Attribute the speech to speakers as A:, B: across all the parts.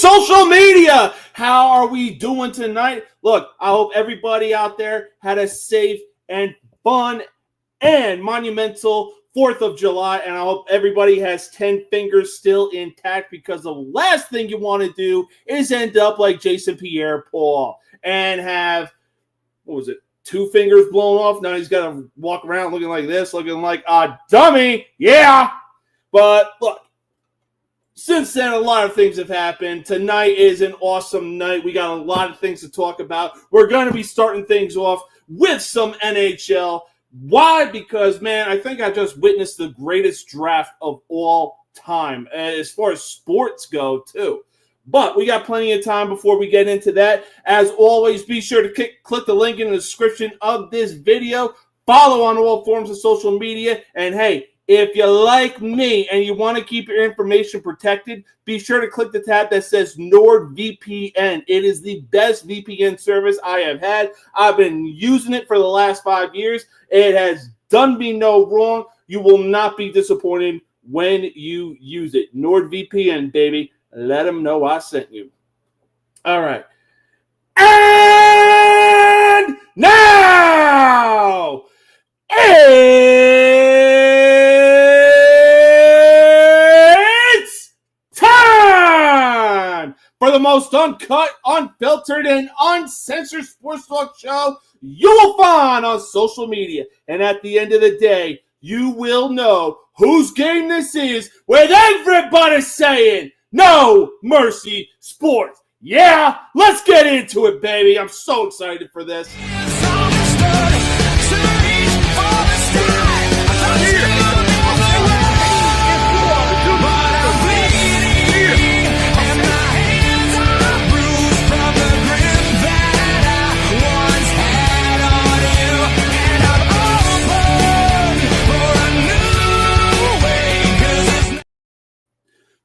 A: social media. How are we doing tonight? Look, I hope everybody out there had a safe and fun and monumental 4th of July, and I hope everybody has 10 fingers still intact, because the last thing you want to do is end up like Jason Pierre-Paul and have, 2 fingers blown off? Now he's got to walk around looking like this, looking like a dummy. Yeah. But look, since then, a lot of things have happened. Tonight is an awesome night. We got a lot of things to talk about. We're going to be starting things off with some NHL. Why? Because, man, I think I just witnessed the greatest draft of all time, as far as sports go, too. But we got plenty of time before we get into that. As always, be sure to click the link in the description of this video. Follow on all forms of social media. And, hey, if you like me and you want to keep your information protected, be sure to click the tab that says NordVPN. It is the best VPN service I have had. I've been using it for the last 5 years. It has done me no wrong. You will not be disappointed when you use it. NordVPN, baby. Let them know I sent you. All right. And now, it's time for the most uncut, unfiltered, and uncensored sports talk show you will find on social media. And at the end of the day, you will know whose game this is, with everybody saying, "No Mercy Sports." Yeah, let's get into it, baby. I'm so excited for this.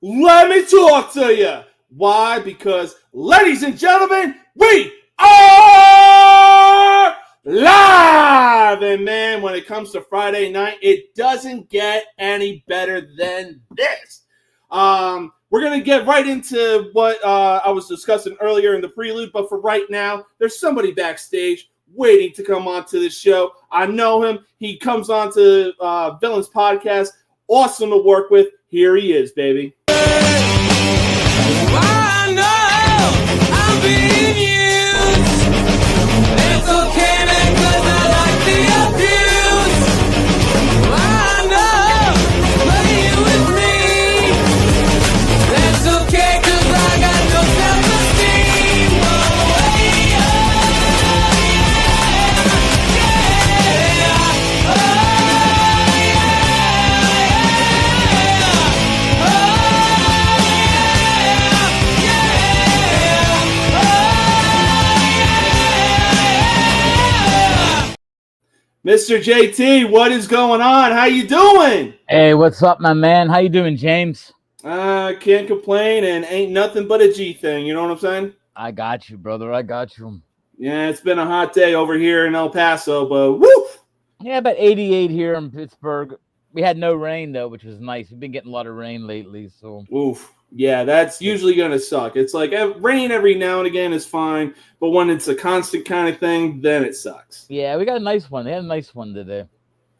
A: Let me talk to you. Why? Because, ladies and gentlemen, we are live. And, man, when it comes to Friday night, it doesn't get any better than this. We're going to get right into what I was discussing earlier in the prelude. But for right now, there's somebody backstage waiting to come on to the show. I know him. He comes on to Villains Podcast. Awesome to work with. Here he is, baby.
B: I know I'm being used. It's okay, man, 'cause I like the abuse. I know, playing with me. That's okay, 'cause I got no self-esteem. Oh, yeah, yeah, oh,
A: Mr. JT, what is going on? How you doing?
C: Hey, what's up, my man? How you doing, James?
A: Can't complain, and ain't nothing but a G thing. You know what I'm saying?
C: I got you, brother. I got you.
A: Yeah, it's been a hot day over here in El Paso, but woo!
C: Yeah, about 88 here in Pittsburgh. We had no rain, though, which was nice. We've been getting a lot of rain lately, so.
A: Oof. Yeah, that's usually going to suck. It's like rain every now and again is fine, but when it's a constant kind of thing, then it sucks.
C: Yeah, we got a nice one. They had a nice one today.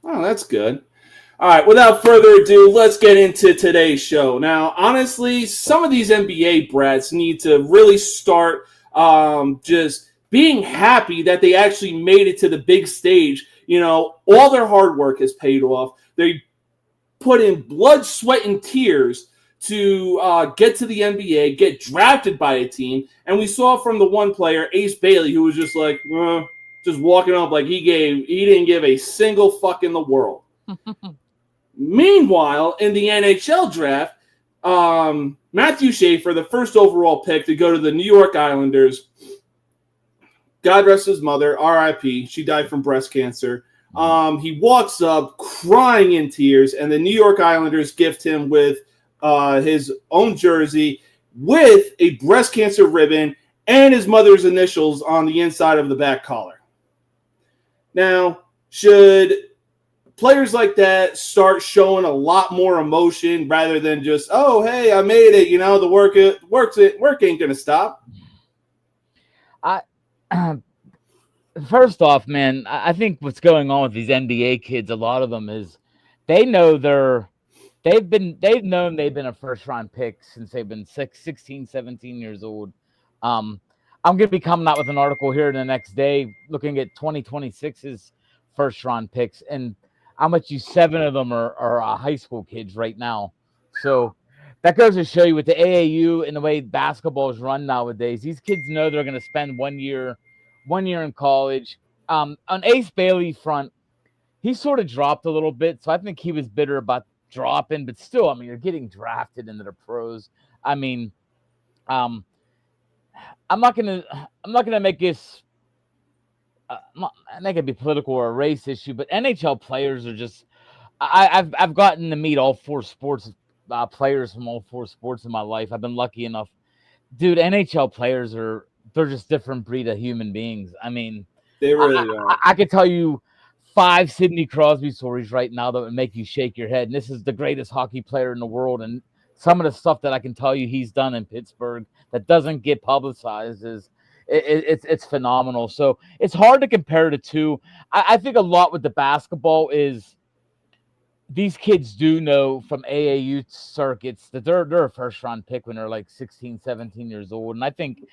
A: Oh, that's good. All right, without further ado, let's get into today's show. Now, honestly, some of these NBA brats need to really start just being happy that they actually made it to the big stage. You know, all their hard work has paid off. They put in blood, sweat, and tears to get to the NBA, get drafted by a team. And we saw from the one player, Ace Bailey, who was just like, just walking up like he didn't give a single fuck in the world. Meanwhile, in the NHL draft, Matthew Schaefer, the first overall pick to go to the New York Islanders, God rest his mother, R.I.P. She died from breast cancer. He walks up crying in tears, and the New York Islanders gift him with his own jersey with a breast cancer ribbon and his mother's initials on the inside of the back collar. Now, should players like that start showing a lot more emotion rather than just, oh, hey, I made it. You know, the work ain't gonna stop.
C: First off, man, I think what's going on with these NBA kids, a lot of them is they've known they've been a first round pick since they've been 16, 17 years old. I'm going to be coming out with an article here the next day looking at 2026's first round picks, and I bet you 7 of them are high school kids right now. So that goes to show you with the AAU and the way basketball is run nowadays, these kids know they're going to spend 1 year in college. On Ace Bailey front, he sort of dropped a little bit, so I think he was bitter about dropping, but still, I mean, you're getting drafted into the pros. I mean, I'm not gonna make this make it be political or a race issue, but NHL players are just. I've gotten to meet all 4 sports players from all 4 sports in my life. I've been lucky enough, dude. NHL players they're just different breed of human beings. I mean,
A: They really are.
C: I could tell you 5 Sidney Crosby stories right now that would make you shake your head. And this is the greatest hockey player in the world. And some of the stuff that I can tell you he's done in Pittsburgh that doesn't get publicized it's phenomenal. So it's hard to compare the two. I think a lot with the basketball is these kids do know from AAU circuits that they're a first round pick when they're like 16, 17 years old. And I think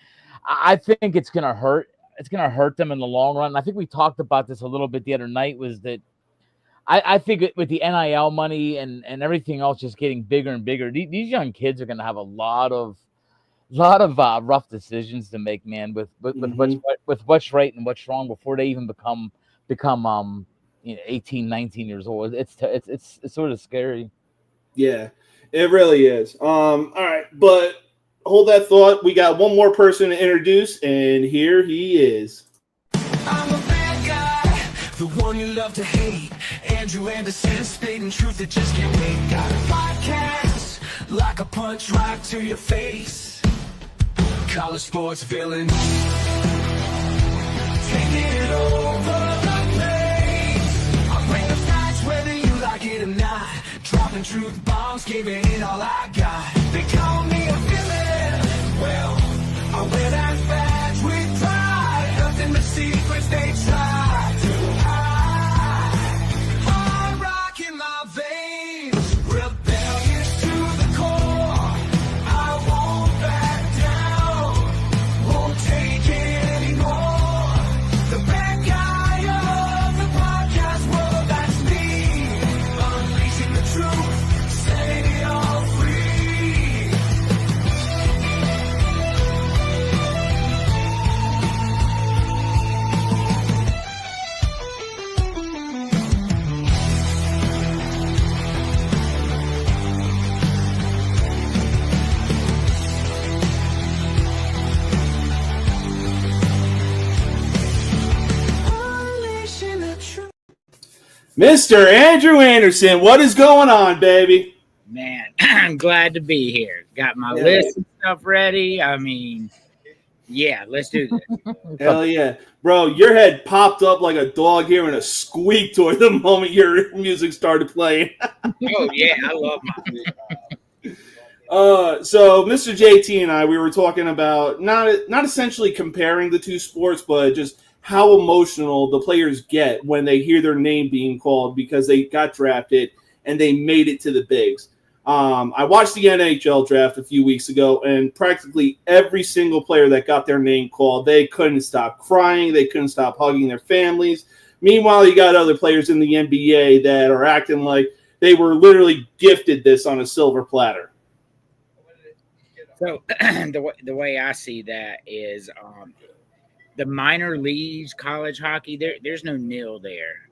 C: it's going to hurt. It's going to hurt them in the long run. And I think we talked about this a little bit the other night was that I think with the NIL money and everything else just getting bigger and bigger, these young kids are going to have a lot of rough decisions to make, man, with what's right and what's wrong before they even become 18, 19 years old. It's sort of scary.
A: Yeah, it really is. All right, but hold that thought. We got one more person to introduce, and here he is.
B: I'm a bad guy, the one you love to hate. Andrew Anderson, stating truth that just can't wait. Got a podcast, like a punch right to your face. College sports villain, taking it over the place. I bring the facts whether you like it or not. Dropping truth bombs, giving it all I got. They call me a villain. Well, I wear that badge with pride. Nothing but secrets they try to hide. Hard rock in my veins, rebellious to the core. I won't back down, won't take it anymore. The bad guy of the podcast world, that's me. Unleashing the truth, setting it all free. Unleashing the truth.
A: Mr. Andrew Anderson, what is going on, baby?
D: Man, I'm glad to be here. Got my
A: Yeah.
D: list and stuff ready. I mean, yeah, let's do this.
A: Hell yeah. Bro, your head popped up like a dog hearing a squeak toward the moment your music started playing.
D: Oh, yeah, I love my music.
A: So Mr. JT and I, we were talking about not essentially comparing the 2 sports, but just how emotional the players get when they hear their name being called because they got drafted and they made it to the bigs. I watched the NHL draft a few weeks ago, and practically every single player that got their name called, they couldn't stop crying. They couldn't stop hugging their families. Meanwhile, you got other players in the NBA that are acting like they were literally gifted this on a silver platter.
D: So the way I see that is the minor leagues, college hockey, there's no nil there.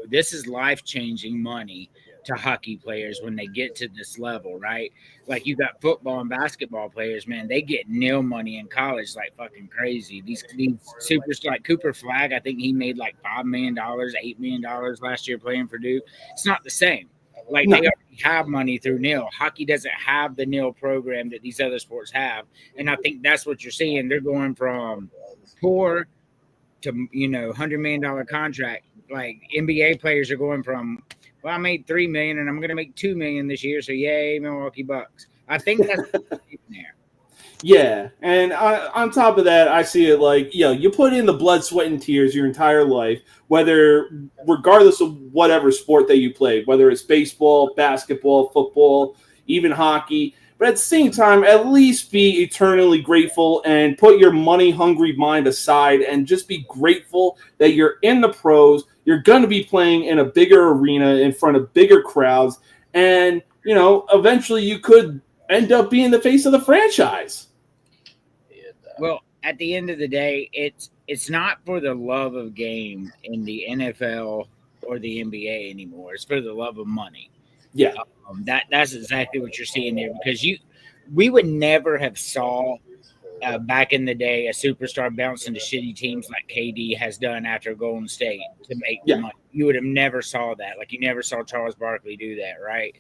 D: This is life-changing money to hockey players when they get to this level, right? Like you got football and basketball players, man, they get nil money in college like fucking crazy. These superstars like Cooper Flagg, I think he made like $5 million, $8 million last year playing for Duke. It's not the same. Like they already have money through nil. Hockey doesn't have the nil program that these other sports have. And I think that's what you're seeing. They're going from poor to, $100 million contract like NBA players are going from, well, I made $3 million and I'm going to make $2 million this year, so yay, Milwaukee Bucks. I think that's there.
A: Yeah, and on top of that, I see it like, you put in the blood, sweat, and tears your entire life, regardless of whatever sport that you play, whether it's baseball, basketball, football, even hockey. But at the same time, at least be eternally grateful and put your money-hungry mind aside and just be grateful that you're in the pros, you're going to be playing in a bigger arena in front of bigger crowds, and, eventually you could end up being the face of the franchise.
D: Well, at the end of the day, it's not for the love of game in the NFL or the NBA anymore. It's for the love of money.
A: Yeah,
D: that's exactly what you're seeing there, because we would never have saw back in the day a superstar bounce into shitty teams like KD has done after Golden State to make money. You would have never saw that. Like, you never saw Charles Barkley do that, right?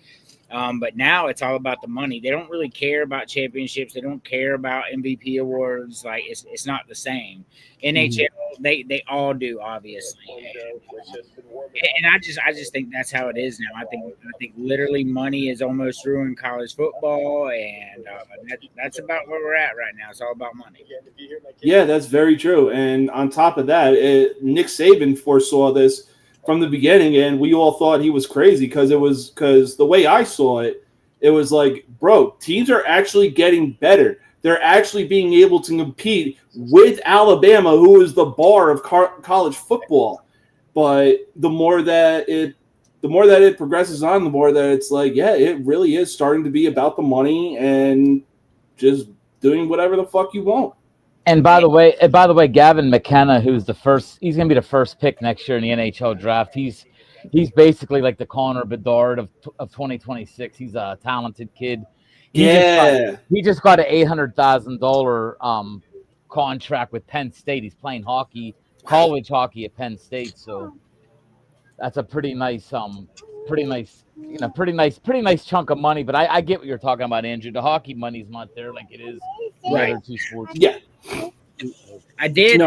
D: But now it's all about the money. They don't really care about championships. They don't care about MVP awards. Like, it's not the same. NHL, they all do, obviously. And I just think that's how it is now. I think literally money is almost ruined college football, and that's about where we're at right now. It's all about money.
A: Yeah, that's very true. And on top of that, Nick Saban foresaw this from the beginning, and we all thought he was crazy because the way I saw it, it was like, bro, teams are actually getting better. They're actually being able to compete with Alabama, who is the bar of college football. But the more that it progresses on, the more that it's like, yeah, it really is starting to be about the money and just doing whatever the fuck you want.
C: And by the way, Gavin McKenna, he's going to be the first pick next year in the NHL draft. He's basically like the Connor Bedard of 2026. He's a talented kid. He just got an $800,000 contract with Penn State. He's playing college hockey at Penn State. So that's a pretty nice chunk of money. But I get what you're talking about, Andrew. The hockey money's not there like it is the other two sports.
A: Yeah.
D: I did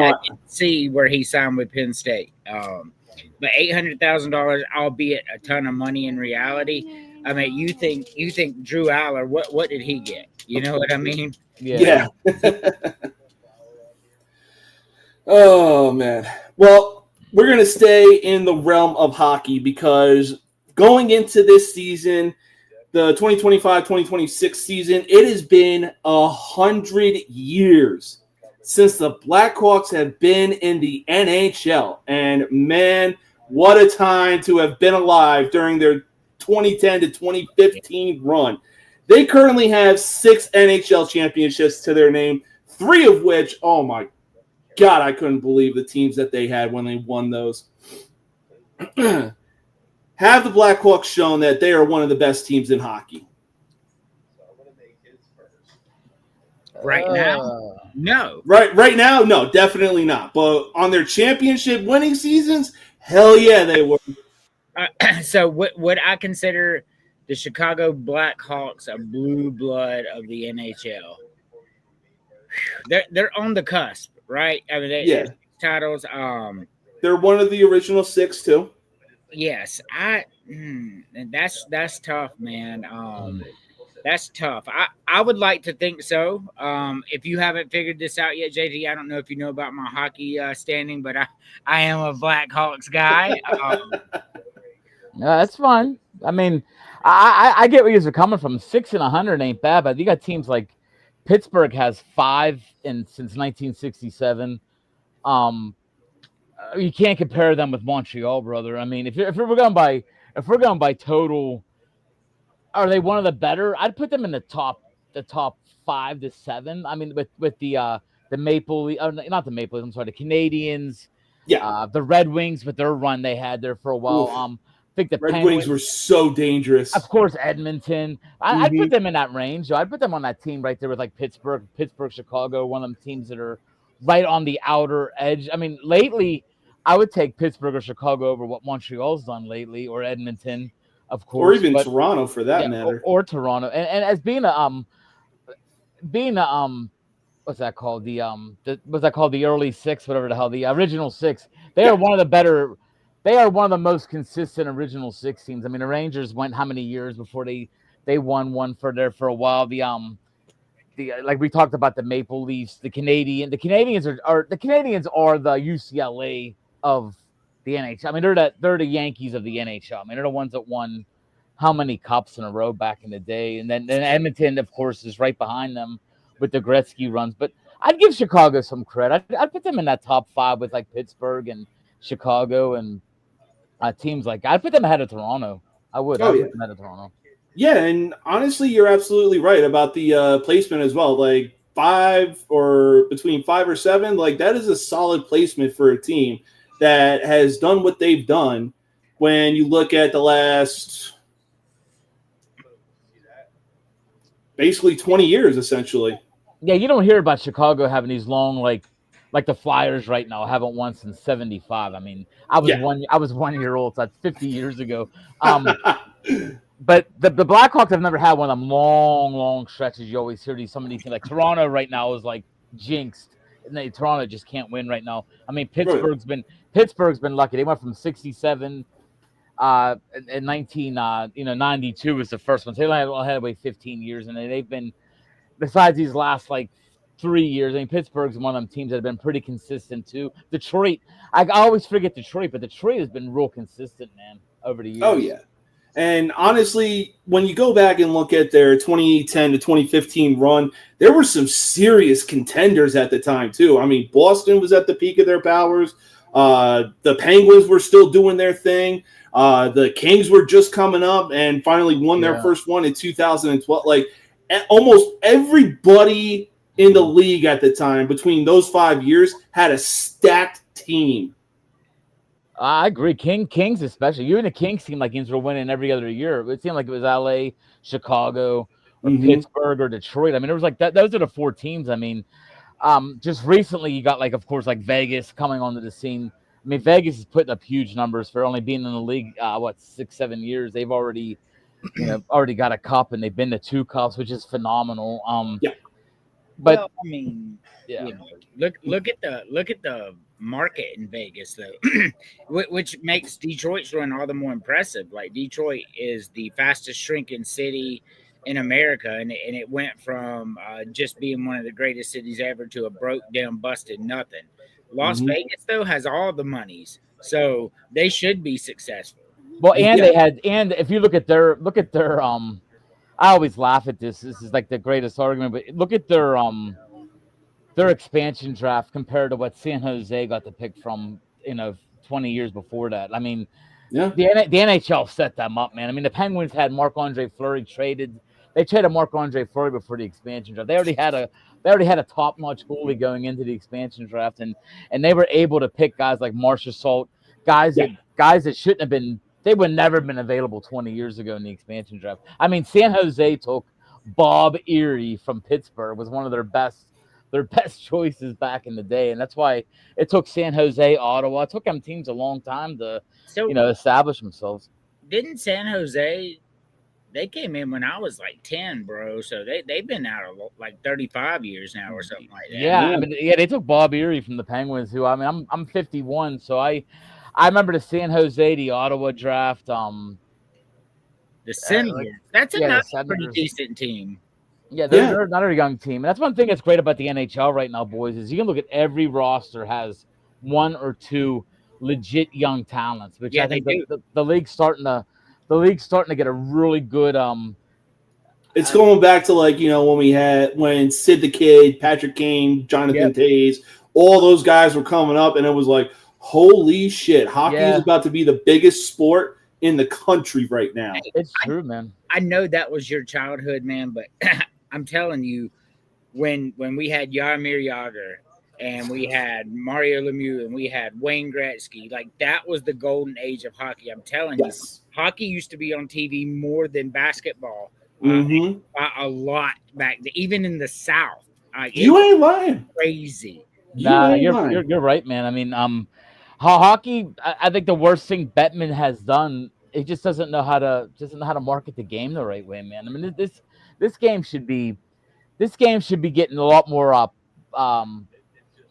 D: see where he signed with Penn State. But $800,000, albeit a ton of money in reality. I mean, you think Drew Aller, what did he get? You know what I mean?
A: Yeah. Oh, man. Well, we're going to stay in the realm of hockey because going into this season, the 2025-2026 season, it has been 100 years since the Blackhawks have been in the NHL. And, man, what a time to have been alive during their 2010 to 2015 run. They currently have 6 NHL championships to their name, 3 of which, oh my God, I couldn't believe the teams that they had when they won those. Have the Blackhawks shown that they are one of the best teams in hockey?
D: Right now? No.
A: Right now? No, definitely not. But on their championship winning seasons, hell yeah, they were.
D: So would I consider the Chicago Blackhawks a blue blood of the NHL? They're on the cusp, right? I mean, titles.
A: They're one of the original 6 too.
D: Yes, that's tough, man. That's tough. I would like to think so. If you haven't figured this out yet, JT, I don't know if you know about my hockey standing, but I am a Blackhawks guy.
C: That's fine. I mean, I get where you're coming from. 6 and 100 ain't bad, but you got teams like Pittsburgh has 5 since 1967. You can't compare them with Montreal, brother. I mean, if we're going by total, are they one of the better? I'd put them in the top 5 to 7. I mean, with the Maple, not the Maple. I'm sorry, the Canadians.
A: Yeah,
C: the Red Wings with their run they had there for a while.
A: Oof.
C: I think the
A: Red Wings were so dangerous.
C: Of course, Edmonton. I'd put them in that range. I'd put them on that team right there with like Pittsburgh, Chicago, one of them teams that are right on the outer edge. I mean, lately, I would take Pittsburgh or Chicago over what Montreal's done lately, or Edmonton, of course,
A: or even Toronto for that matter,
C: or Toronto. And as being a what's that called? The early 6, whatever the hell, the original 6. They are one of the better they are one of the most consistent original six teams. I mean, the Rangers went how many years before they won one for a while. The like we talked about the Maple Leafs, the Canadians are the Canadians are the UCLA of the NHL. I mean, they're the Yankees of the NHL. I mean, they're the ones that won how many cups in a row back in the day, and then Edmonton, of course, is right behind them with the Gretzky runs. But I'd give Chicago some credit. I'd put them in that top five with like Pittsburgh and Chicago and teams like I'd put them ahead of Toronto. I would.
A: Oh,
C: I'd
A: yeah.
C: put them ahead of Toronto.
A: Yeah, and honestly, you're absolutely right about the placement as well. Like 5 or between 5 or 7, like that is a solid placement for a team that has done what they've done. When you look at the last basically 20 years, essentially.
C: Yeah, you don't hear about Chicago having these long like the Flyers right now haven't won since '75. I mean, I was 1 year old, so that's 50 years ago. But the Blackhawks have never had one of them long stretches. You always hear some of these things like Toronto right now is like jinxed, and Toronto just can't win right now. I mean, Pittsburgh's been lucky. They went from 67 in 92 was the first one. So they only had to wait 15 years, and they've been besides these last like 3 years. I mean, Pittsburgh's one of them teams that have been pretty consistent too. Detroit, I always forget Detroit, but Detroit has been real consistent, man, over the years.
A: Oh yeah. And honestly, when you go back and look at their 2010 to 2015 run, there were some serious contenders at the time, too. I mean, Boston was at the peak of their powers. The Penguins were still doing their thing. The Kings were just coming up and finally won their first one in 2012. Like, almost everybody in the league at the time between those 5 years had a stacked team.
C: I agree. Kings especially. You and the Kings seemed like Kings were winning every other year. It seemed like it was LA, Chicago, or Pittsburgh, or Detroit. I mean, it was like that. Those are the 4 teams. I mean, just recently you got like, of course, like Vegas coming onto the scene. I mean, Vegas is putting up huge numbers for only being in the league, 6-7 years. They've already got a cup, and they've been to 2 cups, which is phenomenal. But
D: well, I mean, you know, look at the market in Vegas though, which makes Detroit's run all the more impressive. Like Detroit is the fastest shrinking city in America, and it went from just being one of the greatest cities ever to a broke down, busted nothing. Las Vegas though has all the monies, so they should be successful.
C: Well, and if you look at their I always laugh at this. This is like the greatest argument, but look at their expansion draft compared to what San Jose got to pick from, 20 years before that. I mean, the NHL set them up, man. I mean, the Penguins had Marc-Andre Fleury traded. They traded Marc-Andre Fleury before the expansion draft. They already had a top-notch goalie going into the expansion draft, and they were able to pick guys like Marcia Salt, guys that shouldn't have been. They would never have been available 20 years ago in the expansion draft. I mean, San Jose took Bob Erie from Pittsburgh, was one of their best choices back in the day, and that's why it took San Jose, Ottawa. It took them teams a long time to, establish themselves.
D: Didn't San Jose? They came in when I was like 10, bro. So they've been out of like 35 years now or something like that.
C: Yeah, I mean, they took Bob Erie from the Penguins, who I'm 51, so I remember the San Jose, the Ottawa draft.
D: The Senators. That's another pretty decent team.
C: Yeah, they're another young team. And that's one thing that's great about the NHL right now, boys, is you can look at every roster has 1 or 2 legit young talents, which I think the league's starting to get a really good
A: It's going back to when Sid the Kid, Patrick Kane, Jonathan Toews, all those guys were coming up, and it was like, holy shit, hockey is about to be the biggest sport in the country right now.
C: It's true, man.
D: I know that was your childhood, man, but I'm telling you, when we had Jaromir Jagr and we had Mario Lemieux and we had Wayne Gretzky, like that was the golden age of hockey. I'm telling you, hockey used to be on TV more than basketball. A lot back then, even in the South.
A: You ain't lying.
D: Crazy.
C: You're right, man. I mean, hockey. I think the worst thing Bettman has done, he just doesn't know how to market the game the right way, man. I mean, this game should be getting a lot more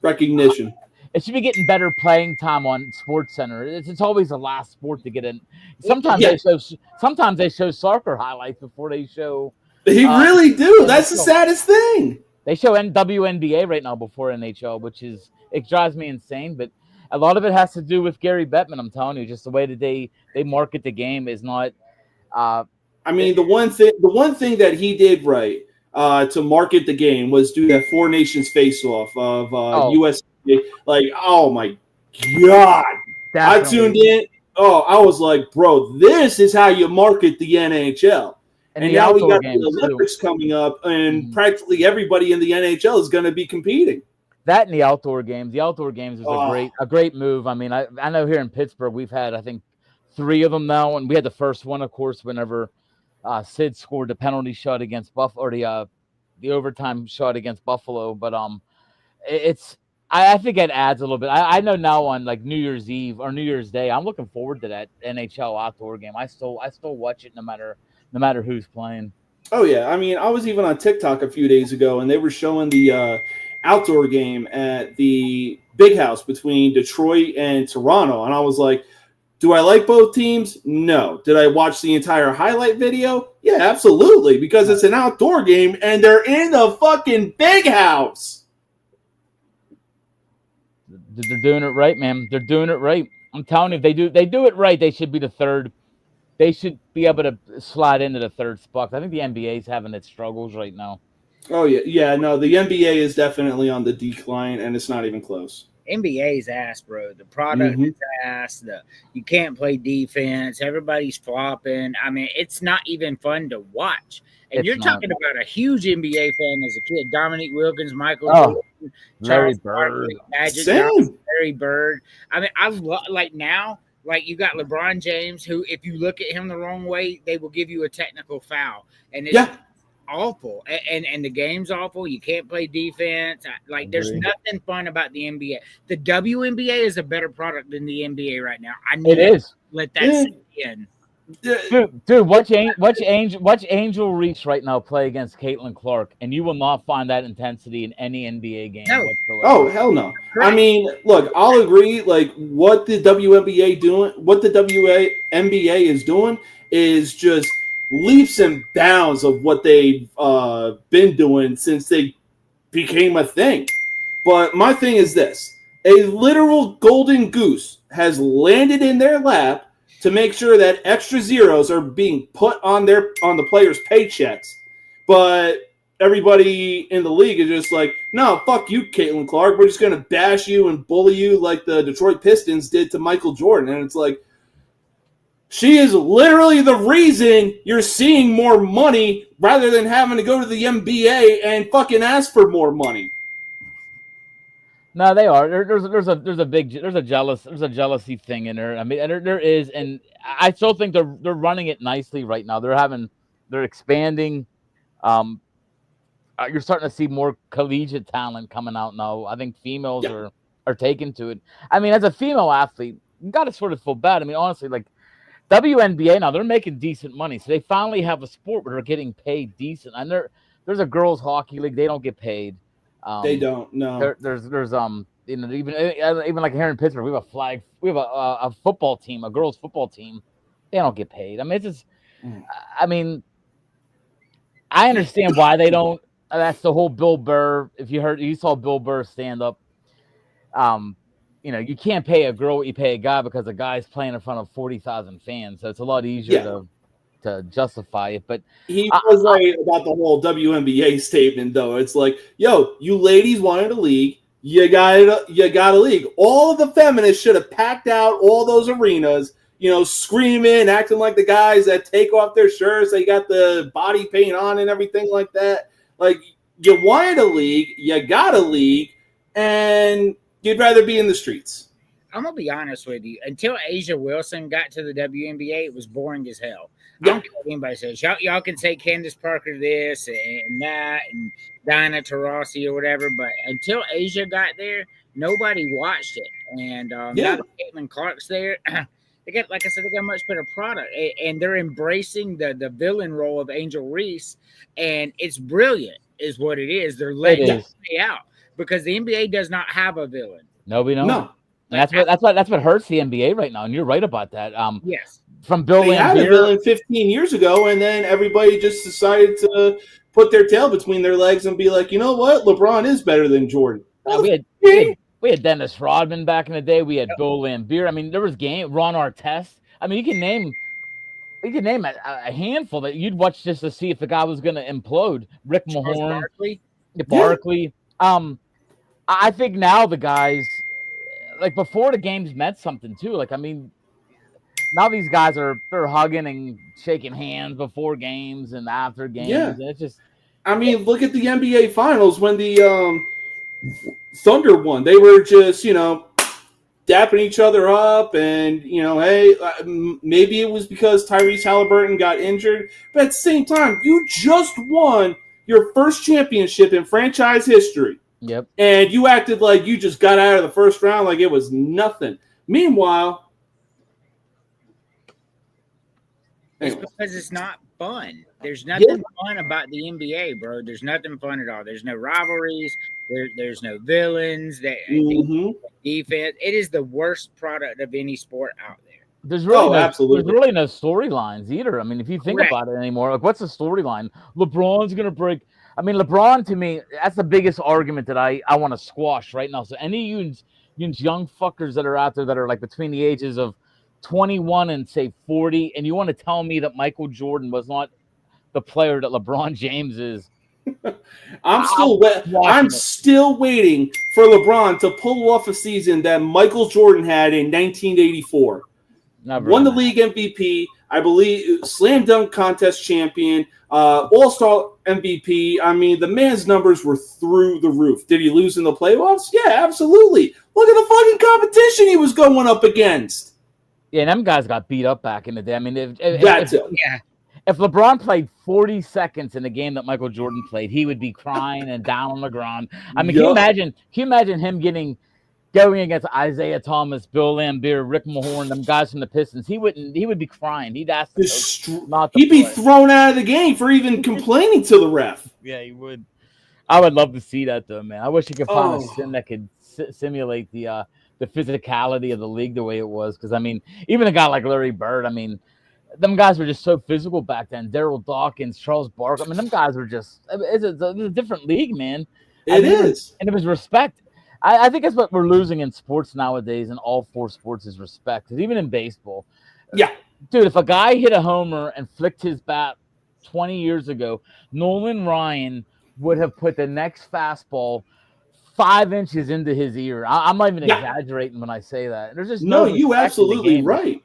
A: recognition.
C: It should be getting better playing time on Sports Center. It's always the last sport to get in. Sometimes they show soccer highlights before they show.
A: They really do.
C: NHL.
A: That's the saddest thing.
C: They show WNBA right now before NHL, which it drives me insane. But a lot of it has to do with Gary Bettman. I'm telling you, just the way that they market the game is not.
A: I mean, the one thing that he did right to market the game was do that Four Nations face-off of USA. Like, oh my god! Definitely. I tuned in. Oh, I was like, bro, this is how you market the NHL. And now we got the Olympics coming up, and practically everybody in the NHL is going to be competing.
C: That and the outdoor games. The outdoor games is a great move. I mean, I know here in Pittsburgh we've had, I think, 3 of them now, and we had the first one, of course, whenever Sid scored the penalty shot against Buffalo, or the overtime shot against Buffalo. But I think it adds a little bit. I know now on like New Year's Eve or New Year's Day, I'm looking forward to that NHL outdoor game. I still watch it no matter who's playing.
A: Oh yeah, I mean, I was even on TikTok a few days ago, and they were showing the outdoor game at the Big House between Detroit and Toronto, and I was like, do I like both teams? No. Did I watch the entire highlight video? Yeah, absolutely, because it's an outdoor game, and they're in the fucking Big House.
C: They're doing it right, man. They're doing it right. I'm telling you, if they do it right, they should be the third. They should be able to slide into the third spot. I think the NBA is having its struggles right now.
A: Oh yeah. No, the NBA is definitely on the decline, and it's not even close.
D: NBA's ass, bro. The product is ass. You can't play defense. Everybody's flopping. I mean, it's not even fun to watch. And you're talking about a huge NBA fan as a kid. Dominique Wilkins, Michael Jordan, Charles Barkley, Magic Johnson, Larry Bird. I mean, I love, like, now, like, you got LeBron James, who, if you look at him the wrong way, they will give you a technical foul. And it's awful. And the game's awful. You can't play defense. Like, there's nothing fun about the NBA. The WNBA is a better product than the NBA right now. I need to let that sink in.
C: Dude, watch Angel Reese right now play against Caitlin Clark, and you will not find that intensity in any NBA game whatsoever.
A: Oh, hell no. I mean, look, I'll agree. Like, what the WNBA is doing is just leaps and bounds of what they've been doing since they became a thing. But my thing is this: a literal golden goose has landed in their lap to make sure that extra zeros are being put on the players' paychecks. But everybody in the league is just like, no, fuck you, Caitlin Clark. We're just going to bash you and bully you like the Detroit Pistons did to Michael Jordan. And it's like, she is literally the reason you're seeing more money rather than having to go to the NBA and fucking ask for more money.
C: No, they are. There's a jealousy thing in there. I mean, there is, and I still think they're running it nicely right now. They're expanding. You're starting to see more collegiate talent coming out now. I think females are taken to it. I mean, as a female athlete, you got to sort of feel bad. I mean, honestly, like WNBA now, they're making decent money, so they finally have a sport where they're getting paid decent. And there's a girls' hockey league; they don't get paid.
A: They don't. No.
C: There's you know, even like here in Pittsburgh, we have a football team, a girls' football team. They don't get paid. I mean, it's just, I mean, I understand why they don't. That's the whole Bill Burr. If you saw Bill Burr stand up, you know, you can't pay a girl what you pay a guy because a guy's playing in front of 40,000 fans. So it's a lot easier to justify it. But
A: he was right about the whole WNBA statement, though. It's like, yo, you ladies wanted a league. You got a league. All of the feminists should have packed out all those arenas, you know, screaming, acting like the guys that take off their shirts. They got the body paint on and everything like that. Like, you wanted a league, you got a league, and you'd rather be in the streets.
D: I'm going to be honest with you. Until Asia Wilson got to the WNBA, it was boring as hell. I don't care what anybody says. Y'all can say Candace Parker this and that and Diana Taurasi or whatever, but until Asia got there, nobody watched it. And now that Caitlin Clark's there, they got, like I said, they got a much better product. And they're embracing the villain role of Angel Reese, and it's brilliant is what it is. They're letting it play out because the NBA does not have a villain.
C: No, we don't.
A: No,
C: And that's what hurts the NBA right now. And you're right about that.
D: Yes.
C: From Bill
A: they had a
C: Lambier,
A: villain 15 years ago, and then everybody just decided to put their tail between their legs and be like, you know what, LeBron is better than Jordan.
C: we had Dennis Rodman back in the day. We had Bill Lambier. I mean, there was Ron Artest. I mean, you can name a handful that you'd watch just to see if the guy was going to implode. Rick Mahorn, Barkley. I think now the guys, like before the games meant something too. Like, I mean, now these guys they're hugging and shaking hands before games and after games.
A: Yeah.
C: And it's just,
A: I mean, look at the NBA Finals when the Thunder won. They were just, dapping each other up, and hey, maybe it was because Tyrese Halliburton got injured, but at the same time, you just won your first championship in franchise history.
C: Yep.
A: And you acted like you just got out of the first round like it was nothing. Meanwhile,
D: it's because it's not fun. There's nothing fun about the NBA, bro. There's nothing fun at all. There's no rivalries. There's no villains. Defense. It is the worst product of any sport out there.
C: There's really
A: absolutely.
C: There's really no storylines either. I mean, if you think about it anymore, like what's the storyline? LeBron's gonna break. I mean, LeBron to me, that's the biggest argument that I want to squash right now. So any you young fuckers that are out there that are like between the ages of 21 and say 40, and you want to tell me that Michael Jordan was not the player that LeBron James is.
A: I'm still waiting for LeBron to pull off a season that Michael Jordan had in 1984. Won the league MVP, I believe, slam dunk contest champion, all-star MVP. I mean, the man's numbers were through the roof. Did he lose in the playoffs? Yeah, absolutely. Look at the fucking competition he was going up against.
C: Yeah, and them guys got beat up back in the day. I mean, if LeBron played 40 seconds in the game that Michael Jordan played, he would be crying and down on the ground. I mean, can you imagine him going against Isaiah Thomas, Bill Lambier, Rick Mahorn, them guys from the Pistons? He would be crying. He'd ask
A: he'd be thrown out of the game for even complaining to the ref.
C: Yeah, he would. I would love to see that though, man. I wish you could find a sim that could simulate the physicality of the league the way it was. Because I mean, even a guy like Larry Bird, I mean, them guys were just so physical back then. Daryl Dawkins, Charles Barkley. I mean, them guys were just. It's a different league, man.
A: It is,
C: and it was respect. I think that's what we're losing in sports nowadays, and all four sports is respect. Because even in baseball, dude, if a guy hit a homer and flicked his bat 20 years ago, Nolan Ryan would have put the next fastball 5 inches into his ear. I'm not even exaggerating when I say that. There's just no
A: you absolutely right.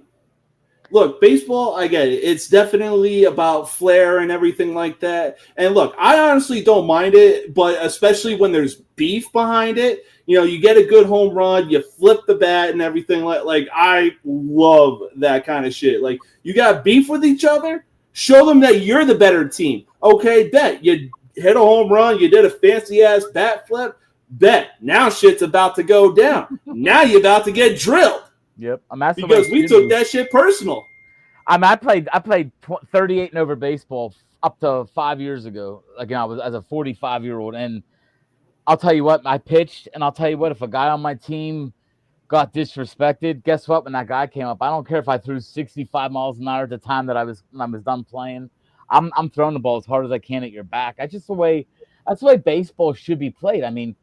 A: Look, baseball, I get it. It's definitely about flair and everything like that. And look, I honestly don't mind it, but especially when there's beef behind it, you get a good home run, you flip the bat and everything. Like I love that kind of shit. Like, you got beef with each other, show them that you're the better team. Okay, bet. You hit a home run, you did a fancy-ass bat flip, bet. Now shit's about to go down. Now you're about to get drilled.
C: Yep,
A: because we took that shit personal.
C: I played 38 and over baseball up to 5 years ago. Like, I was as a 45-year-old, and I'll tell you what, I pitched, and I'll tell you what, if a guy on my team got disrespected, guess what? When that guy came up, I don't care if I threw 65 miles an hour at the time that I was done playing. I'm throwing the ball as hard as I can at your back. That's the way baseball should be played. I mean,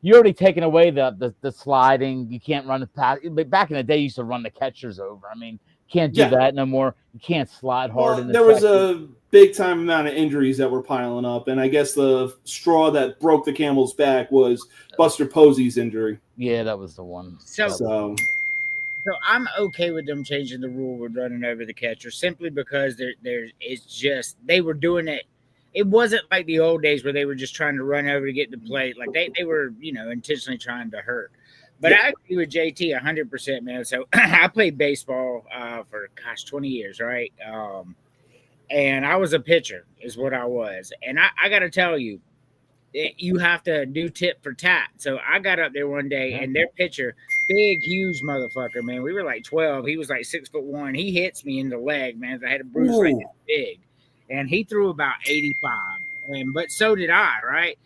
C: you're already taking away the sliding. You can't run the pass. Back in the day, you used to run the catchers over. I mean, can't do that no more. You can't slide hard.
A: There was a big time amount of injuries that were piling up, and I guess the straw that broke the camel's back was Buster Posey's injury.
C: Yeah, that was the one.
D: So I'm okay with them changing the rule with running over the catcher, simply because it's just they were doing it. It wasn't like the old days where they were just trying to run over to get the plate. Like they were, intentionally trying to hurt. But I agree with JT 100%, man. So I played baseball for 20 years, right? And I was a pitcher, is what I was. And I got to tell you, you have to do tit for tat. So I got up there one day, and their pitcher, big, huge motherfucker, man. We were like 12. He was like 6'1". He hits me in the leg, man. I had a bruise right this big. And he threw about 85. But so did I, right?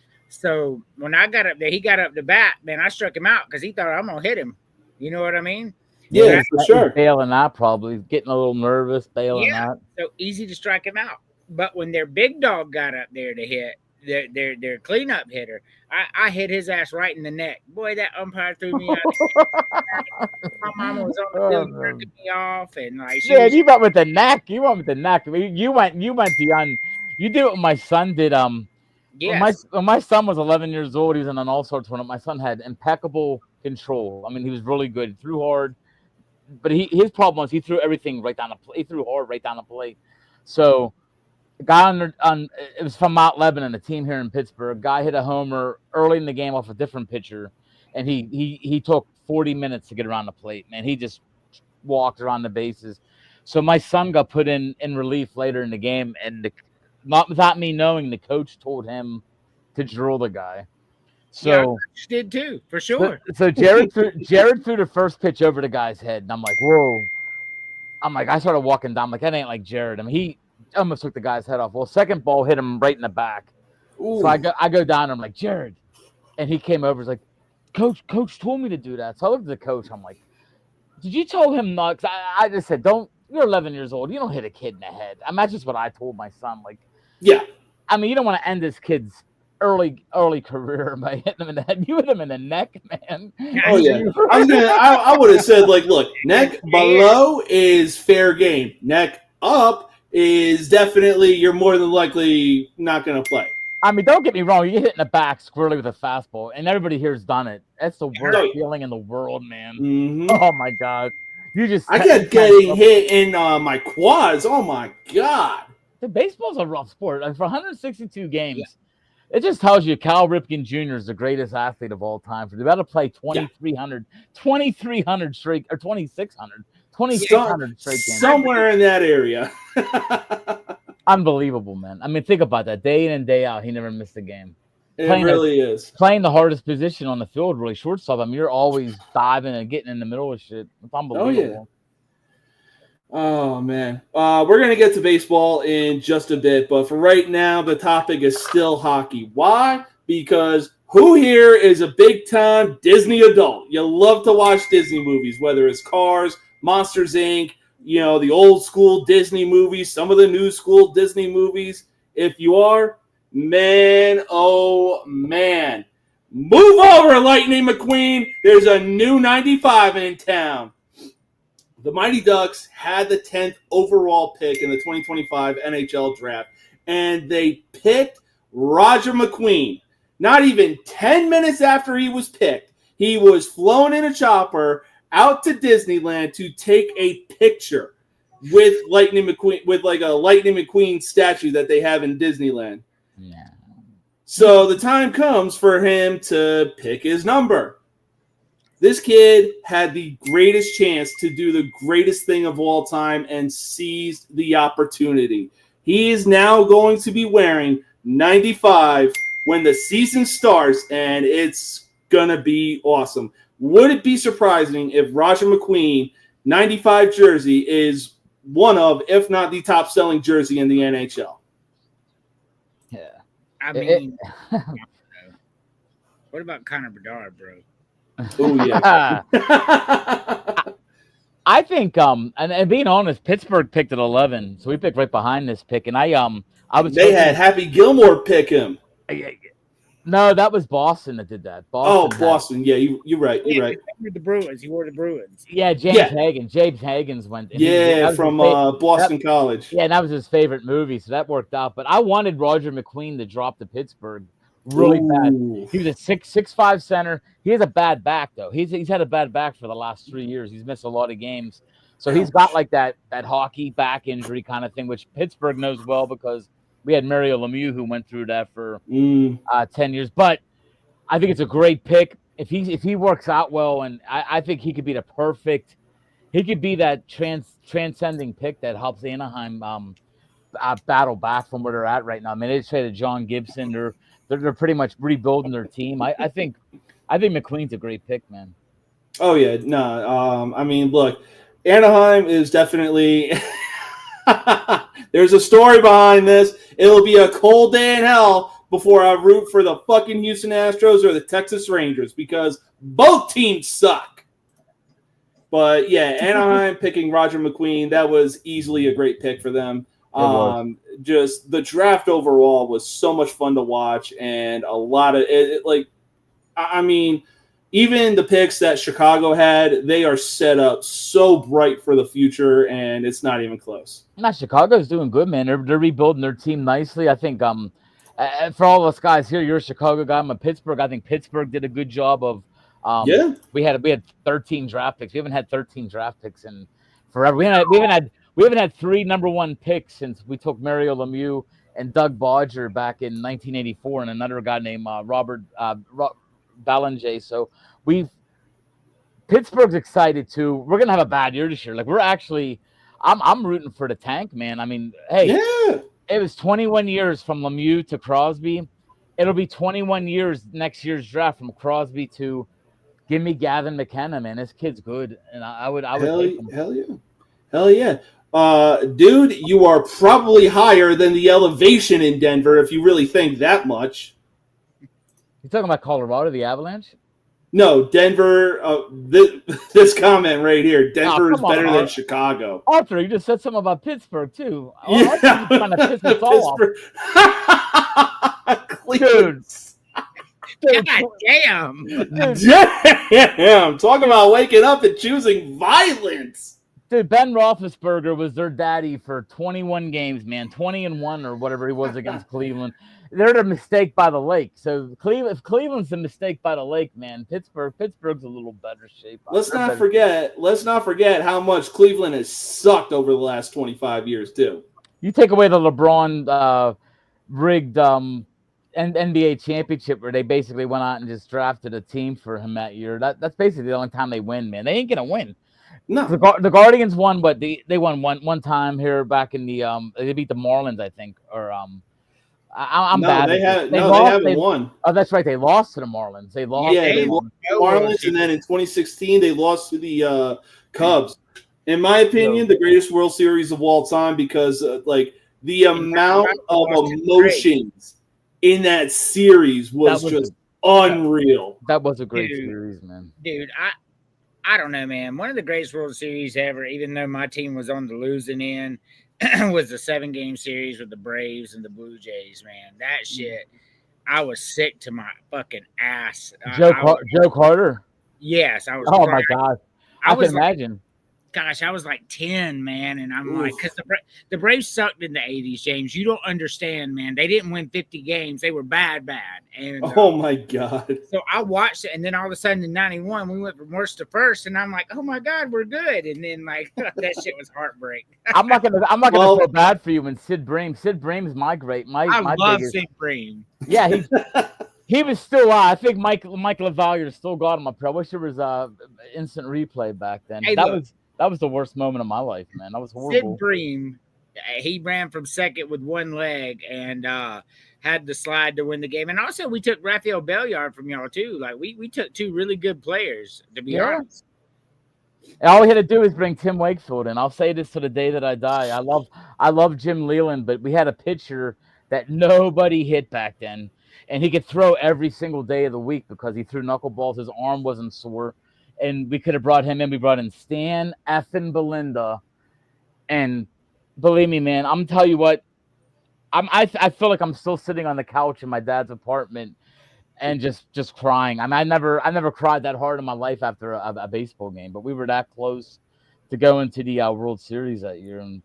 D: So when I got up there, he got up to bat. Man, I struck him out because he thought I'm gonna hit him. You know what I mean?
A: Yeah, for sure.
C: Bailing out, probably getting a little nervous, bailing out.
D: So easy to strike him out. But when their big dog got up there to hit, their cleanup hitter, I hit his ass right in the neck. Boy, that umpire threw me out. My mama was on the field jerking me off, and like,
C: you went with the neck. You went with the neck. You went beyond. You did what my son did.
D: yes.
C: When my son was 11 years old, he was in an all-star tournament. My son had impeccable control. I mean, he was really good. He threw hard, but his problem was he threw everything right down the plate. He threw hard right down the plate. So, a guy on it was from Mount Lebanon, a team here in Pittsburgh. Guy hit a homer early in the game off a different pitcher, and he took 40 minutes to get around the plate. Man, he just walked around the bases. So my son got put in relief later in the game, and not without me knowing, the coach told him to drill the guy. So
D: I did too, for sure.
C: So Jared threw the first pitch over the guy's head, and I'm like, whoa. I started walking down. I'm like, that ain't like Jared. I mean, he almost took the guy's head off. Well, second ball hit him right in the back. Ooh. So I go down, and I'm like, Jared. And he came over, he's like, Coach told me to do that. So I looked at the coach. I'm like, did you tell him not? Because I just said, you're 11 years old. You don't hit a kid in the head. I mean, that's just what I told my son. Like,
A: yeah.
C: I mean, you don't want to end this kid's early career by hitting him in the head. You hit him in the neck, man.
A: Oh yeah. I would have said, like, look, neck below is fair game. Neck up is definitely, you're more than likely not going to play.
C: I mean, don't get me wrong. You get hit in the back squarely with a fastball, and everybody here's done it. That's the worst feeling in the world, man.
A: Mm-hmm.
C: Oh my God.
A: I kept getting hit in my quads. Oh my God.
C: The baseball's a rough sport. Like, for 162 games, it just tells you Cal Ripken Jr. is the greatest athlete of all time. For they got to play 2,300 straight, or 2,600 straight games.
A: Somewhere in that area.
C: Unbelievable, man. I mean, think about that. Day in and day out, he never missed a game.
A: It really is.
C: Playing the hardest position on the field, really, shortstop. I mean, you're always diving and getting in the middle of shit. It's unbelievable.
A: Oh, man. We're going to get to baseball in just a bit, but for right now, the topic is still hockey. Why? Because who here is a big-time Disney adult? You love to watch Disney movies, whether it's Cars, Monsters, Inc., you know, the old-school Disney movies, some of the new-school Disney movies. If you are, man, oh, man. Move over, Lightning McQueen. There's a new 95 in town. The Mighty Ducks had the 10th overall pick in the 2025 NHL draft, and they picked Rodger McQueen. Not even 10 minutes after he was picked, he was flown in a chopper out to Disneyland to take a picture with Lightning McQueen, with like a Lightning McQueen statue that they have in Disneyland.
C: Yeah.
A: So the time comes for him to pick his number. This kid had the greatest chance to do the greatest thing of all time and seized the opportunity. He is now going to be wearing 95 when the season starts, and it's going to be awesome. Would it be surprising if Rodger McQueen 95 jersey is one of, if not the top selling jersey in the NHL?
C: Yeah.
D: I mean, what about Connor Bedard, bro?
A: Oh yeah.
C: I think and being honest, Pittsburgh picked at 11, so we picked right behind this pick, and I was
A: they had Happy Gilmore pick him.
C: No, that was Boston that did that.
A: Boston. Yeah, you're right. You're right.
D: The Bruins. He wore the Bruins.
C: Yeah, James Hagens went.
A: From Boston College.
C: Yeah, and that was his favorite movie, so that worked out. But I wanted Rodger McQueen to drop to Pittsburgh really bad. He was a 6'5" center. He has a bad back though. He's had a bad back for the last 3 years. He's missed a lot of games, so he's got like that hockey back injury kind of thing, which Pittsburgh knows well because we had Mario Lemieux who went through that for 10 years. But I think it's a great pick if he works out well, and I think he could be he could be that transcending pick that helps Anaheim battle back from where they're at right now. I mean, they traded John Gibson. They're pretty much rebuilding their team. I think McQueen's a great pick, man.
A: Oh yeah, no. I mean, look, Anaheim is definitely. There's a story behind this. It'll be a cold day in hell before I root for the fucking Houston Astros or the Texas Rangers because both teams suck. But yeah, Anaheim picking Rodger McQueen, that was easily a great pick for them. Just the draft overall was so much fun to watch, and a lot of I mean, even the picks that Chicago had, they are set up so bright for the future, and it's not even close.
C: Chicago's doing good, man. They're rebuilding their team nicely. I think for all us guys here, you're a Chicago guy. I'm a Pittsburgh. I think Pittsburgh did a good job of. We had 13 draft picks. We haven't had 13 draft picks in forever. We haven't had 3 number 1 picks since we took Mario Lemieux and Doug Bodger back in 1984, and another guy named Robert Ballinger. So Pittsburgh's excited too. We're gonna have a bad year this year. Like I'm rooting for the tank, man. I mean, hey, it was 21 years from Lemieux to Crosby. It'll be 21 years next year's draft from Crosby to give me Gavin McKenna, man. This kid's good, and I would take him.
A: Hell yeah. Dude, you are probably higher than the elevation in Denver if you really think that much.
C: You talking about Colorado, the Avalanche?
A: No, Denver. This comment right here. Denver is better than Chicago.
C: Arthur, you just said something about Pittsburgh too.
A: Yeah.
C: Trying to piss us all off.
A: Dude.
D: God damn.
A: Damn. Talking about waking up and choosing violence.
C: Dude, Ben Roethlisberger was their daddy for 21 games, man. 20-1 or whatever he was against Cleveland. They're the mistake by the lake. So if Cleveland's the mistake by the lake, man, Pittsburgh's a little better shape.
A: Let's not forget how much Cleveland has sucked over the last 25 years too.
C: You take away the LeBron rigged NBA championship where they basically went out and just drafted a team for him that year. That's basically the only time they win, man. They ain't gonna win.
A: No,
C: the Guardians won, but they won one time here back in the they beat the Marlins, I think, or I'm bad.
A: They haven't won.
C: Oh, that's right. They lost to the Marlins. They lost.
A: Yeah, they lost to the Marlins, and then in 2016 they lost to the Cubs. In my opinion, the greatest World Series of all time because the amount of emotions in that series was just unreal.
C: That was a great series, man.
D: Dude, I don't know, man. One of the greatest World Series ever, even though my team was on the losing end, was the 7-game series with the Braves and the Blue Jays, man. That shit, I was sick to my fucking ass.
C: Joe Carter?
D: Yes, I was.
C: Oh, my God. I can imagine.
D: Gosh, I was like 10, man, and I'm like, because the Braves sucked in the 80s, James. You don't understand, man. They didn't win 50 games. They were bad. And
A: oh, my God.
D: So I watched it, and then all of a sudden in 91, we went from worst to first, and I'm like, oh, my God, we're good. And then, like, that shit was heartbreak.
C: I'm not gonna feel bad for you when Sid Bream. Sid Bream's my
D: love Sid Bream.
C: Yeah, he was still I think Mike LaValliere still got him up. I wish there was instant replay back then.
D: Hey,
C: that was the worst moment of my life, man. That was horrible.
D: Sid Bream, he ran from second with one leg and had the slide to win the game. And also, we took Rafael Belliard from y'all, too. Like, we took 2 really good players, to be honest.
C: And all we had to do is bring Tim Wakefield in. I'll say this to the day that I die. I love Jim Leland, but we had a pitcher that nobody hit back then. And he could throw every single day of the week because he threw knuckleballs. His arm wasn't sore. And we could have brought him in. We brought in Stan effing Belinda. And believe me, man, I'm telling you what, I feel like I'm still sitting on the couch in my dad's apartment and just crying. I mean, I never cried that hard in my life after a baseball game, but we were that close to going to the World Series that year. And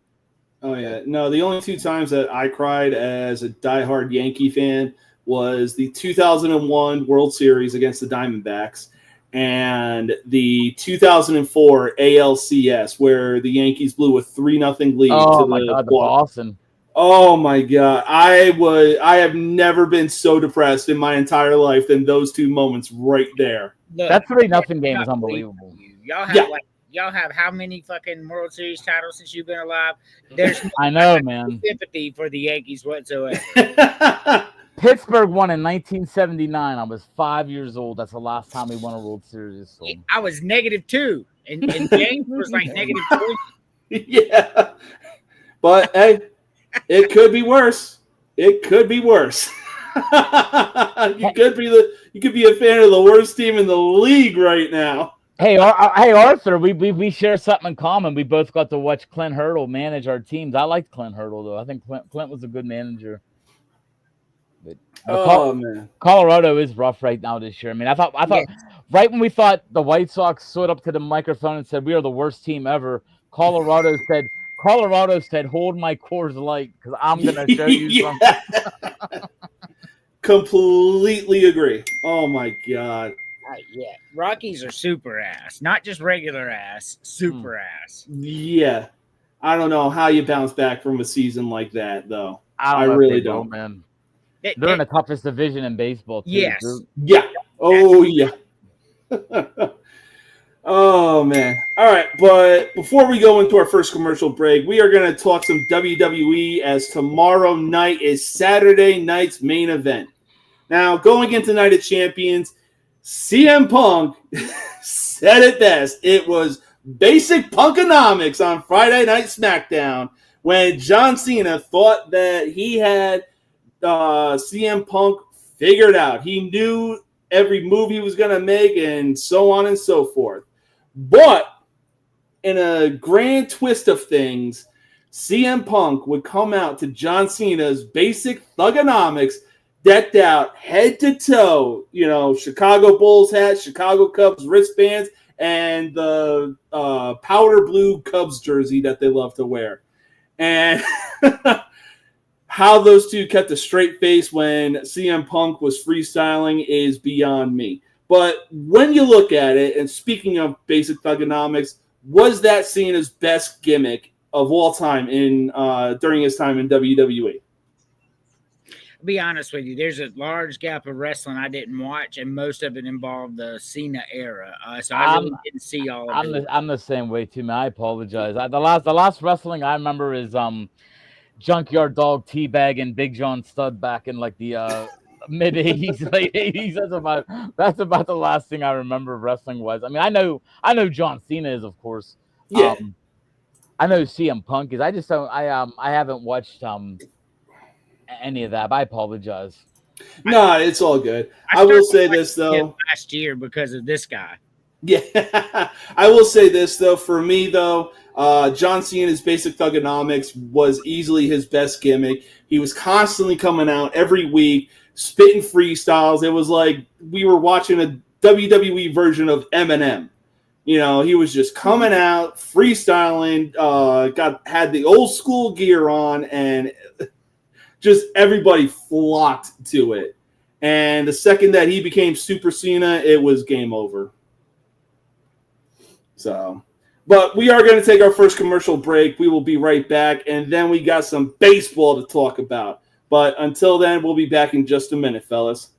A: oh, yeah. No, the only 2 times that I cried as a diehard Yankee fan was the 2001 World Series against the Diamondbacks and the 2004 ALCS where the Yankees blew a 3-0 lead to the
C: Boston.
A: Oh my God. I have never been so depressed in my entire life than those 2 moments right there.
D: Look,
C: that 3-0 game is unbelievable.
D: Y'all have how many fucking World Series titles since you've been alive? There's
C: I know, man.
D: Sympathy for the Yankees whatsoever.
C: Pittsburgh won in 1979. I was 5 years old. That's the last time we won a World Series. So.
D: I was -2, and James was like -20.
A: Yeah, but hey, it could be worse. It could be worse. You could be a fan of the worst team in the league right now.
C: Hey, hey, Arthur, we share something in common. We both got to watch Clint Hurdle manage our teams. I liked Clint Hurdle, though. I think Clint was a good manager. But
A: Man,
C: Colorado is rough right now this year. I mean, I thought right when we thought the White Sox stood up to the microphone and said we are the worst team ever, Colorado said, hold my Coors Light because I'm going to show you something.
A: Completely agree. Oh, my God.
D: Yeah, Rockies are super ass, not just regular ass, super ass.
A: Yeah. I don't know how you bounce back from a season like that, though. I
C: don't know
A: really
C: if they
A: don't.
C: will, man. They're in the toughest division in baseball, too.
D: Yes.
A: Yeah. Oh, yeah. Oh, man. All right. But before we go into our first commercial break, we are going to talk some WWE as tomorrow night is Saturday night's main event. Now, going into Night of Champions, CM Punk said it best. It was basic punkonomics on Friday Night SmackDown when John Cena thought that he had CM Punk figured out. He knew every move he was going to make and so on and so forth. But in a grand twist of things, CM Punk would come out to John Cena's basic thugonomics, decked out head to toe, Chicago Bulls hat, Chicago Cubs wristbands, and the powder blue Cubs jersey that they love to wear. And how those two kept a straight face when CM Punk was freestyling is beyond me. But when you look at it, and speaking of basic thugonomics, was that Cena's best gimmick of all time during his time in WWE?
D: I'll be honest with you, there's a large gap of wrestling I didn't watch, and most of it involved the Cena era. So I really didn't see all of it.
C: I'm the same way too, man. I apologize. The last wrestling I remember is Junkyard Dog teabag and Big John Studd back in like the mid 80s, late 80s. That's about the last thing I remember wrestling wise. I mean, I know John Cena is, of course.
A: Yeah.
C: I know CM Punk is. I just don't. I haven't watched any of that. But I apologize.
A: No, it's all good. I will say this though.
D: Last year because of this guy.
A: Yeah, I will say this though. For me though, John Cena's basic thugonomics was easily his best gimmick. He was constantly coming out every week, spitting freestyles. It was like we were watching a WWE version of Eminem. He was just coming out, freestyling, had the old school gear on, and just everybody flocked to it. And the second that he became Super Cena, it was game over. So, but we are going to take our first commercial break. We will be right back, and then we got some baseball to talk about. But until then, we'll be back in just a minute, fellas.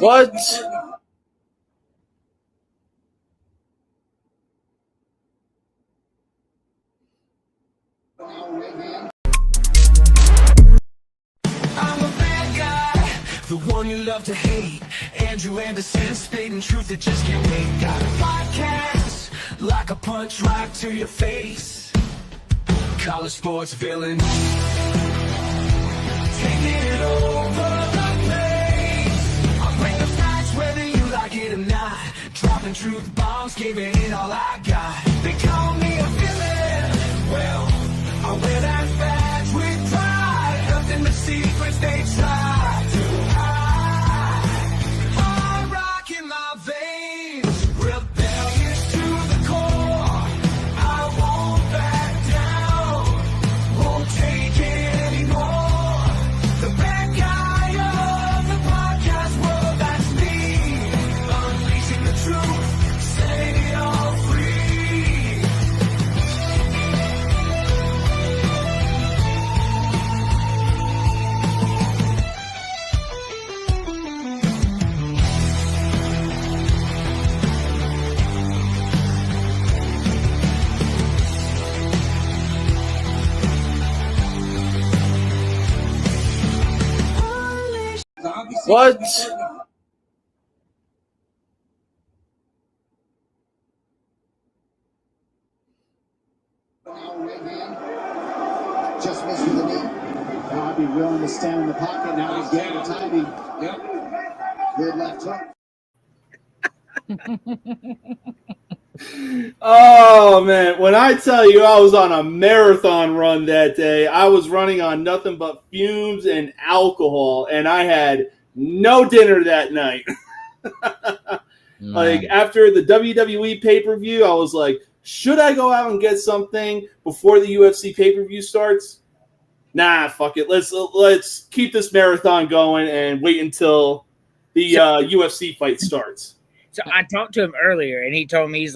A: What?
B: I'm a bad guy, the one you love to hate. Andrew Anderson, spitting truth that just can't wait. Got a podcast, like a punch right to your face. College sports villain, taking it over the place. I'll bring the facts whether you like it or not. Dropping truth bombs, giving it all I got. They call me a villain, well, I wear that badge with pride. Nothing but secrets they try to hide. I rock in my veins, rebellious to the core. I won't back down, won't take it anymore. The bad guy of the podcast world, that's me. Unleashing the truth, setting it all free.
A: What?
E: Just missed with the knee. Now I'd be willing to stand in the pocket. Now he's getting the timing. Yep. Good left hook.
A: Oh, man. When I tell you I was on a marathon run that day, I was running on nothing but fumes and alcohol, and I had no dinner that night. Like, after the WWE pay-per-view, I was like, should I go out and get something before the UFC pay-per-view starts? Nah, fuck it. Let's keep this marathon going and wait until the UFC fight starts.
D: So I talked to him earlier, and he told me,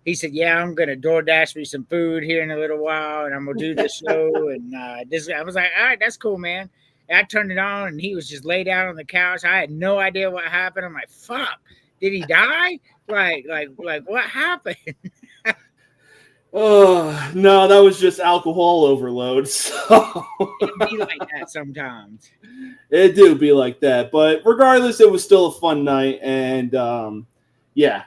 D: he said, yeah, I'm gonna DoorDash me some food here in a little while, and I'm gonna do the show. And this, I was like, all right, that's cool, man. And I turned it on, and he was just laid out on the couch. I had no idea what happened. I'm like, fuck, did he die? Like what happened?
A: Oh, no, that was just alcohol overload. So
D: It be like that sometimes.
A: it do be like that. But regardless, it was still a fun night. And yeah,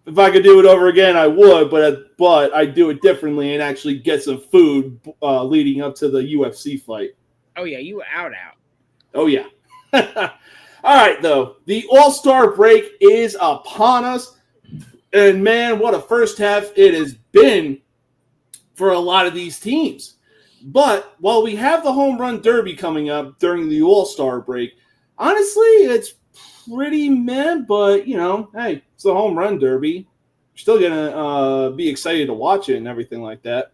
A: if I could do it over again, I would. But I'd do it differently and actually get some food leading up to the UFC fight.
D: Oh, yeah, you were out.
A: Oh, yeah. All right, though. The All-Star break is upon us. And, man, what a first half it has been for a lot of these teams. But while we have the Home Run Derby coming up during the All-Star break, honestly, it's pretty meh. But, you know, hey, it's the Home Run Derby. You're still going to be excited to watch it and everything like that.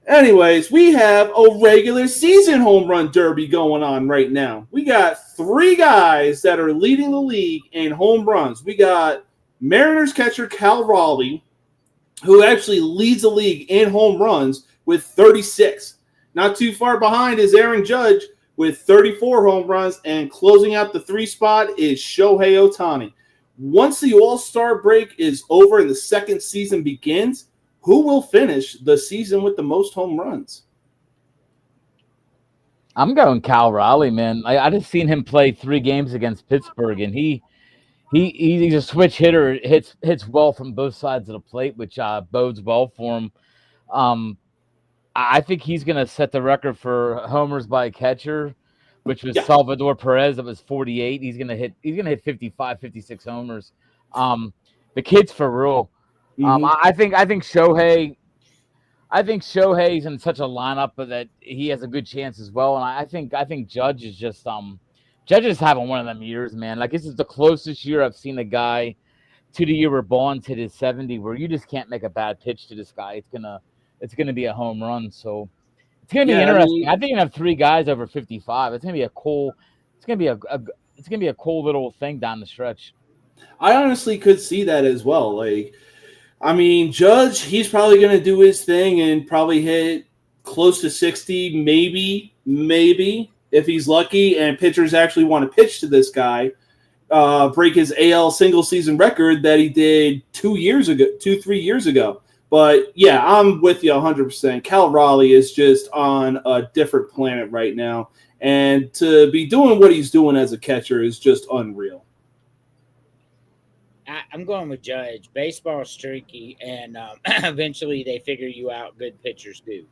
A: Anyways, we have a regular season home run derby going on right now. We got three guys that are leading the league in home runs. We got Mariners catcher Cal Raleigh, who actually leads the league in home runs with 36. Not too far behind is Aaron Judge with 34 home runs, and closing out the 3 spot is Shohei Ohtani. Once the All-Star break is over and the second season begins, who will finish the season with the most home runs?
C: I'm going Raleigh, man. I just seen him play 3 games against Pittsburgh, and he's a switch hitter. Hits well from both sides of the plate, which bodes well for him. I think he's going to set the record for homers by a catcher, which was Salvador Perez. That was 48. He's going to hit 55, 56 homers. The kid's for real. I think Shohei. I think Shohei's in such a lineup that he has a good chance as well, and I think Judge is just Judge is having one of them years, man. Like, this is the closest year I've seen a guy to the year where Bonds hit his 70, where you just can't make a bad pitch to this guy. It's gonna be a home run. So it's gonna be interesting. I think you have 3 guys over 55. It's gonna be a cool little thing down the stretch.
A: I honestly could see that as well. Like, I mean, Judge, he's probably going to do his thing and probably hit close to 60, maybe. if he's lucky and pitchers actually want to pitch to this guy, break his AL single season record that he did 3 years ago. But yeah, I'm with you 100%. Cal Raleigh is just on a different planet right now. And to be doing what he's doing as a catcher is just unreal.
D: I'm going with Judge. Baseball's streaky, and eventually they figure you out. Good pitchers do.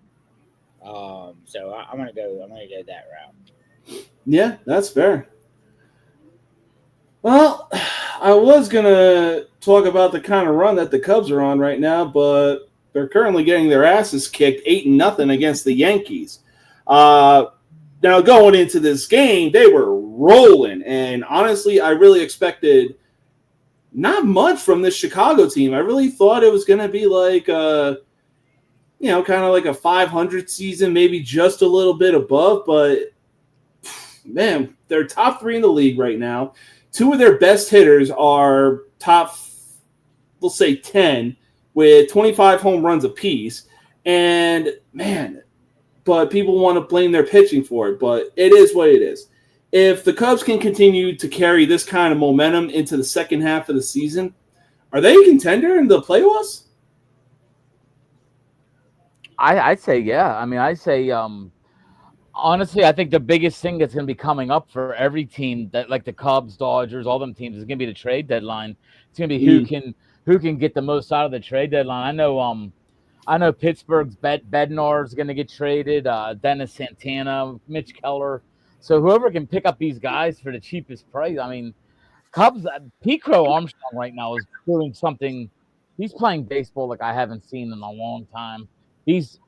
D: So I'm gonna go that route.
A: Yeah, that's fair. Well, I was gonna talk about the kind of run that the Cubs are on right now, but they're currently getting their asses kicked 8-0 against the Yankees. Now going into this game, they were rolling, and honestly, I really expected not much from this Chicago team. I really thought it was going to be like kind of like a 500 season, maybe just a little bit above. But, man, they're top 3 in the league right now. 2 of their best hitters are top, we'll say 10, with 25 home runs apiece. And, man, but people want to blame their pitching for it. But it is what it is. If the Cubs can continue to carry this kind of momentum into the second half of the season, are they a contender in the playoffs?
C: I'd say, yeah. I mean, I'd say, honestly, I think the biggest thing that's going to be coming up for every team, that like the Cubs, Dodgers, all them teams, is going to be the trade deadline. It's going to be who can get the most out of the trade deadline. I know Pittsburgh's Bednar is going to get traded. Dennis Santana, Mitch Keller. So whoever can pick up these guys for the cheapest price. I mean, Cubs, Pete Crow Armstrong right now is doing something. He's playing baseball like I haven't seen in a long time. He's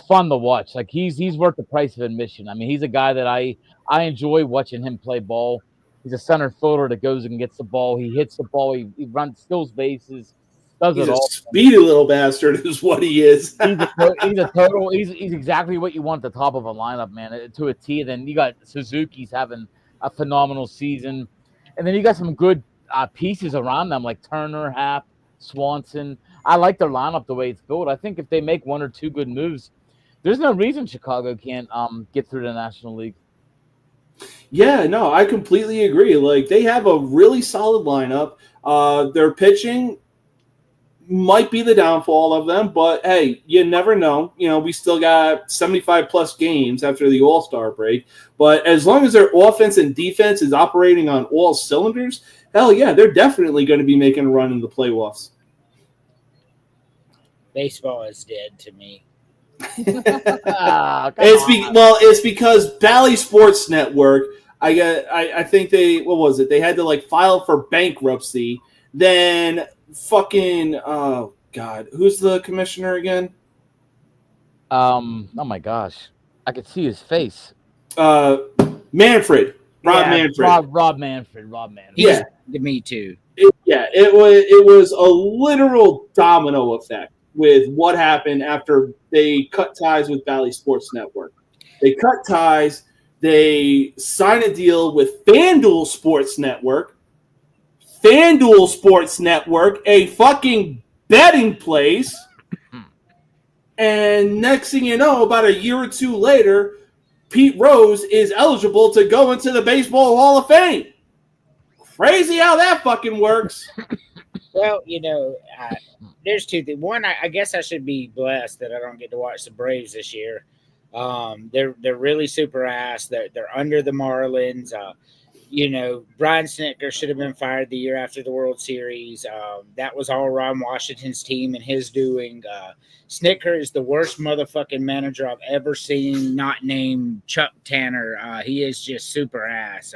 C: fun to watch. Like he's worth the price of admission. I mean, he's a guy that I enjoy watching him play ball. He's a center fielder that goes and gets the ball. He hits the ball. He runs, steals bases. He's
A: a speedy little bastard is what he is.
C: He's exactly what you want at the top of a lineup, man, to a T. Then you got Suzuki's having a phenomenal season. And then you got some good pieces around them like Turner, Happ, Swanson. I like their lineup the way it's built. I think if they make 1 or 2 good moves, there's no reason Chicago can't get through the National League.
A: Yeah, no, I completely agree. Like, they have a really solid lineup. Their pitching might be the downfall of them, but hey, you never know. You know, we still got 75 plus games after the All-Star break, but as long as their offense and defense is operating on all cylinders, hell yeah, they're definitely going to be making a run in the playoffs.
D: Baseball is dead to me.
A: It's because Bally Sports Network, I think they had to like file for bankruptcy. Then fucking God, who's the commissioner again?
C: Oh my gosh, I could see his face.
A: Manfred. Rob Manfred.
C: Rob Manfred.
A: Yeah,
D: me too.
A: It was a literal domino effect with what happened after they cut ties with Bally Sports Network. They cut ties. They signed a deal with FanDuel Sports Network. FanDuel Sports Network, a fucking betting place. And next thing you know, about a year or 2 later, Pete Rose is eligible to go into the Baseball Hall of Fame. Crazy how that fucking works.
D: Well, there's 2 things. One, I guess I should be blessed that I don't get to watch the Braves this year. They're really super ass. They're under the Marlins. Brian Snitker should have been fired the year after the World Series. That was all Ron Washington's team and his doing. Snitker is the worst motherfucking manager I've ever seen, not named Chuck Tanner. He is just super ass.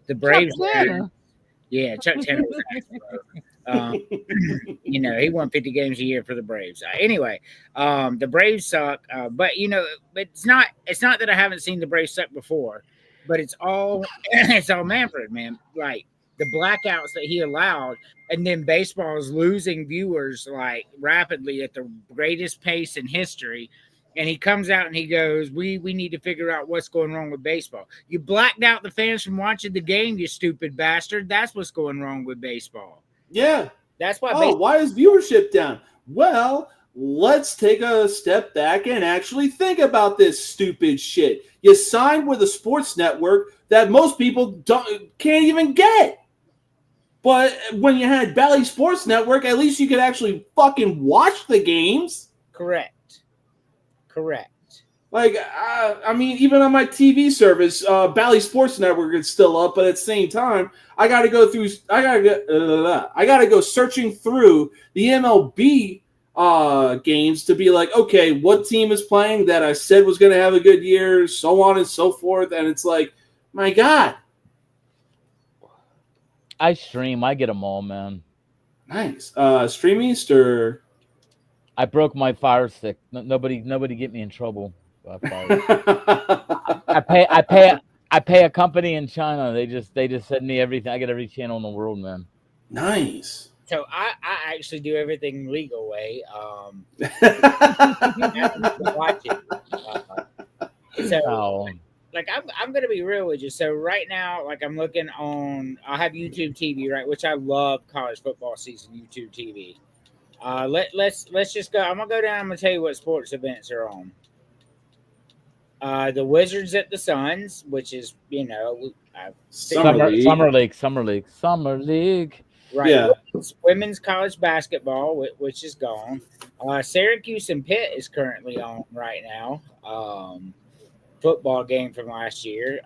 D: The Braves. Chuck Tanner was ass. He won 50 games a year for the Braves. Anyway, the Braves suck. But it's not that I haven't seen the Braves suck before. But it's all Manfred, man. Like the blackouts that he allowed, and then baseball is losing viewers like rapidly at the greatest pace in history. And he comes out and he goes, "We need to figure out what's going wrong with baseball. You blacked out the fans from watching the game, you stupid bastard. That's what's going wrong with baseball."
A: Yeah,
D: that's why.
A: Why is viewership down? Well, let's take a step back and actually think about this stupid shit. You signed with a sports network that most people can't even get. But when you had Bally Sports Network, at least you could actually fucking watch the games.
D: Correct.
A: Like, I mean, even on my TV service, Bally Sports Network is still up, but at the same time, I got to go searching through the MLB games to be like, okay, what team is playing that I said was going to have a good year, so on and so forth. And it's like, my God.
C: I stream. I get them all, man.
A: Nice. Streamist or?
C: I broke my Fire Stick. Nobody get me in trouble. I pay a company in China. They just send me everything. I get every channel in the world, man.
A: Nice.
D: So I actually do everything legal way. Watch it. Like I'm gonna be real with you. So right now, like I'm looking on. I have YouTube TV, right, which I love college football season YouTube TV. Let's just go. I'm gonna go down. I'm gonna tell you what sports events are on. The Wizards at the Suns, which is
C: Summer League.
D: Right.
A: Yeah.
D: Women's college basketball, which is gone. Syracuse and Pitt is currently on right now. Football game from last year.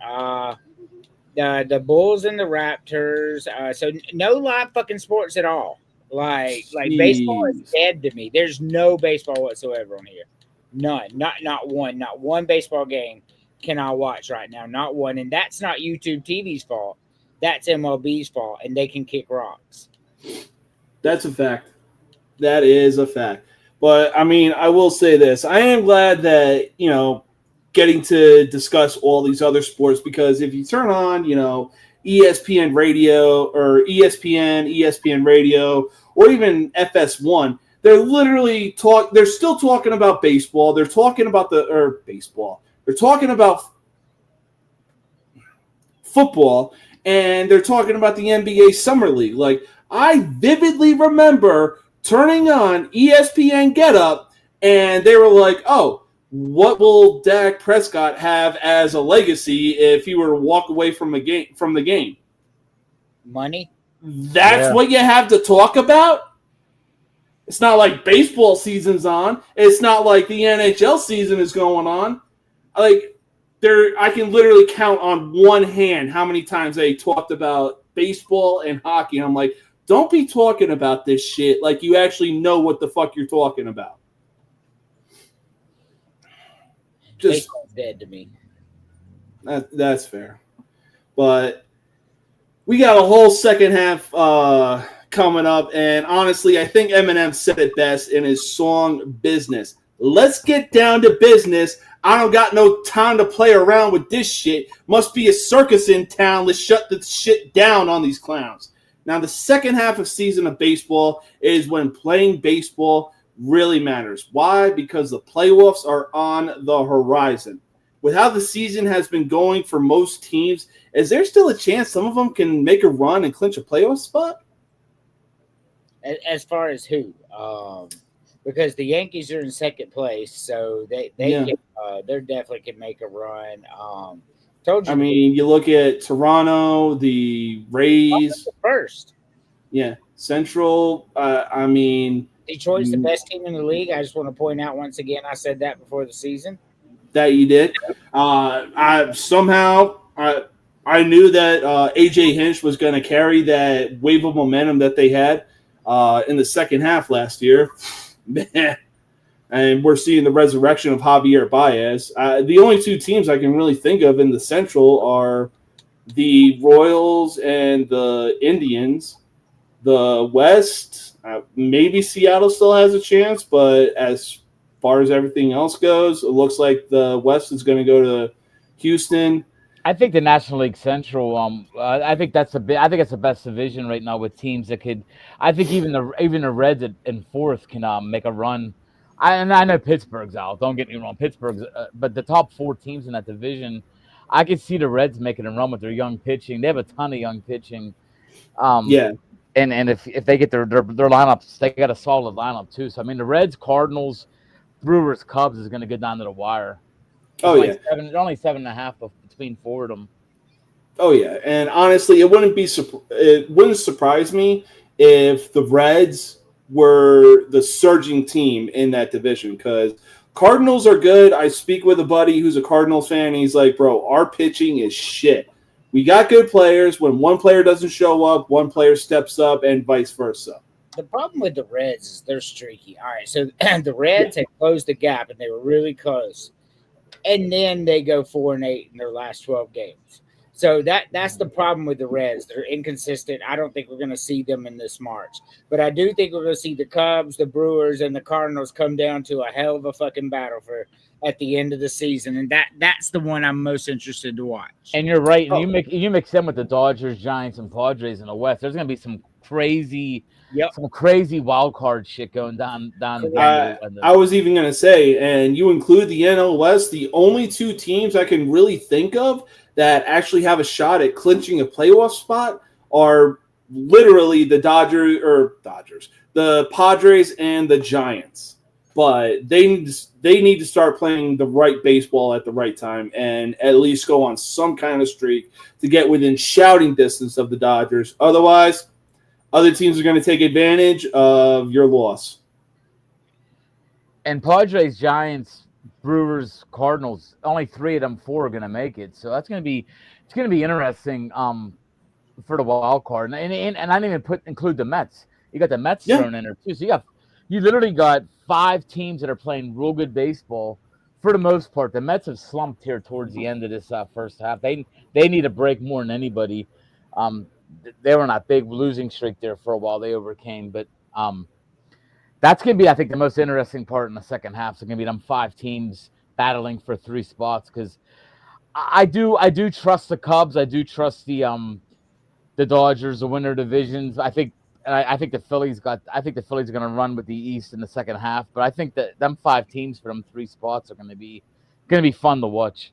D: The Bulls and the Raptors. So no live fucking sports at all. Like baseball is dead to me. There's no baseball whatsoever on here. None. Not one. Not one baseball game can I watch right now. Not one. And that's not YouTube TV's fault. That's MLB's fault. And they can kick rocks.
A: That's a fact. That is a fact. But I mean, I will say this. I am glad that, getting to discuss all these other sports, because if you turn on, ESPN radio or ESPN radio, or even FS1, they're still talking about baseball. They're talking about They're talking about football, and they're talking about the NBA Summer League. Like, I vividly remember turning on ESPN Get Up, and they were like, oh, what will Dak Prescott have as a legacy if he were to walk away from the game?
D: Money.
A: That's what you have to talk about? It's not like baseball season's on. It's not like the NHL season is going on. Like, I can literally count on one hand how many times they talked about baseball and hockey. And I'm like, don't be talking about this shit like you actually know what the fuck you're talking about. Just
D: baseball's dead to me.
A: That's fair. But we got a whole second half coming up, and honestly, I think Eminem said it best in his song Business. Let's get down to business. I don't got no time to play around with this shit. Must be a circus in town. Let's shut this shit down on these clowns. Now, the second half of season of baseball is when playing baseball really matters. Why? Because the playoffs are on the horizon. With how the season has been going for most teams, is there still a chance some of them can make a run and clinch a playoff spot?
D: As far as who? Because the Yankees are in second place, so they definitely can make a run. Told you.
A: I mean, you look at Toronto, the Rays
D: first.
A: Yeah, Central. I mean,
D: Detroit's the best team in the league. I just want to point out once again, I said that before the season.
A: That you did. I knew that AJ Hinch was going to carry that wave of momentum that they had in the second half last year. Man. And we're seeing the resurrection of Javier Baez. The only two teams I can really think of in the Central are the Royals and the Indians. The West, maybe Seattle still has a chance, but as far as everything else goes, it looks like the West is going to go to Houston.
C: I think the National League Central. I think that's I think it's the best division right now with teams that could. I think even the Reds in fourth can make a run. I know Pittsburgh's out. Don't get me wrong, Pittsburgh's. But the top four teams in that division, I could see the Reds making a run with their young pitching. They have a ton of young pitching. And if they get their lineups, they got a solid lineup too. So I mean, the Reds, Cardinals, Brewers, Cubs is going to go down to the wire.
A: Oh yeah.
C: They're only 7.5 between four of them.
A: Oh yeah, and honestly, it wouldn't surprise me if the Reds were the surging team in that division, because Cardinals are good. I speak with a buddy who's a Cardinals fan, and he's like, "Bro, our pitching is shit. We got good players. When one player doesn't show up, one player steps up, and vice versa."
D: The problem with the Reds is they're streaky. All right, so the Reds had closed the gap, and they were really close, and then they go 4-8 in their last 12 games. So that's the problem with the Reds. They're inconsistent. I don't think we're going to see them in this March. But I do think we're going to see the Cubs, the Brewers, and the Cardinals come down to a hell of a fucking battle for at the end of the season. And that's the one I'm most interested to watch.
C: And you're right. And you mix them with the Dodgers, Giants, and Padres in the West. There's going to be some crazy wild card shit going down.
A: I was even going to say, and you include the NL West, the only two teams I can really think of that actually have a shot at clinching a playoff spot are literally the the Padres and the Giants. But they need to start playing the right baseball at the right time and at least go on some kind of streak to get within shouting distance of the Dodgers. Otherwise, other teams are going to take advantage of your loss.
C: And Padres, Giants, Brewers, Cardinals, only 3 of them 4 are going to make it. So it's going to be interesting for the wild card. And I didn't even include the Mets. You got the Mets thrown in there too. So you literally got 5 teams that are playing real good baseball for the most part. The Mets have slumped here towards the end of this first half. They need a break more than anybody. They were on a big losing streak there for a while. They overcame, but that's going to be, I think, the most interesting part in the second half. So it's going to be them 5 teams battling for 3 spots, because I do trust the Cubs. I do trust the Dodgers, the winner divisions. I think the Phillies are going to run with the East in the second half. But I think that them 5 teams for them 3 spots are going to be fun to watch.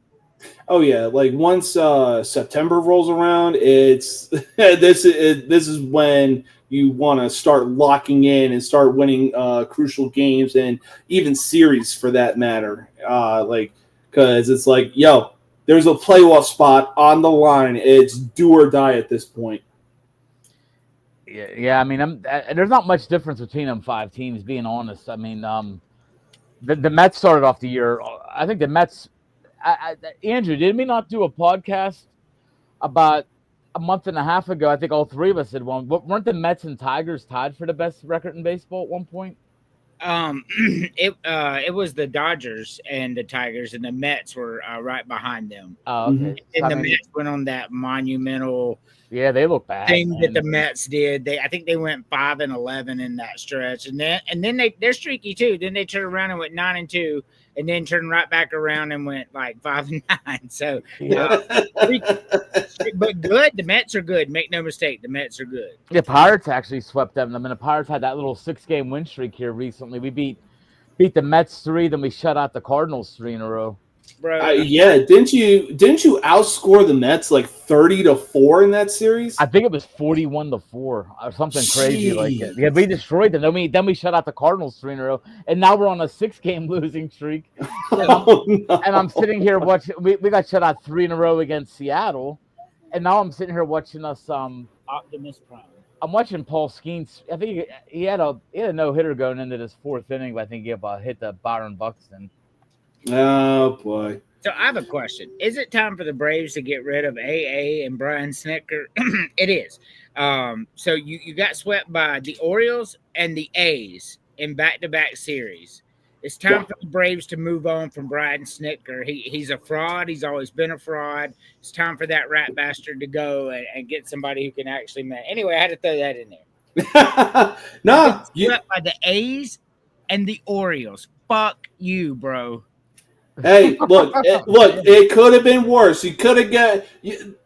A: Oh yeah, like once September rolls around, it's this is when you want to start locking in and start winning crucial games and even series for that matter. Because it's like, yo, there's a playoff spot on the line. It's do or die at this point.
C: Yeah. I mean, there's not much difference between them 5 teams, being honest. I mean, the Mets started off the year. I think the Mets. Andrew, did we not do a podcast about a month and a half ago? I think all 3 of us did one. Weren't the Mets and Tigers tied for the best record in baseball at one point?
D: It was the Dodgers and the Tigers, and the Mets were right behind them.
C: Oh, okay.
D: And the Mets went on that monumental
C: Yeah, they look bad.
D: Thing that the Mets did. I think they went 5-11 in that stretch, and then they're streaky too. Then they turned around and went 9-2, and then turned right back around and went like 5-9. So, but good. The Mets are good. Make no mistake, the Mets are good.
C: The Pirates actually swept them. I mean, the Pirates had that little 6-game win streak here recently. We beat the Mets 3, then we shut out the Cardinals 3 in a row.
D: Bro,
A: yeah, didn't you outscore the Mets like 30-4 in that series?
C: I think it was 41-4 or something crazy like it. Yeah, we destroyed them. Then we shut out the Cardinals 3 in a row, and now we're on a 6-game losing streak. And I'm sitting here watching. We got shut out 3 in a row against Seattle, and now I'm sitting here watching us.
D: Optimus Prime.
C: I'm watching Paul Skeens. I think he had a no-hitter going into this 4th inning, but I think he hit the Byron Buxton.
A: Oh boy!
D: So I have a question: is it time for the Braves to get rid of AA and Brian Snitker? It is. So you got swept by the Orioles and the A's in back-to-back series. It's time for the Braves to move on from Brian Snitker. He's a fraud. He's always been a fraud. It's time for that rat bastard to go and get somebody who can actually manage. Anyway, I had to throw that in there.
A: No,
D: swept by the A's and the Orioles. Fuck you, bro.
A: Hey, look! It could have been worse. You could have got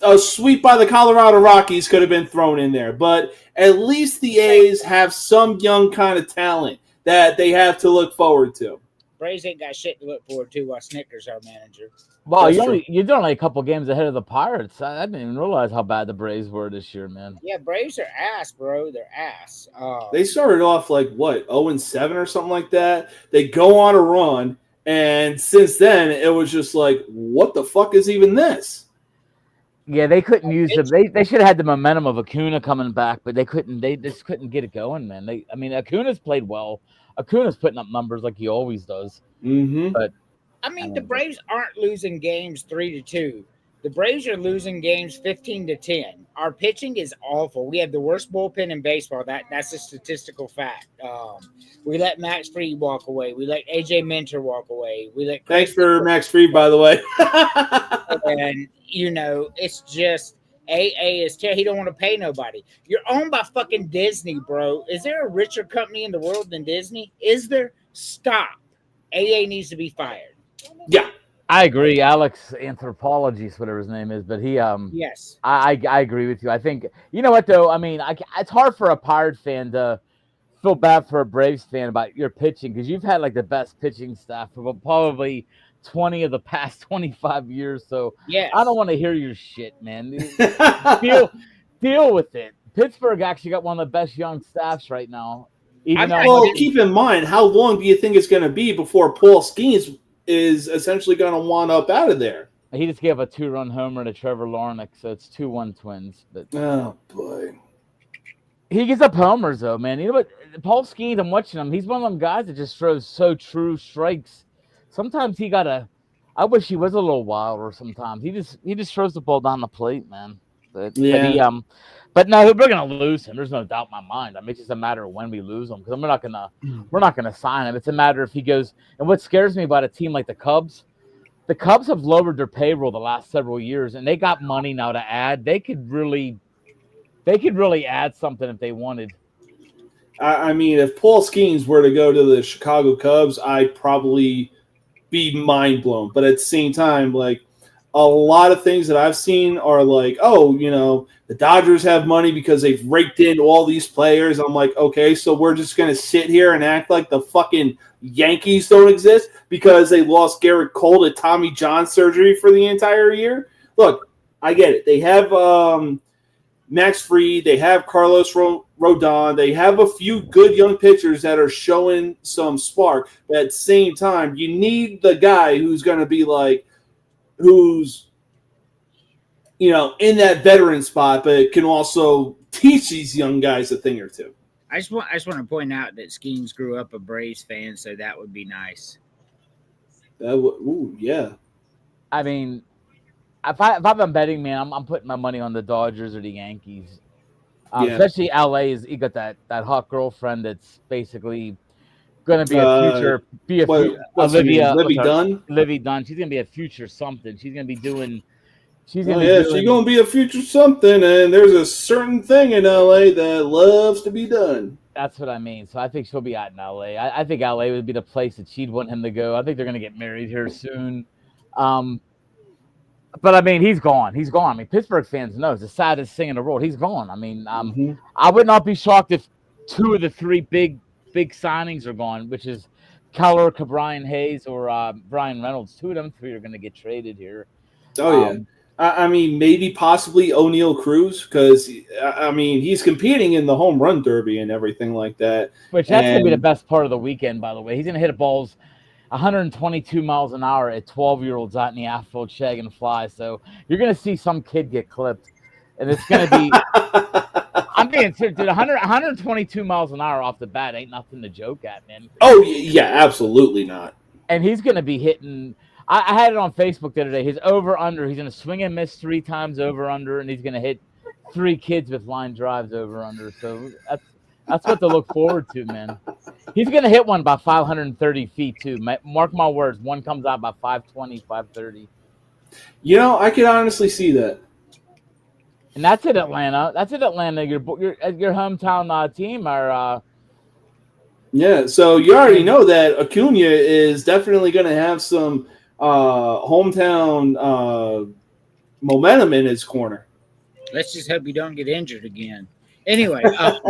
A: a sweep by the Colorado Rockies could have been thrown in there, but at least the A's have some young kind of talent that they have to look forward to.
D: Braves ain't got shit to look forward to while Snicker's our manager.
C: Well, you're only a couple games ahead of the Pirates. I didn't even realize how bad the Braves were this year, man.
D: Yeah, Braves are ass, bro. They're ass.
A: They started off like 0-7 or something like that. They go on a run. And since then, it was just like, what the fuck is even this?
C: Yeah, they couldn't use them. They should have had the momentum of Acuna coming back, but they couldn't. They just couldn't get it going, man. Acuna's played well. Acuna's putting up numbers like he always does.
A: Mm-hmm.
C: But
D: I mean, the Braves aren't losing games 3-2. The Braves are losing games 15-10. Our pitching is awful. We have the worst bullpen in baseball. That's a statistical fact. We let Max Fried walk away. We let AJ Minter walk away.
A: Thanks for Max Fried, by the way.
D: And it's just AA is he don't want to pay nobody. You're owned by fucking Disney, bro. Is there a richer company in the world than Disney? Is there? Stop. AA needs to be fired.
A: Yeah.
C: I agree. Alex Anthropologist, whatever his name is, but he
D: yes.
C: I agree with you. I think you know what though. I mean, it's hard for a Pirate fan to feel bad for a Braves fan about your pitching because you've had like the best pitching staff for probably 20 of the past 25 years. So
D: yes.
C: I don't want to hear your shit, man. Deal with it. Pittsburgh actually got one of the best young staffs right now.
A: Keep in mind, how long do you think it's going to be before Paul Skeens is essentially going to want up out of there?
C: He just gave a 2-run homer to Trevor Larnach, so it's 2-1 Twins. But
A: oh boy,
C: he gets up homers though, man. You know what? Paul Skeens, I'm watching him. He's one of them guys that just throws so true strikes. Sometimes he gotta. I wish he was a little wilder. Sometimes he just throws the ball down the plate, man. But no, we're gonna lose him. There's no doubt in my mind. I mean, it's just a matter of when we lose him because we're not gonna sign him. It's a matter if he goes. And what scares me about a team like the Cubs have lowered their payroll the last several years, and they got money now to add. They could really add something if they wanted.
A: I mean, if Paul Skeens were to go to the Chicago Cubs, I'd probably be mind blown. But at the same time, like a lot of things that I've seen are like, oh, the Dodgers have money because they've raked in all these players. I'm like, okay, so we're just going to sit here and act like the fucking Yankees don't exist because they lost Garrett Cole to Tommy John surgery for the entire year. Look, I get it. They have Max Fried. They have Carlos Rodon. They have a few good young pitchers that are showing some spark. But at the same time, you need the guy who's going to be like, who's, in that veteran spot, but can also teach these young guys a thing or two.
D: I just want to point out that Skeens grew up a Braves fan, so that would be nice.
A: Yeah.
C: I mean, if I'm betting, man, I'm putting my money on the Dodgers or the Yankees. Especially LA you got that hot girlfriend that's basically going to be a future. Olivia Dunn. Livy Dunn. She's going to be a future something. She's going to be doing. She's going
A: to be a future something, and there's a certain thing in LA that loves to be done.
C: That's what I mean. So I think she'll be out in LA. I think LA would be the place that she'd want him to go. I think they're going to get married here soon. But I mean, he's gone. He's gone. I mean, Pittsburgh fans know it's the saddest thing in the world. He's gone. I mean, I would not be shocked if 2 of the 3 big signings are gone, which is Keller, Brian Hayes, or Brian Reynolds. 2 of them 3 are going to get traded here.
A: Oh, yeah. I mean, maybe possibly O'Neal Cruz because, I mean, he's competing in the home run derby and everything like that.
C: Which that's going to be the best part of the weekend, by the way. He's going to hit balls 122 miles an hour at 12-year-olds out in the outfield shagging flies. So you're going to see some kid get clipped. And it's going to be – I'm being serious, dude. 122 miles an hour off the bat ain't nothing to joke at, man.
A: Oh, yeah, absolutely not.
C: And he's going to be hitting – I had it on Facebook the other day. His over-under, he's going to swing and miss 3 times over-under, and he's going to hit 3 kids with line drives over-under. So that's what to look forward to, man. He's going to hit one by 530 feet, too. Mark my words, one comes out by 520, 530.
A: I can honestly see that.
C: And that's at Atlanta. Your hometown team are
A: yeah, so you already know that Acuna is definitely going to have some hometown momentum in his corner.
D: Let's just hope you don't get injured again. Anyway, on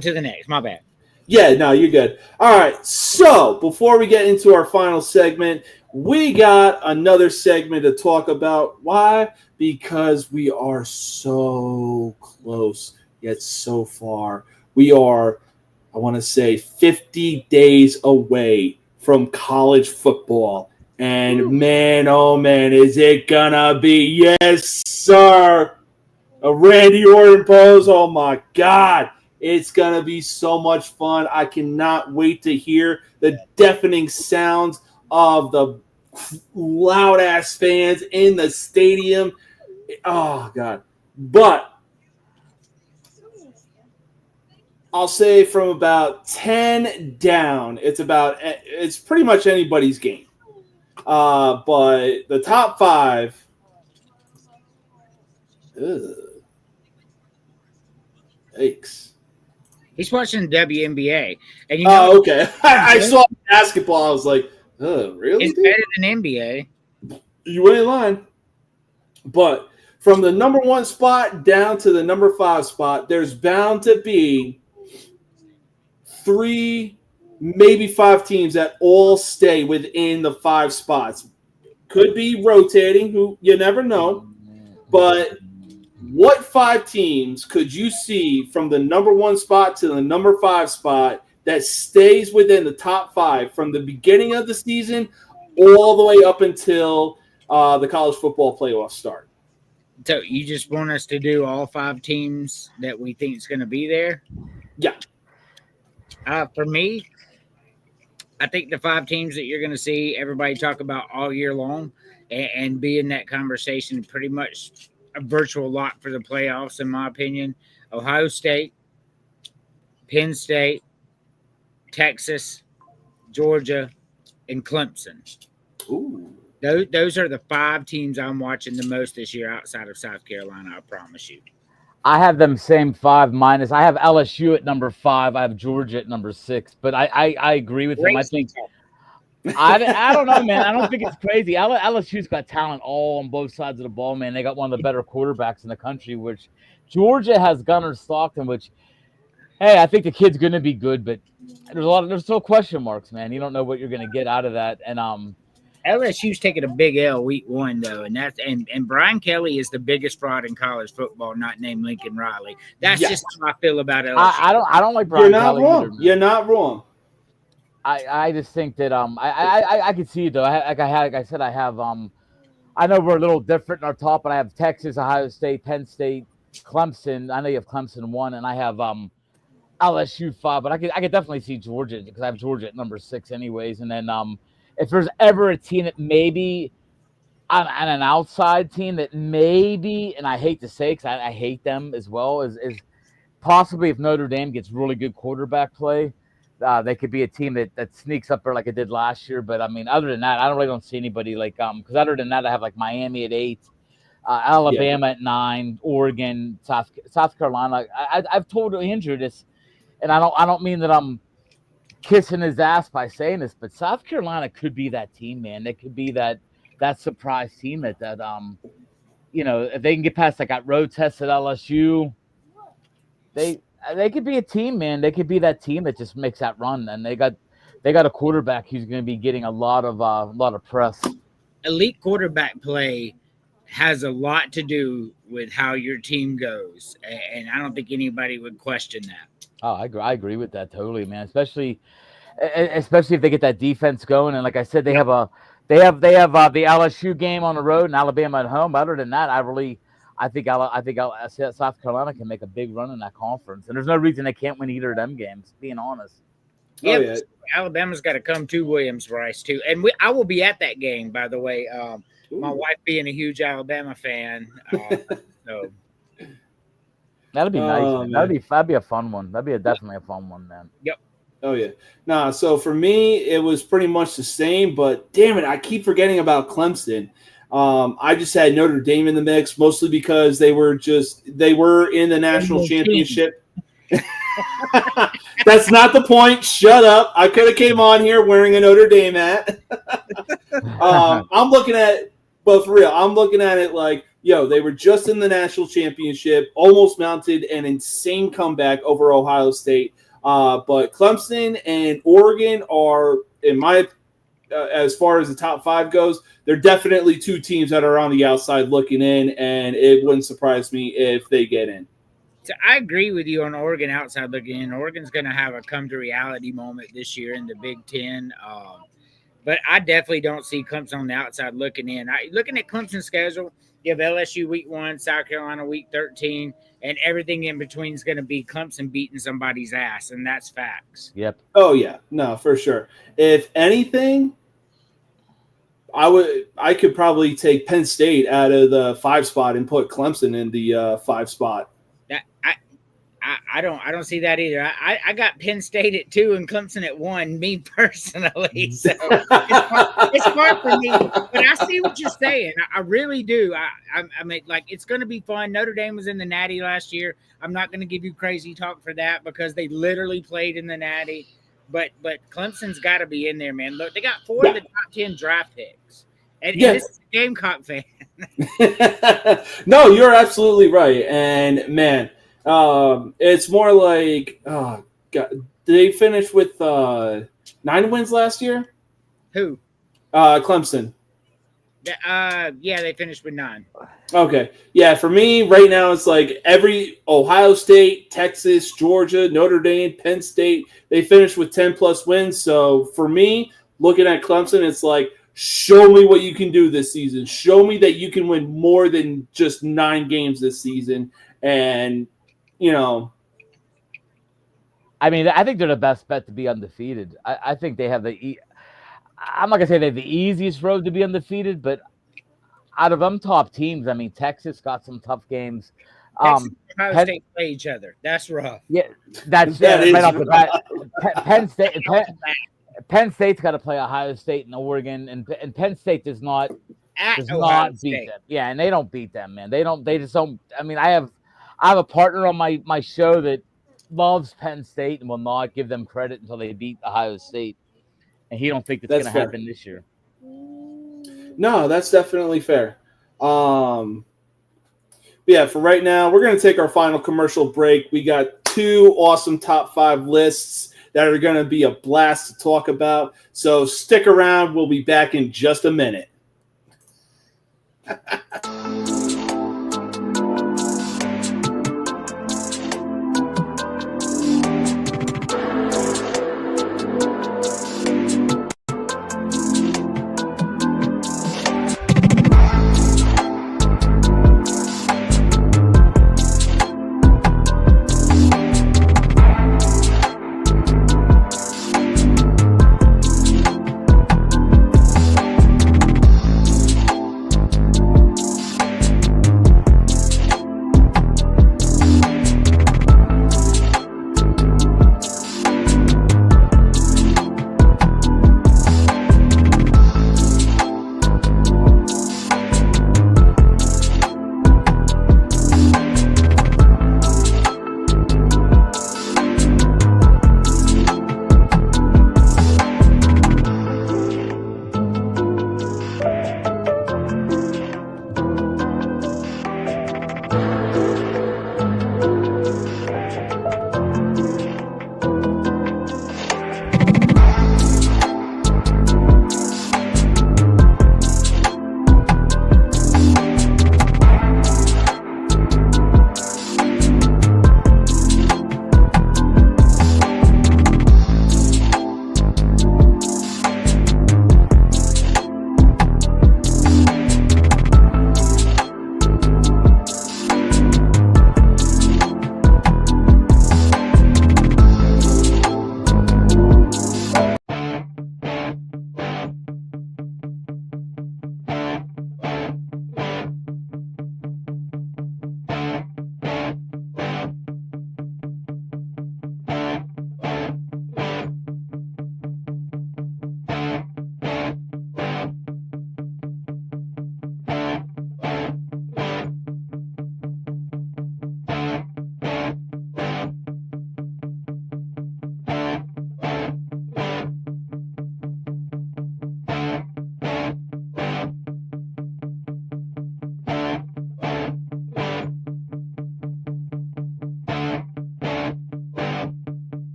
D: to the next. My bad.
A: Yeah, no, you're good. All right, so before we get into our final segment, we got another segment to talk about. Why? Because we are so close, yet so far. We are I want to say 50 days away from college football. And man, oh man, is it gonna be? Yes, sir. A Randy Orton pose. Oh my God. It's gonna be so much fun. I cannot wait to hear the deafening sounds of the loud ass fans in the stadium. Oh God. But I'll say from about 10 down, it's pretty much anybody's game. But the top 5, yikes.
D: He's watching the WNBA, and you know,
A: okay. I saw basketball. I was like, really?
D: it's better than NBA.
A: You ain't lying. But from the number 1 spot down to the number 5 spot, there's bound to be 3, maybe 5 teams that all stay within the 5 spots. Could be rotating, who you never know. But what 5 teams could you see from the number 1 spot to the number 5 spot that stays within the top 5 from the beginning of the season all the way up until the college football playoffs start?
D: So you just want us to do all 5 teams that we think is going to be there?
A: Yeah.
D: For me, I think the 5 teams that you're going to see everybody talk about all year long and be in that conversation, pretty much a virtual lock for the playoffs, in my opinion. Ohio State, Penn State, Texas, Georgia, and Clemson.
A: Ooh.
D: Those are the 5 teams I'm watching the most this year outside of South Carolina, I promise you.
C: I have them same 5 minus. I have LSU at number 5. I have Georgia at number 6. But I agree with him. I think I don't know, man. I don't think it's crazy. LSU's got talent all on both sides of the ball, man. They got one of the better quarterbacks in the country, which Georgia has Gunnar Stockton, which, hey, I think the kid's going to be good, but there's still question marks, man. You don't know what you're going to get out of that. And
D: LSU's taking a big L week 1 though, and Brian Kelly is the biggest fraud in college football, not named Lincoln Riley. That's just how I feel about LSU.
C: I don't like Brian Kelly.
A: You're not wrong.
C: I just think that I could see it though. Like I said, I have I know we're a little different in our top, but I have Texas, Ohio State, Penn State, Clemson. I know you have Clemson 1, and I have LSU 5, but I could definitely see Georgia because I have Georgia at number 6 anyways, and then if there's ever a team that maybe on an outside team that maybe, and I hate to say because I hate them as well, is possibly if Notre Dame gets really good quarterback play, they could be a team that sneaks up there like it did last year. But I mean, other than that, I don't see anybody like because other than that, I have like Miami at 8, Alabama at 9, Oregon, South Carolina. I've told Andrew this, and I don't mean that I'm kissing his ass by saying this, but South Carolina could be that team, man. They could be that surprise team that if they can get past that road test at LSU, they could be a team, man. They could be that team that just makes that run, and they got a quarterback who's going to be getting a lot of press. Elite
D: quarterback play has a lot to do with how your team goes, and I don't think anybody would question that.
C: Oh, I agree with that totally, man. Especially if they get that defense going, and like I said, they have the LSU game on the road and Alabama at home. Other than that, I think South Carolina can make a big run in that conference, and there's no reason they can't win either of them games. Being honest.
D: Yeah, Alabama's got to come to Williams-Brice too, and I will be at that game. By the way, my wife being a huge Alabama fan, so.
C: That'd be nice. That'd be a fun one. That'd be definitely a fun one, man.
D: Yep.
A: Oh yeah. Nah. So for me, it was pretty much the same. But damn it, I keep forgetting about Clemson. I just had Notre Dame in the mix, mostly because they were in the national championship. That's not the point. Shut up. I could have came on here wearing a Notre Dame hat. I'm looking at, but for real, I'm looking at it like, they were just in the national championship, almost mounted an insane comeback over Ohio State. But Clemson and Oregon are, in my, as far as the top 5 goes, they're definitely 2 teams that are on the outside looking in, and it wouldn't surprise me if they get in.
D: So I agree with you on Oregon outside looking in. Oregon's going to have a come to reality moment this year in the Big Ten. But I definitely don't see Clemson on the outside looking in. Looking at Clemson's schedule, you have LSU week 1, South Carolina week 13, and everything in between is going to be Clemson beating somebody's ass, and that's facts.
C: Yep.
A: Oh yeah, no, for sure. If anything, I could probably take Penn State out of the 5 spot and put Clemson in the 5 spot.
D: I don't see that either. I got Penn State at 2 and Clemson at 1, me personally. So it's hard for me, but I see what you're saying. I really do. I mean, like, it's going to be fun. Notre Dame was in the Natty last year. I'm not going to give you crazy talk for that because they literally played in the Natty. But Clemson's got to be in there, man. Look, they got 4 of the top 10 draft picks, and this is a Gamecock fan.
A: No, you're absolutely right, and man. It's more like, oh God, did they finish with 9 wins last year?
D: Who?
A: Clemson.
D: Yeah, they finished with 9.
A: Okay. Yeah, for me right now it's like every Ohio State, Texas, Georgia, Notre Dame, Penn State, they finished with 10 plus wins. So for me, looking at Clemson, it's like, show me what you can do this season. Show me that you can win more than just 9 games this season. And you know,
C: I mean, I think they're the best bet to be undefeated. I think they have I'm not gonna say they have the easiest road to be undefeated, but out of them top teams, I mean, Texas got some tough games.
D: Texas and Ohio State play each other. That's rough.
C: Yeah, that's
A: That
C: right
A: is
C: off the bat. Penn State's got to play Ohio State and Oregon, and Penn State does not beat them. Yeah, and they don't beat them, man. They just don't. I mean, I have a partner on my show that loves Penn State and will not give them credit until they beat Ohio State, and he don't think it's going to happen this year.
A: No, that's definitely fair. Yeah, for right now, we're going to take our final commercial break. We got 2 awesome top 5 lists that are going to be a blast to talk about. So stick around. We'll be back in just a minute.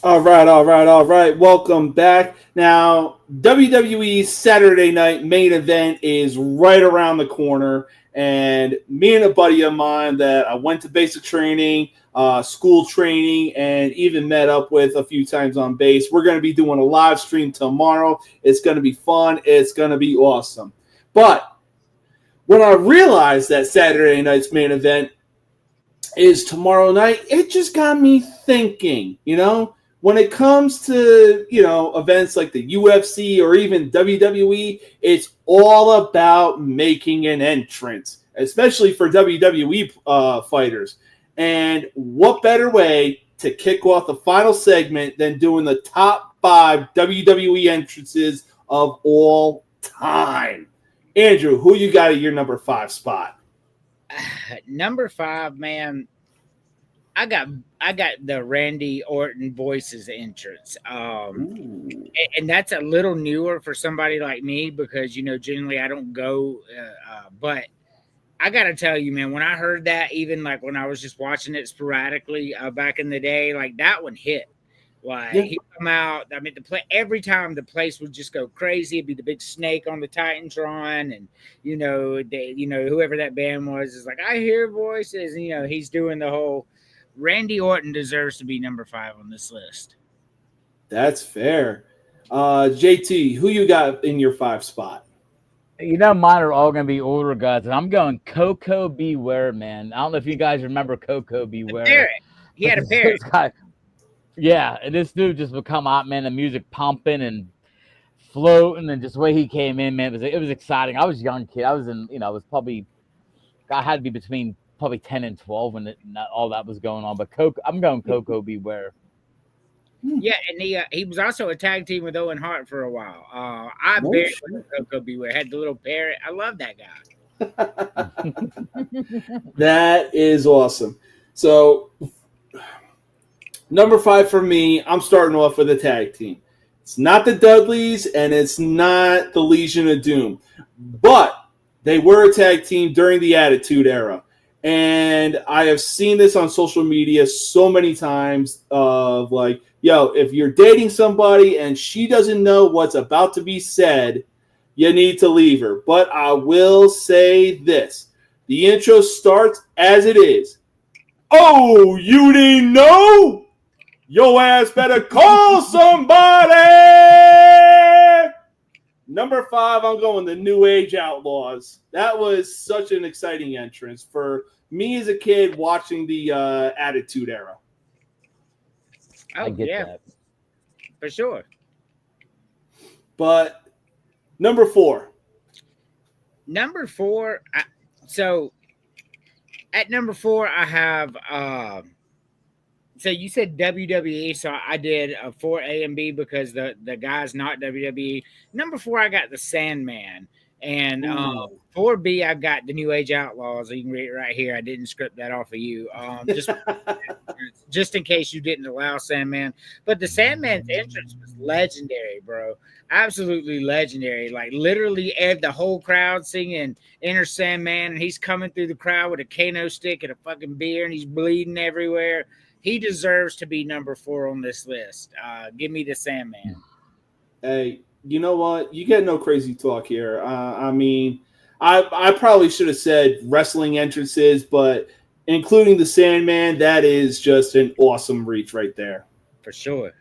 A: All right, all right, all right. Welcome back. Now, WWE's Saturday night main event is right around the corner. And me and a buddy of mine that I went to basic training, school training, and even met up with a few times on base. We're going to be doing a live stream tomorrow. It's going to be fun. It's going to be awesome. But when I realized that Saturday night's main event is tomorrow night, it just got me thinking, when it comes to, events like the UFC or even WWE, it's all about making an entrance, especially for WWE fighters. And what better way to kick off the final segment than doing the top 5 WWE entrances of all time? Andrew, who you got at your number 5 spot?
D: Number 5, man. I got the Randy Orton Voices entrance, and that's a little newer for somebody like me because generally I don't go, but I gotta tell you, man, when I heard that, even like when I was just watching it sporadically back in the day, like that one hit. Like he'd come out, I mean, every time the place would just go crazy. It'd be the big snake on the Titantron, and whoever that band was is like, I hear voices, and he's doing the whole. Randy Orton deserves to be number 5 on this list.
A: That's fair. JT, who you got in your 5 spot?
C: Mine are all going to be older guys, and I'm going Coco Beware, man. I don't know if you guys remember Coco Beware.
D: He had a parrot.
C: Yeah, and this dude just would come out, man, the music pumping and floating, and just the way he came in, man, it was exciting. I was a young kid. I was I had to be between probably 10 and 12 when all that was going on. But I'm going Coco Beware.
D: Yeah, and he was also a tag team with Owen Hart for a while. I very Coco Beware. Had the little parrot. I love that guy.
A: That is awesome. So, number 5 for me, I'm starting off with a tag team. It's not the Dudleys and it's not the Legion of Doom, but they were a tag team during the Attitude Era. And I have seen this on social media so many times of like, if you're dating somebody and she doesn't know what's about to be said, you need to leave her. But I will say this. The intro starts as it is. Oh, you didn't know? Your ass better call somebody. Number 5, I'm going the New Age Outlaws. That was such an exciting entrance for me as a kid watching the Attitude Era.
D: Oh,
C: I get that.
D: For sure.
A: But number 4.
D: Number 4, so at number 4, I have so you said WWE, so I did 4 A and B because the guy's not WWE. Number 4, I got the Sandman. And 4B, I've got the New Age Outlaws. You can read it right here. I didn't script that off of you. Just in case you didn't allow Sandman. But the Sandman's entrance was legendary, bro. Absolutely legendary. Like literally the whole crowd singing Enter Sandman, and he's coming through the crowd with a Kano stick and a fucking beer, and he's bleeding everywhere. He deserves to be number 4 on this list. Give me the Sandman.
A: Hey, you know what? You get no crazy talk here. I mean, I probably should have said wrestling entrances, but including the Sandman, that is just an awesome reach right there.
D: For sure.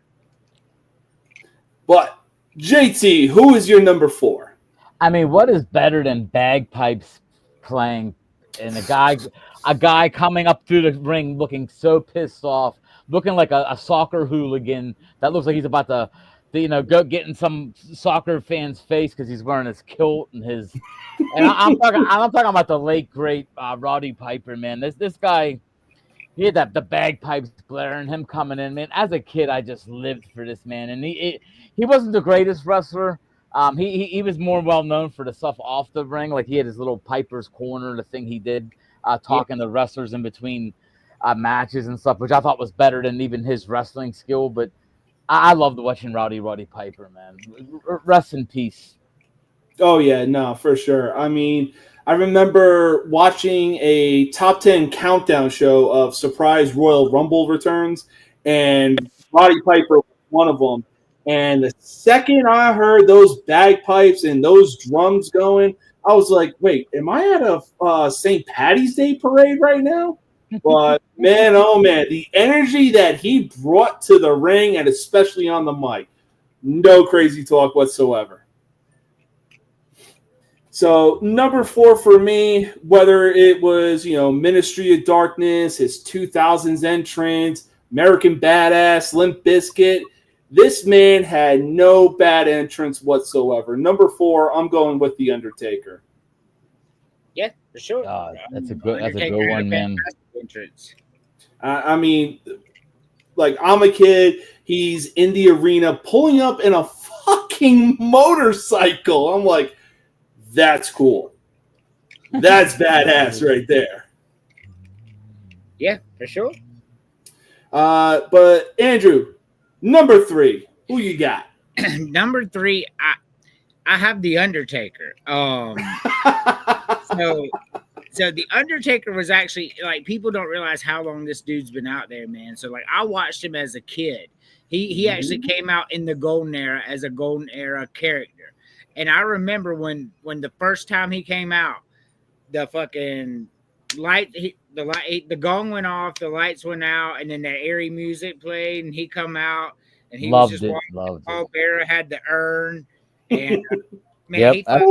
A: But, JT, who is your number 4?
C: I mean, what is better than bagpipes playing and a guy coming up through the ring looking so pissed off, looking like a soccer hooligan that looks like he's about to go get in some soccer fan's face because he's wearing his kilt and his. And I'm talking about the late great Roddy Piper, man. This guy, he had the bagpipes blaring, him coming in, man. As a kid, I just lived for this man, and he wasn't the greatest wrestler. He was more well known for the stuff off the ring, like he had his little Piper's Corner, the thing he did, talking to wrestlers in between matches and stuff, which I thought was better than even his wrestling skill. But I loved watching Roddy Piper, man. Rest in peace.
A: Oh, yeah, no, for sure. I mean, I remember watching a top 10 countdown show of surprise Royal Rumble returns, and Roddy Piper was one of them. And the second I heard those bagpipes and those drums going, I was like, wait, am I at a St. Patty's Day parade right now? But, man, oh, man, the energy that he brought to the ring and especially on the mic, no crazy talk whatsoever. So, number 4 for me, whether it was, Ministry of Darkness, his 2000s entrance, American Badass, Limp Bizkit, this man had no bad entrance whatsoever. Number 4, I'm going with The Undertaker.
D: Yeah, for sure.
C: That's a good one, man.
D: Entrance.
A: I mean, like, I'm a kid. He's in the arena pulling up in a fucking motorcycle. I'm like, that's cool. That's badass right there.
D: Yeah, for sure.
A: But, Andrew, number 3, who you got?
D: Number 3, I have The Undertaker. So The Undertaker was actually, like, people don't realize how long this dude's been out there, man. So, like, I watched him as a kid. He actually came out in the Golden Era as a Golden Era character. And I remember when the first time he came out, the fucking the gong went off, the lights went out, and then that airy music played, and he come out, and he was just walking. Paul Bearer had the urn, and man, he fucked,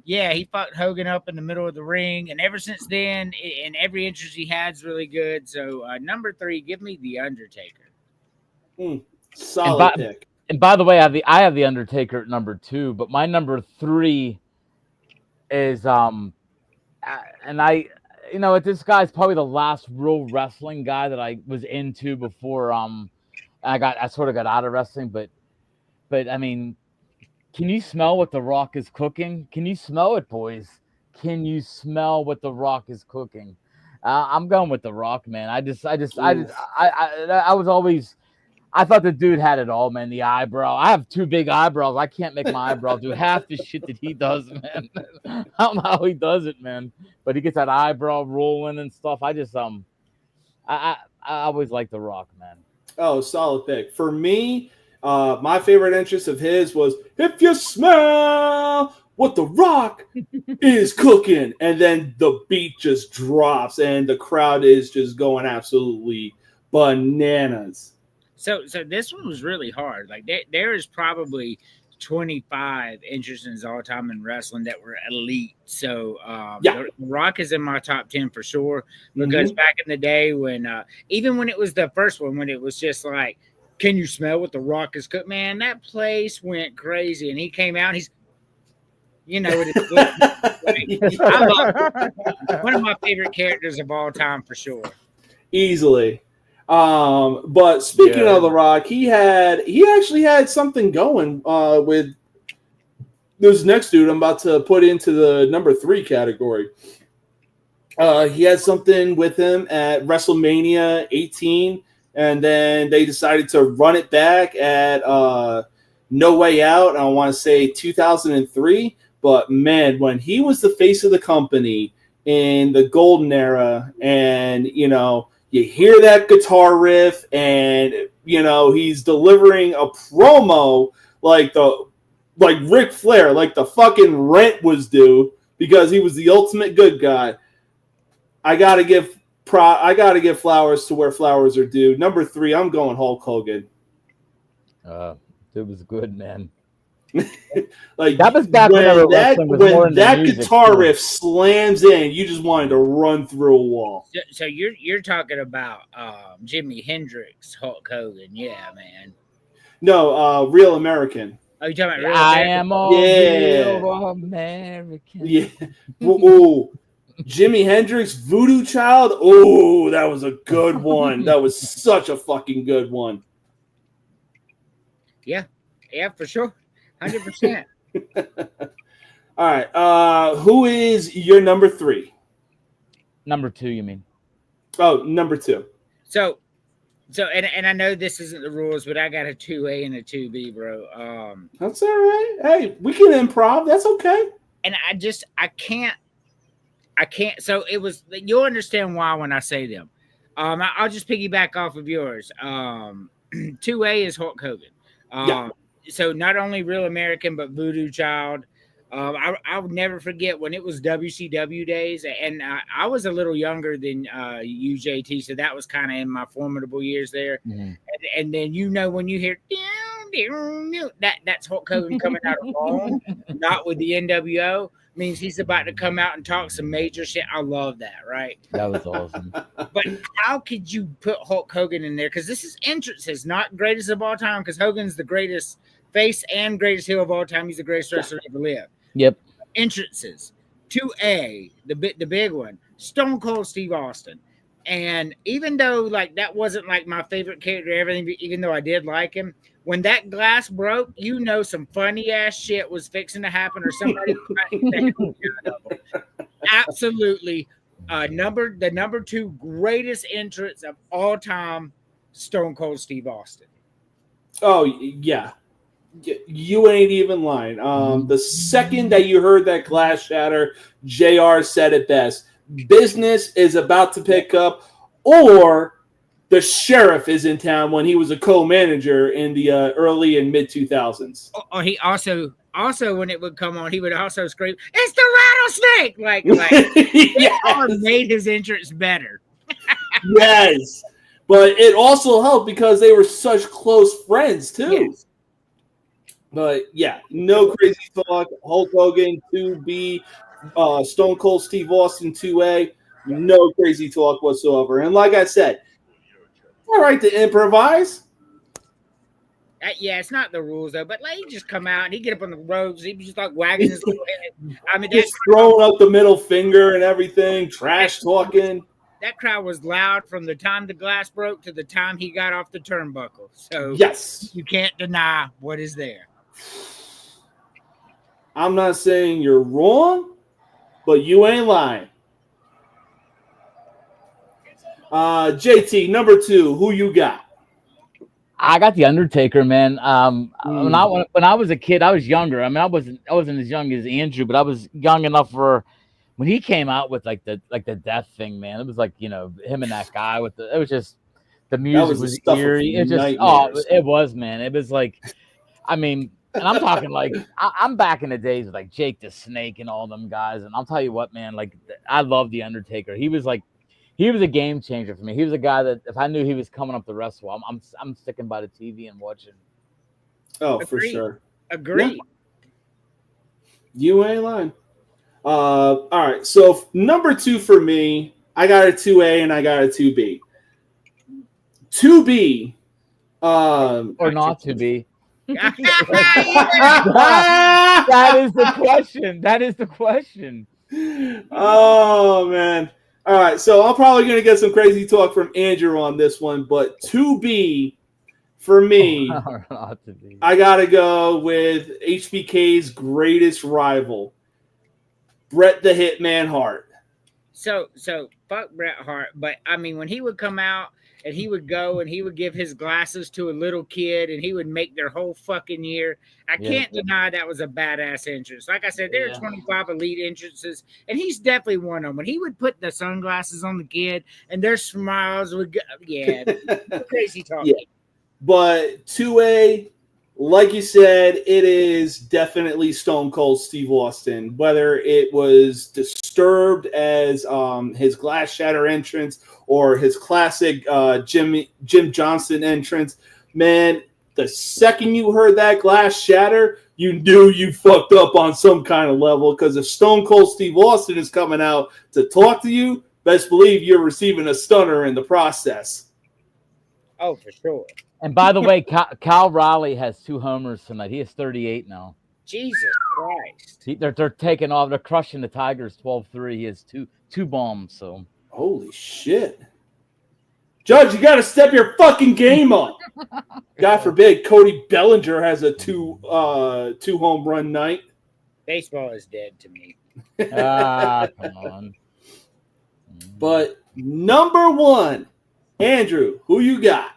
D: he fucked Hogan up in the middle of the ring, and ever since then, and every entrance he had is really good. So number 3, give me The Undertaker.
A: Solid pick.
C: And by the way, I have the Undertaker at number 2, but my number 3 is this guy's probably the last real wrestling guy that I was into before I sort of got out of wrestling, but I mean, can you smell what The Rock is cooking? Can you smell it, boys? Can you smell what The Rock is cooking? I'm going with The Rock, man. I was always. I thought the dude had it all, man. The eyebrow. I have 2 big eyebrows. I can't make my eyebrows do half the shit that he does, man. I don't know how he does it, man. But he gets that eyebrow rolling and stuff. I just I always like The Rock, man.
A: Oh, solid pick. For me, my favorite entrance of his was "If You Smell What The Rock Is Cooking," and then the beat just drops and the crowd is just going absolutely bananas.
D: So this one was really hard. Like there is probably 25 entrances all time in wrestling that were elite. So The Rock is in my top 10 for sure. Because back in the day when even when it was the first one, when it was just like, can you smell what The Rock is cooking? Man, that place went crazy. And he came out. He's I love one of my favorite characters of all time for sure.
A: Easily. But speaking of The Rock, he actually had something going with this next dude I'm about to put into the number 3 category. He had something with him at WrestleMania 18, and then they decided to run it back at No Way Out. I want to say 2003. But man, when he was the face of the company in the Golden Era, and you hear that guitar riff, and he's delivering a promo like Ric Flair, like the fucking rent was due because he was the ultimate good guy. I gotta give flowers to where flowers are due. Number 3, I'm going Hulk Hogan.
C: It was good, man.
A: Like
C: that was back when
A: that guitar riff slams in, you just wanted to run through a wall.
D: So you're talking about Jimi Hendrix, Hulk Hogan, yeah, man.
A: No, Real American.
D: Oh, you talking about Real
C: I
D: American?
C: am a real American.
A: Yeah. Ooh, Jimi Hendrix, Voodoo Child. Oh, that was a good one. That was such a fucking good one.
D: Yeah, for sure. 100%.
A: All right. Who is your number 3?
C: Number 2, you mean?
A: Oh, number 2.
D: So, and I know this isn't the rules, but I got a 2A and a 2B, bro.
A: That's all right. Hey, we can improv. That's okay.
D: And I can't. So it was. You'll understand why when I say them. I'll just piggyback off of yours. 2A is Hulk Hogan.
A: Yeah.
D: So not only Real American, but Voodoo Child. I'll never forget when it was WCW days, and I was a little younger than UJT, so that was kind of in my formidable years there.
C: Mm-hmm.
D: And then when you hear that's Hulk Hogan coming out of Raw, not with the NWO, means he's about to come out and talk some major shit. I love that, right?
C: That was awesome.
D: But how could you put Hulk Hogan in there? Because this is entrances, not greatest of all time. Because Hogan's the greatest face and greatest heel of all time. He's the greatest wrestler to ever live.
C: Yep.
D: Entrances. 2A, the big one, Stone Cold Steve Austin. And even though like that wasn't like my favorite character, everything, even though I did like him, when that glass broke, some funny ass shit was fixing to happen, or somebody absolutely the number 2 greatest entrance of all time, Stone Cold Steve Austin.
A: Oh yeah. You ain't even lying. The second that you heard that glass shatter, JR said it best. Business is about to pick up, or the sheriff is in town when he was a co-manager in the early and mid 2000s.
D: Oh, he also when it would come on, he would also scream, "It's the rattlesnake!" Like
A: Yes.
D: made his entrance better.
A: Yes. But it also helped because they were such close friends too.
D: Yes.
A: But yeah, no crazy talk. Hulk Hogan 2B, Stone Cold Steve Austin 2A. No crazy talk whatsoever. And like I said, all right to improvise.
D: Yeah, it's not the rules though. But like, he just come out and he get up on the ropes. He was just like wagging his little head. I mean,
A: Just throwing up the middle finger and everything, trash talking.
D: That crowd was loud from the time the glass broke to the time he got off the turnbuckle. So
A: yes,
D: you can't deny what is there.
A: I'm not saying you're wrong, but you ain't lying. JT, number 2, who you got?
C: I got the Undertaker, man. When I was a kid, I was younger. I mean, I wasn't as young as Andrew, but I was young enough for when he came out with like the death thing, man. It was like, him and that guy it was just the music was eerie. It just it was, man. It was like, I mean, and I'm talking like I'm back in the days of like Jake the Snake and all them guys, and I'll tell you what, man, like I love the Undertaker. He was a game changer for me. He was a guy that if I knew he was coming up the wrestle, I'm sticking by the TV and watching.
A: Oh, for sure.
D: Agree.
A: Yeah. You ain't lying. All right. So number 2 for me, I got a 2A and I got a 2B. 2B.
C: Or not to be.
D: That
C: is the question. That is the question.
A: Oh, man. All right. So I'm probably going to get some crazy talk from Andrew on this one, but 2B for me, I got to go with HBK's greatest rival, Bret the Hitman Hart.
D: So fuck Bret Hart, but I mean when he would come out and he would go and he would give his glasses to a little kid and he would make their whole fucking year. I can't deny that was a badass entrance. Like I said, there are 25 elite entrances, and he's definitely one of them. When he would put the sunglasses on the kid and their smiles would go, crazy talk.
A: Yeah. But 2A, like you said, it is definitely Stone Cold Steve Austin. Whether it was Disturbed as his glass shatter entrance or his classic Jim Johnson entrance, man, the second you heard that glass shatter, you knew you fucked up on some kind of level, because if Stone Cold Steve Austin is coming out to talk to you, best believe you're receiving a stunner in the process.
D: Oh, for sure.
C: And by the way, Cal Raleigh has 2 homers tonight. He is 38 now.
D: Jesus Christ.
C: They're taking off. They're crushing the Tigers 12-3. He has two bombs. So
A: holy shit. Judge, you got to step your fucking game up. God forbid Cody Bellinger has a 2 home run night.
D: Baseball is dead to me.
C: Come on.
A: But number 1, Andrew, who you got?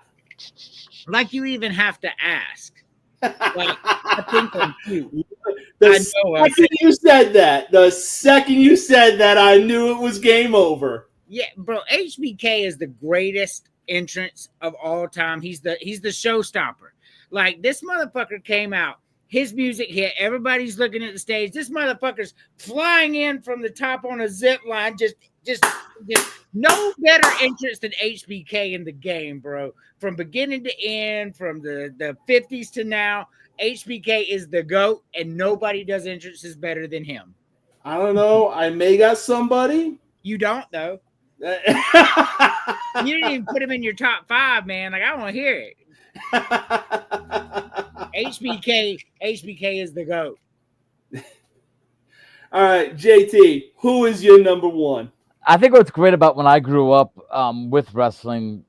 D: Like you even have to ask. Like, I think I'm cute.
A: The second you said that, I knew it was game over.
D: Yeah, bro. HBK is the greatest entrance of all time. He's the showstopper. Like, this motherfucker came out. His music hit. Everybody's looking at the stage. This motherfucker's flying in from the top on a zip line. Just no better entrance than HBK in the game, bro. From beginning to end, from the 50s to now, HBK is the GOAT, and nobody does entrances better than him.
A: I don't know. I may got somebody.
D: You don't, though. You didn't even put him in your top 5, man. Like, I want to hear it. HBK is the GOAT.
A: All right, JT, who is your number 1?
C: I think what's great about when I grew up with wrestling,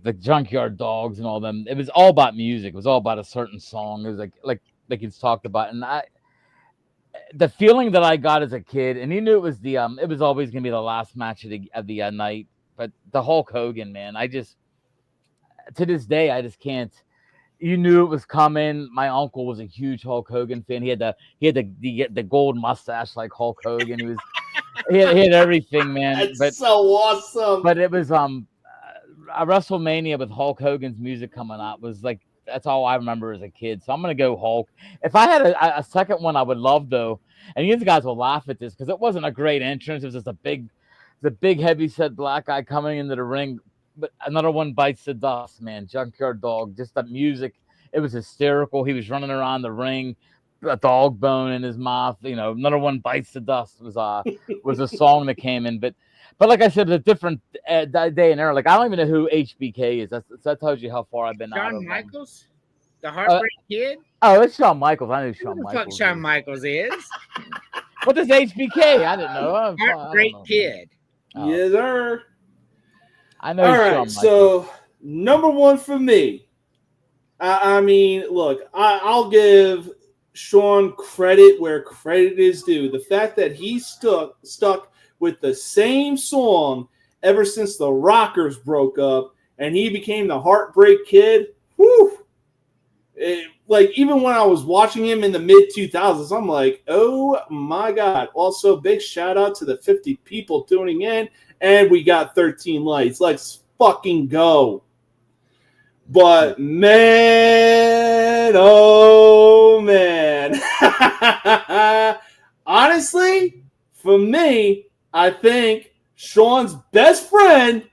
C: the Junkyard Dogs and all them, it was all about music. It was all about a certain song. It was like it's talked about, and the feeling that I got as a kid, and you knew it was it was always gonna be the last match of the night. But the Hulk Hogan, man, to this day I just can't. You knew it was coming. My uncle was a huge Hulk Hogan fan. He had the gold mustache like Hulk Hogan. He had everything, man.
A: That's so awesome.
C: But it was a WrestleMania with Hulk Hogan's music coming out was like, that's all I remember as a kid. So I'm gonna go Hulk. If I had a second one, I would love though, and you guys will laugh at this because it wasn't a great entrance. It was just the big heavy-set black guy coming into the ring. But another one bites the dust, man. Junkyard Dog, just the music. It was hysterical. He was running around the ring, a dog bone in his mouth. You know, another one bites the dust was a song that came in. But like I said, it's a different day and era. Like, I don't even know who HBK is. That tells you how far I've been out of
D: Shawn Michaels? The Heartbreak Kid?
C: Oh, it's Shawn Michaels. I knew Shawn
D: Who the
C: Michaels.
D: fuck Shawn Michaels is?
C: What is HBK? I didn't know.
D: Heartbreak Kid.
C: Oh.
A: Yes, sir.
C: I know.
A: All
C: Shawn
A: right,
C: Michaels.
A: so number 1 for me. I mean, look, I'll give Sean credit where credit is due. The fact that he stuck with the same song ever since the Rockers broke up and he became the Heartbreak Kid. Whew. Like, even when I was watching him in the mid-2000s, I'm like, oh my God. Also, big shout out to the 50 people tuning in, and we got 13 likes. Let's fucking go. But man, oh man. Honestly, for me, I think Sean's best friend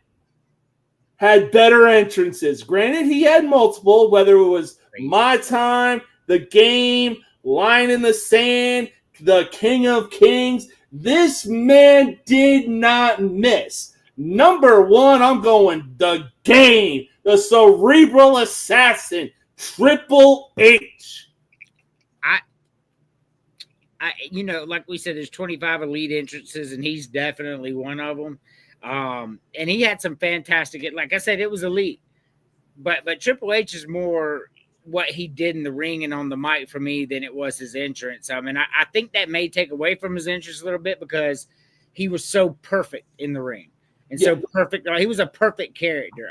A: had better entrances. Granted, he had multiple, whether it was My Time, The Game, Line in the Sand, The King of Kings. This man did not miss. Number 1, I'm going The Game, the cerebral assassin, Triple H.
D: I you know, like we said, there's 25 elite entrances, and he's definitely one of them. And he had some fantastic, like I said, it was elite. But Triple H is more what he did in the ring and on the mic for me than it was his entrance. I mean, I think that may take away from his entrance a little bit because he was so perfect in the ring. And so perfect. He was a perfect character.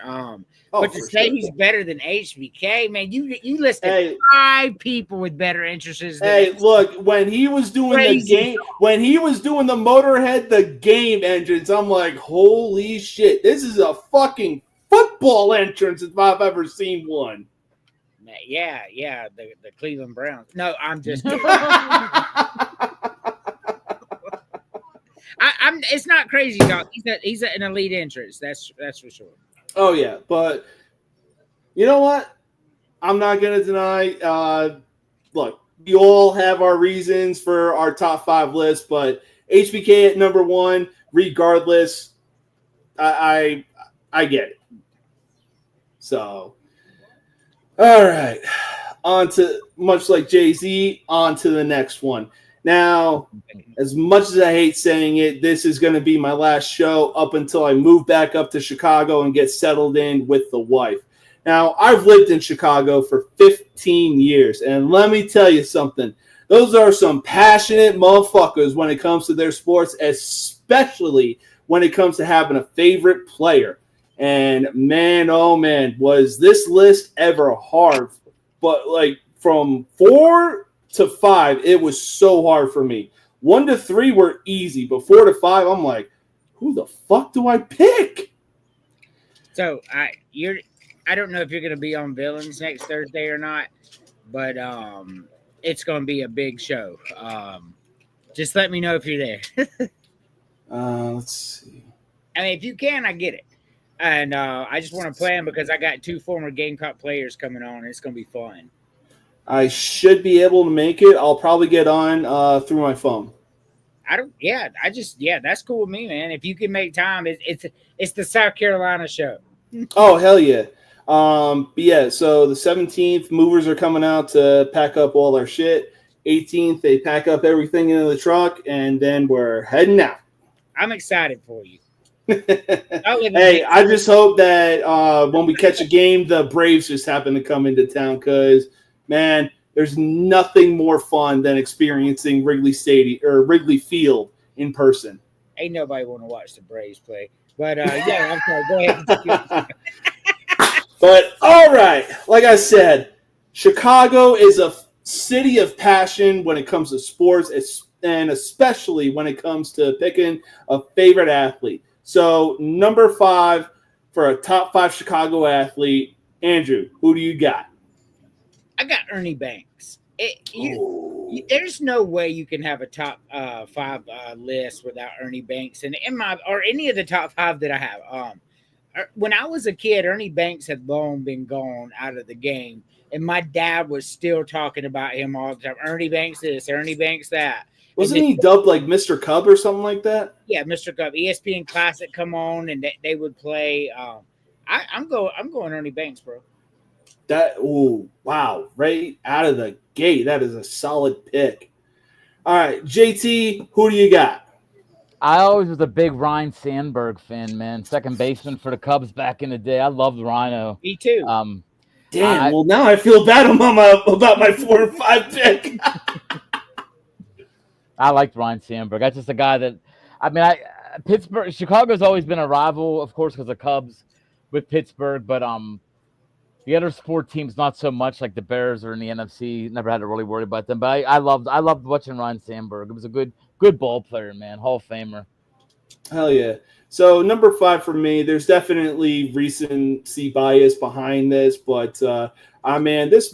D: But to say he's better than HBK, man, you listed 5 people with better entrances.
A: Hey, look, when he was doing the game, when he was doing the Motorhead, the Game entrance, I'm like, holy shit, this is a fucking football entrance if I've ever seen one.
D: Yeah, the Cleveland Browns. No, I'm just kidding. It's not crazy, dog. He's an elite entrance. That's for sure.
A: Oh yeah, but you know what? I'm not gonna deny. Look, we all have our reasons for our top 5 list, but HBK at number 1, regardless. I get it. So, all right, on to, much like Jay-Z, on to the next one. Now, as much as I hate saying it, this is going to be my last show up until I move back up to Chicago and get settled in with the wife. Now, I've lived in Chicago for 15 years, and let me tell you something. Those are some passionate motherfuckers when it comes to their sports, especially when it comes to having a favorite player. And man, oh man, was this list ever hard. But like from 4 to 5, it was so hard for me. 1 to 3 were easy, but 4 to 5, I'm like, Who the fuck do I pick?
D: So I don't know if you're gonna be on Villains next Thursday or not, but it's gonna be a big show. Just let me know if you're there.
A: Let's see.
D: I mean, if you can, I get it. And I just want to plan because I got 2 former Gamecock players coming on. And it's gonna be fun.
A: I should be able to make it. I'll probably get on through my phone.
D: That's cool with me, man. If you can make time, it's the South Carolina show.
A: Oh, hell yeah. But yeah, so the 17th, movers are coming out to pack up all our shit. 18th, they pack up everything into the truck, and then we're heading out.
D: I'm excited for you.
A: Hey, I just hope that when we catch a game, the Braves just happen to come into town because, man, there's nothing more fun than experiencing Wrigley Stadium or Wrigley Field in person.
D: Ain't nobody want to watch the Braves play. But yeah, I'm sorry. Go ahead.
A: But all right, like I said, Chicago is a city of passion when it comes to sports, and especially when it comes to picking a favorite athlete. So number 5 for a top 5 Chicago athlete, Andrew, who do you got?
D: I got Ernie Banks. There's no way you can have a top 5 list without Ernie Banks, and or any of the top 5 that I have. When I was a kid, Ernie Banks had long been gone out of the game, and my dad was still talking about him all the time. Ernie Banks this, Ernie Banks that.
A: Wasn't he dubbed like Mr. Cub or something like that?
D: Yeah, Mr. Cub. ESPN Classic come on, and they would play. I'm going Ernie Banks, bro.
A: Wow. Right out of the gate. That is a solid pick. All right, JT, who do you got?
C: I always was a big Ryan Sandberg fan, man. Second baseman for the Cubs back in the day. I loved Rhino.
D: Me too.
A: Damn, well, now I feel bad about my 4 and 5 pick.
C: I liked Ryan Sandberg. That's just a guy that, Pittsburgh, Chicago's always been a rival, of course, because the Cubs with Pittsburgh, but the other sport teams not so much, like the Bears or in the NFC. Never had to really worry about them. But I loved watching Ryan Sandberg. It was a good ball player, man. Hall of Famer.
A: Hell yeah. So number 5 for me, there's definitely recency bias behind this, but this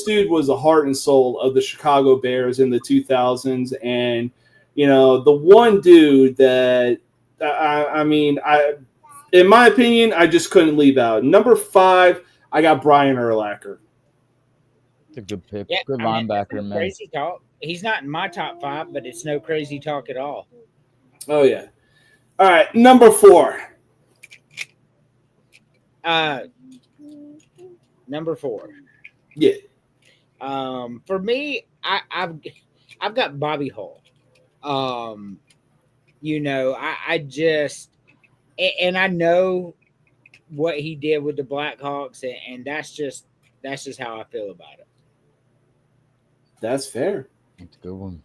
A: dude was the heart and soul of the Chicago Bears in the 2000s, and the one dude that in my opinion, I just couldn't leave out. Number 5, I got Brian Urlacher.
C: It's a good pick. Yeah, good linebacker, man.
D: Crazy talk. He's not in my top 5, but it's no crazy talk at all.
A: Oh yeah. All right, number 4.
D: Number 4.
A: Yeah.
D: For me, I've got Bobby Hull. I just, and I know what he did with the Blackhawks, and that's just how I feel about it.
A: That's fair.
C: That's a good one.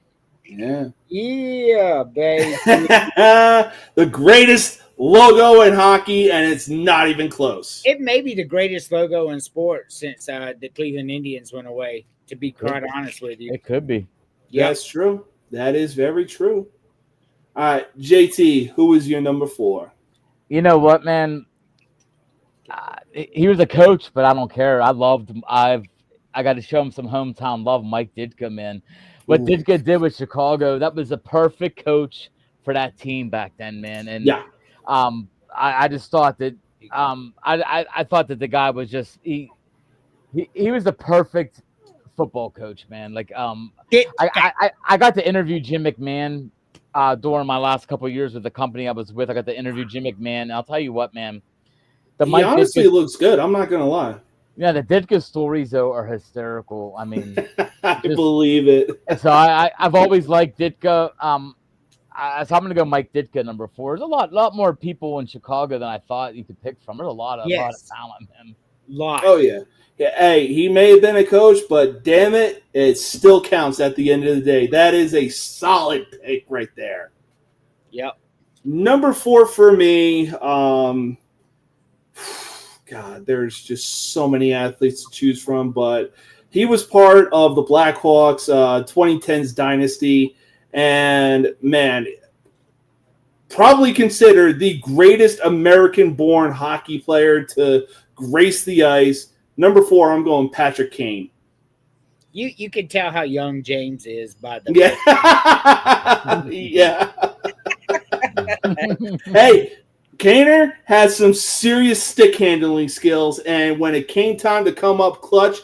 A: Yeah.
D: Yeah, baby.
A: The greatest logo in hockey, and it's not even close.
D: It may be the greatest logo in sports since the Cleveland Indians went away, to be quite honest with you.
C: It could be.
A: Yeah, that's true. That is very true. All right, JT, who is your number 4?
C: You know what, man? He was a coach, but I don't care. I loved him. I got to show him some hometown love. Mike Ditka, man. What Ditka did with Chicago, that was a perfect coach for that team back then, man. And
A: yeah,
C: I just thought that I thought that the guy was just he was the perfect football coach, man. Like I got to interview Jim McMahon during my last couple of years with the company I was with. I got to interview Jim McMahon. And I'll tell you what, man.
A: He honestly looks good. I'm not gonna lie.
C: Yeah, the Ditka stories though are hysterical. I mean,
A: I believe it.
C: So I've always liked Ditka. So I'm gonna go Mike Ditka number 4. There's a lot more people in Chicago than I thought you could pick from. There's a lot of talent, man.
A: Oh yeah. Hey, he may have been a coach, but damn it, it still counts at the end of the day. That is a solid pick right there.
D: Yep.
A: Number 4 for me. God, there's just so many athletes to choose from, but he was part of the Blackhawks 2010s dynasty, and man, probably considered the greatest American-born hockey player to grace the ice. Number 4, I'm going Patrick Kane.
D: You can tell how young James is by the
A: Yeah. Hey, Kaner has some serious stick handling skills, and when it came time to come up clutch,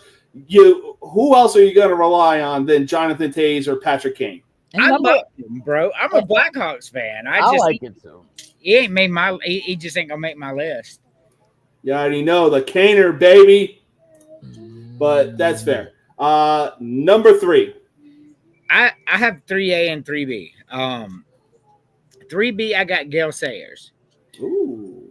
A: who else are you going to rely on than Jonathan Toews or Patrick Kane?
D: I love him, bro. I'm a Blackhawks fan. I
C: like it too.
D: He ain't made my. He just ain't gonna make my list.
A: You already know the Kaner, baby. But that's fair. Number 3.
D: I have 3A and 3B. 3B, I got Gale Sayers.
A: Ooh.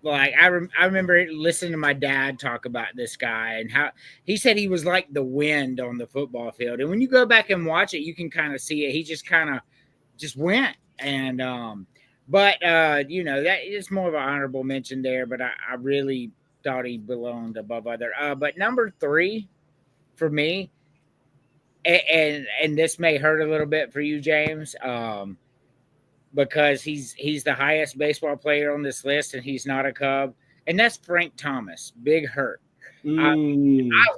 D: Like I remember listening to my dad talk about this guy and how he said he was like the wind on the football field. And when you go back and watch it, you can kind of see it. He just kind of just went. And but you know, that is more of an honorable mention there. But I really thought he belonged above other. But number 3 for me, and this may hurt a little bit for you, James. Because he's the highest baseball player on this list, and he's not a Cub, and that's Frank Thomas. Big hurt. I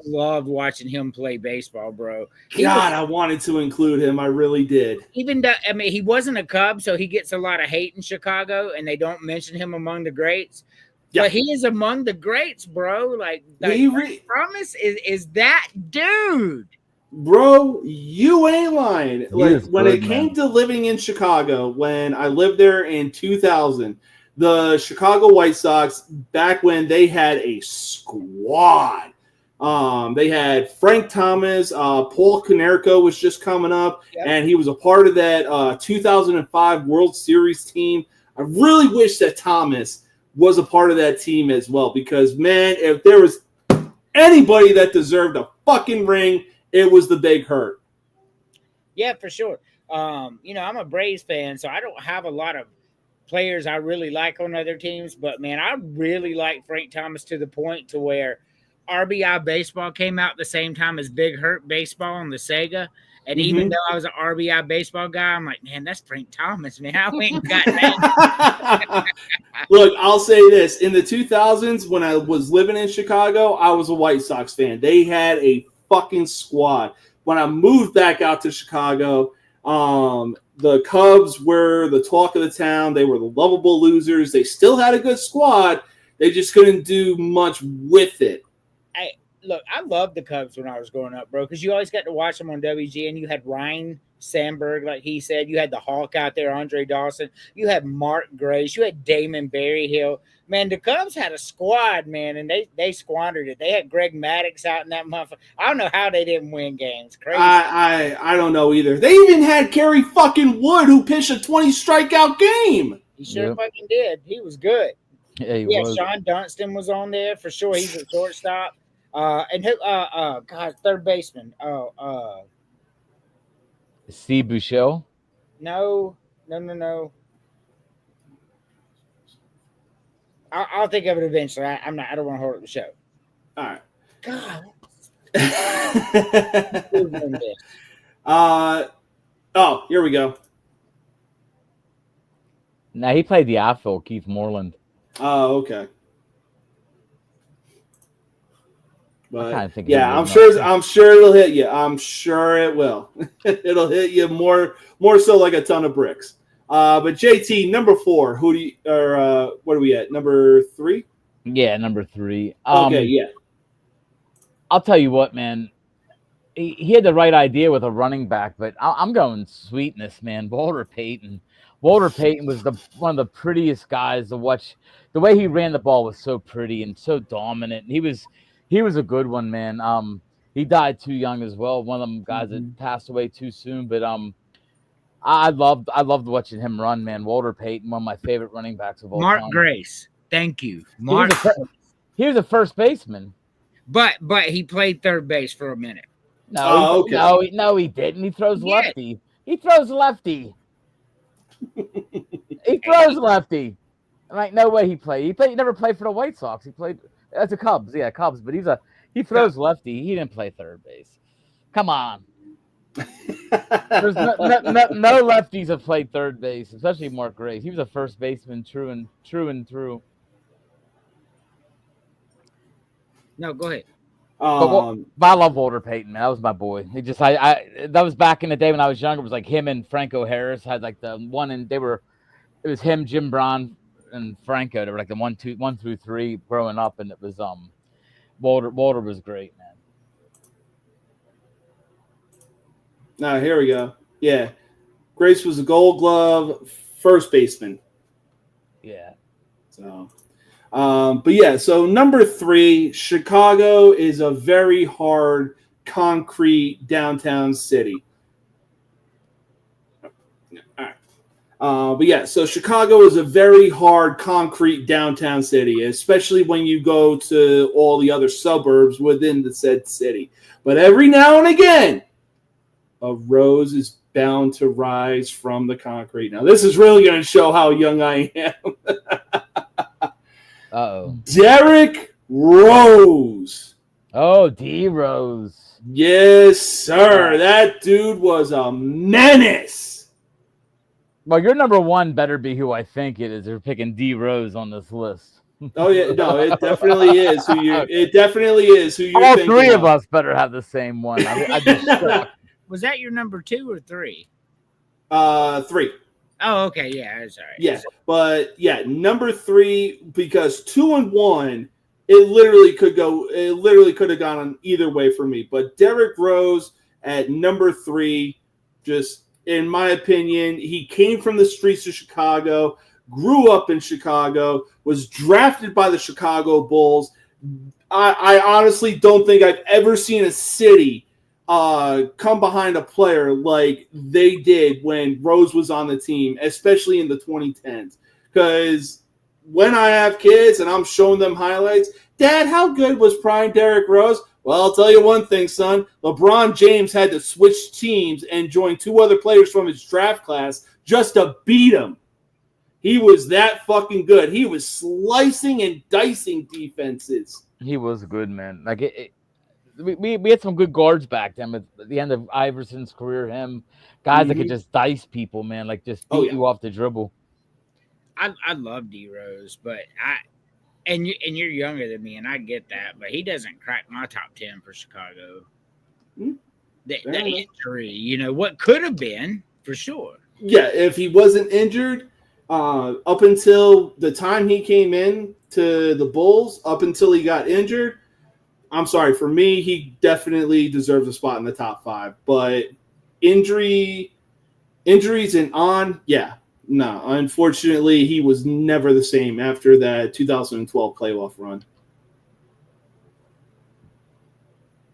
D: loved watching him play baseball, bro.
A: I wanted to include him. I really did.
D: Even though, I mean, he wasn't a Cub, so he gets a lot of hate in Chicago, and they don't mention him among the greats. Yeah. But he is among the greats, bro. Like Frank Thomas is that dude.
A: Bro, you ain't lying. Like when it came to living in Chicago, when I lived there in 2000, the Chicago White Sox, back when they had a squad, they had Frank Thomas, Paul Konerko was just coming up, and he was a part of that 2005 World Series team. I really wish that Thomas was a part of that team as well, because, man, if there was anybody that deserved a fucking ring, it was the Big Hurt.
D: Yeah, for sure. You know, I'm a Braves fan, so I don't have a lot of players I really like on other teams. But, man, I really like Frank Thomas to the point to where RBI Baseball came out the same time as Big Hurt Baseball on the Sega. And even though I was an RBI Baseball guy, I'm like, man, that's Frank Thomas, man. I ain't got that.
A: Look, I'll say this. In the 2000s, when I was living in Chicago, I was a White Sox fan. They had a fucking squad. When I moved back out to Chicago, the Cubs were the talk of the town. They were the lovable losers. They still had a good squad. They just couldn't do much with it.
D: Look, I loved the Cubs when I was growing up, bro, because you always got to watch them on WGN. You had Ryan Sandberg, like he said. You had the Hawk out there, Andre Dawson. You had Mark Grace. You had Damon Berryhill. Man, the Cubs had a squad, man, and they squandered it. They had Greg Maddux out in that motherfucker. I don't know how they didn't win games. Crazy.
A: I don't know either. They even had Kerry fucking Wood, who pitched a 20 strikeout game.
D: He sure fucking did. He was good.
C: Yeah, he was.
D: Sean Dunston was on there for sure. He's a shortstop. And who? God, third baseman.
C: Steve Buechele.
D: No. I'll think of it eventually. I don't want to hold up the show.
A: All right.
D: God.
A: Here we go.
C: Now he played the outfield, Keith Moreland.
A: Oh, okay. But I'm sure it'll hit you. I'm sure it will. It'll hit you more so like a ton of bricks. But JT, number 4, what are we at? Number 3?
C: Yeah, number 3.
A: Okay, yeah.
C: I'll tell you what, man. He had the right idea with a running back, but I'm going sweetness, man. Walter Payton. Walter Payton was one of the prettiest guys to watch. The way he ran the ball was so pretty and so dominant. He was a good one, man. He died too young as well. One of them guys that passed away too soon. But I loved watching him run, man. Walter Payton, one of my favorite running backs of all time.
D: Mark Grace, thank you,
C: Mark. He was a first baseman,
D: but he played third base for a minute.
C: No, he didn't. He throws lefty. He throws lefty. He throws lefty. I'm like, no way he played. He never played for the White Sox. He played as a Cubs. Yeah, Cubs. But he throws lefty. He didn't play third base. Come on. There's no lefties have played third base, especially Mark Grace. He was a first baseman, true and true.
D: No, go ahead.
C: But I love Walter Payton, man. That was my boy. He just, that was back in the day when I was younger. It was like him and Franco Harris had like the one, and it was him, Jim Braun, and Franco. They were like the 1 through 3 growing up, and it was Walter was great, man.
A: Now here we go. Yeah, Grace was a Gold Glove first baseman.
C: Yeah.
A: So, but yeah. So number 3, Chicago is a very hard concrete downtown city. All right. But yeah, so Chicago is a very hard concrete downtown city, especially when you go to all the other suburbs within the said city. But every now and again, a rose is bound to rise from the concrete. Now, this is really going to show how young I am.
C: Uh-oh.
A: Derrick Rose.
C: Oh, D Rose.
A: Yes, sir. That dude was a menace.
C: Well, your number 1 better be who I think it is. They're picking D Rose on this list.
A: Oh yeah, no, it definitely is who you. It definitely is who you're
C: All
A: thinking
C: 3 of us better have the same one. I'd be shocked.
D: Was that your number 2 or 3?
A: 3.
D: Oh, okay. Yeah, that's all right.
A: Yeah, but yeah, number 3, because 2 and 1, it literally could have gone either way for me. But Derrick Rose at number 3, just in my opinion, he came from the streets of Chicago, grew up in Chicago, was drafted by the Chicago Bulls. I honestly don't think I've ever seen a city come behind a player like they did when Rose was on the team, especially in the 2010s. Because when I have kids and I'm showing them highlights, Dad, how good was prime Derrick Rose? Well, I'll tell you one thing, son. LeBron James had to switch teams and join 2 other players from his draft class just to beat him. He was that fucking good. He was slicing and dicing defenses.
C: He was good, man. Like we had some good guards back then. At the end of Iverson's career, guys that could just dice people, man. Like just beat you off the dribble.
D: I love D Rose, but you're younger than me, and I get that, but he doesn't crack my top 10 for Chicago. The injury, what could have been for sure.
A: Yeah, if he wasn't injured, up until the time he came in to the Bulls, up until he got injured, I'm sorry, for me, he definitely deserves a spot in the top 5. But injuries and on, no. Unfortunately, he was never the same after that 2012 playoff run.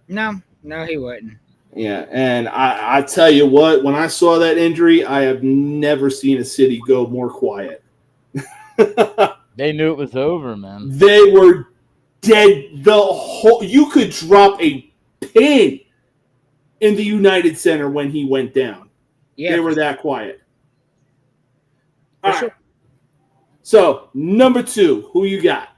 D: No, he wasn't.
A: Yeah, and I tell you what, when I saw that injury, I have never seen a city go more quiet.
C: They knew it was over, man.
A: They were dead. You could drop a pin in the United Center when he went down. Yeah, they were that quiet. All right. So number 2, who you got?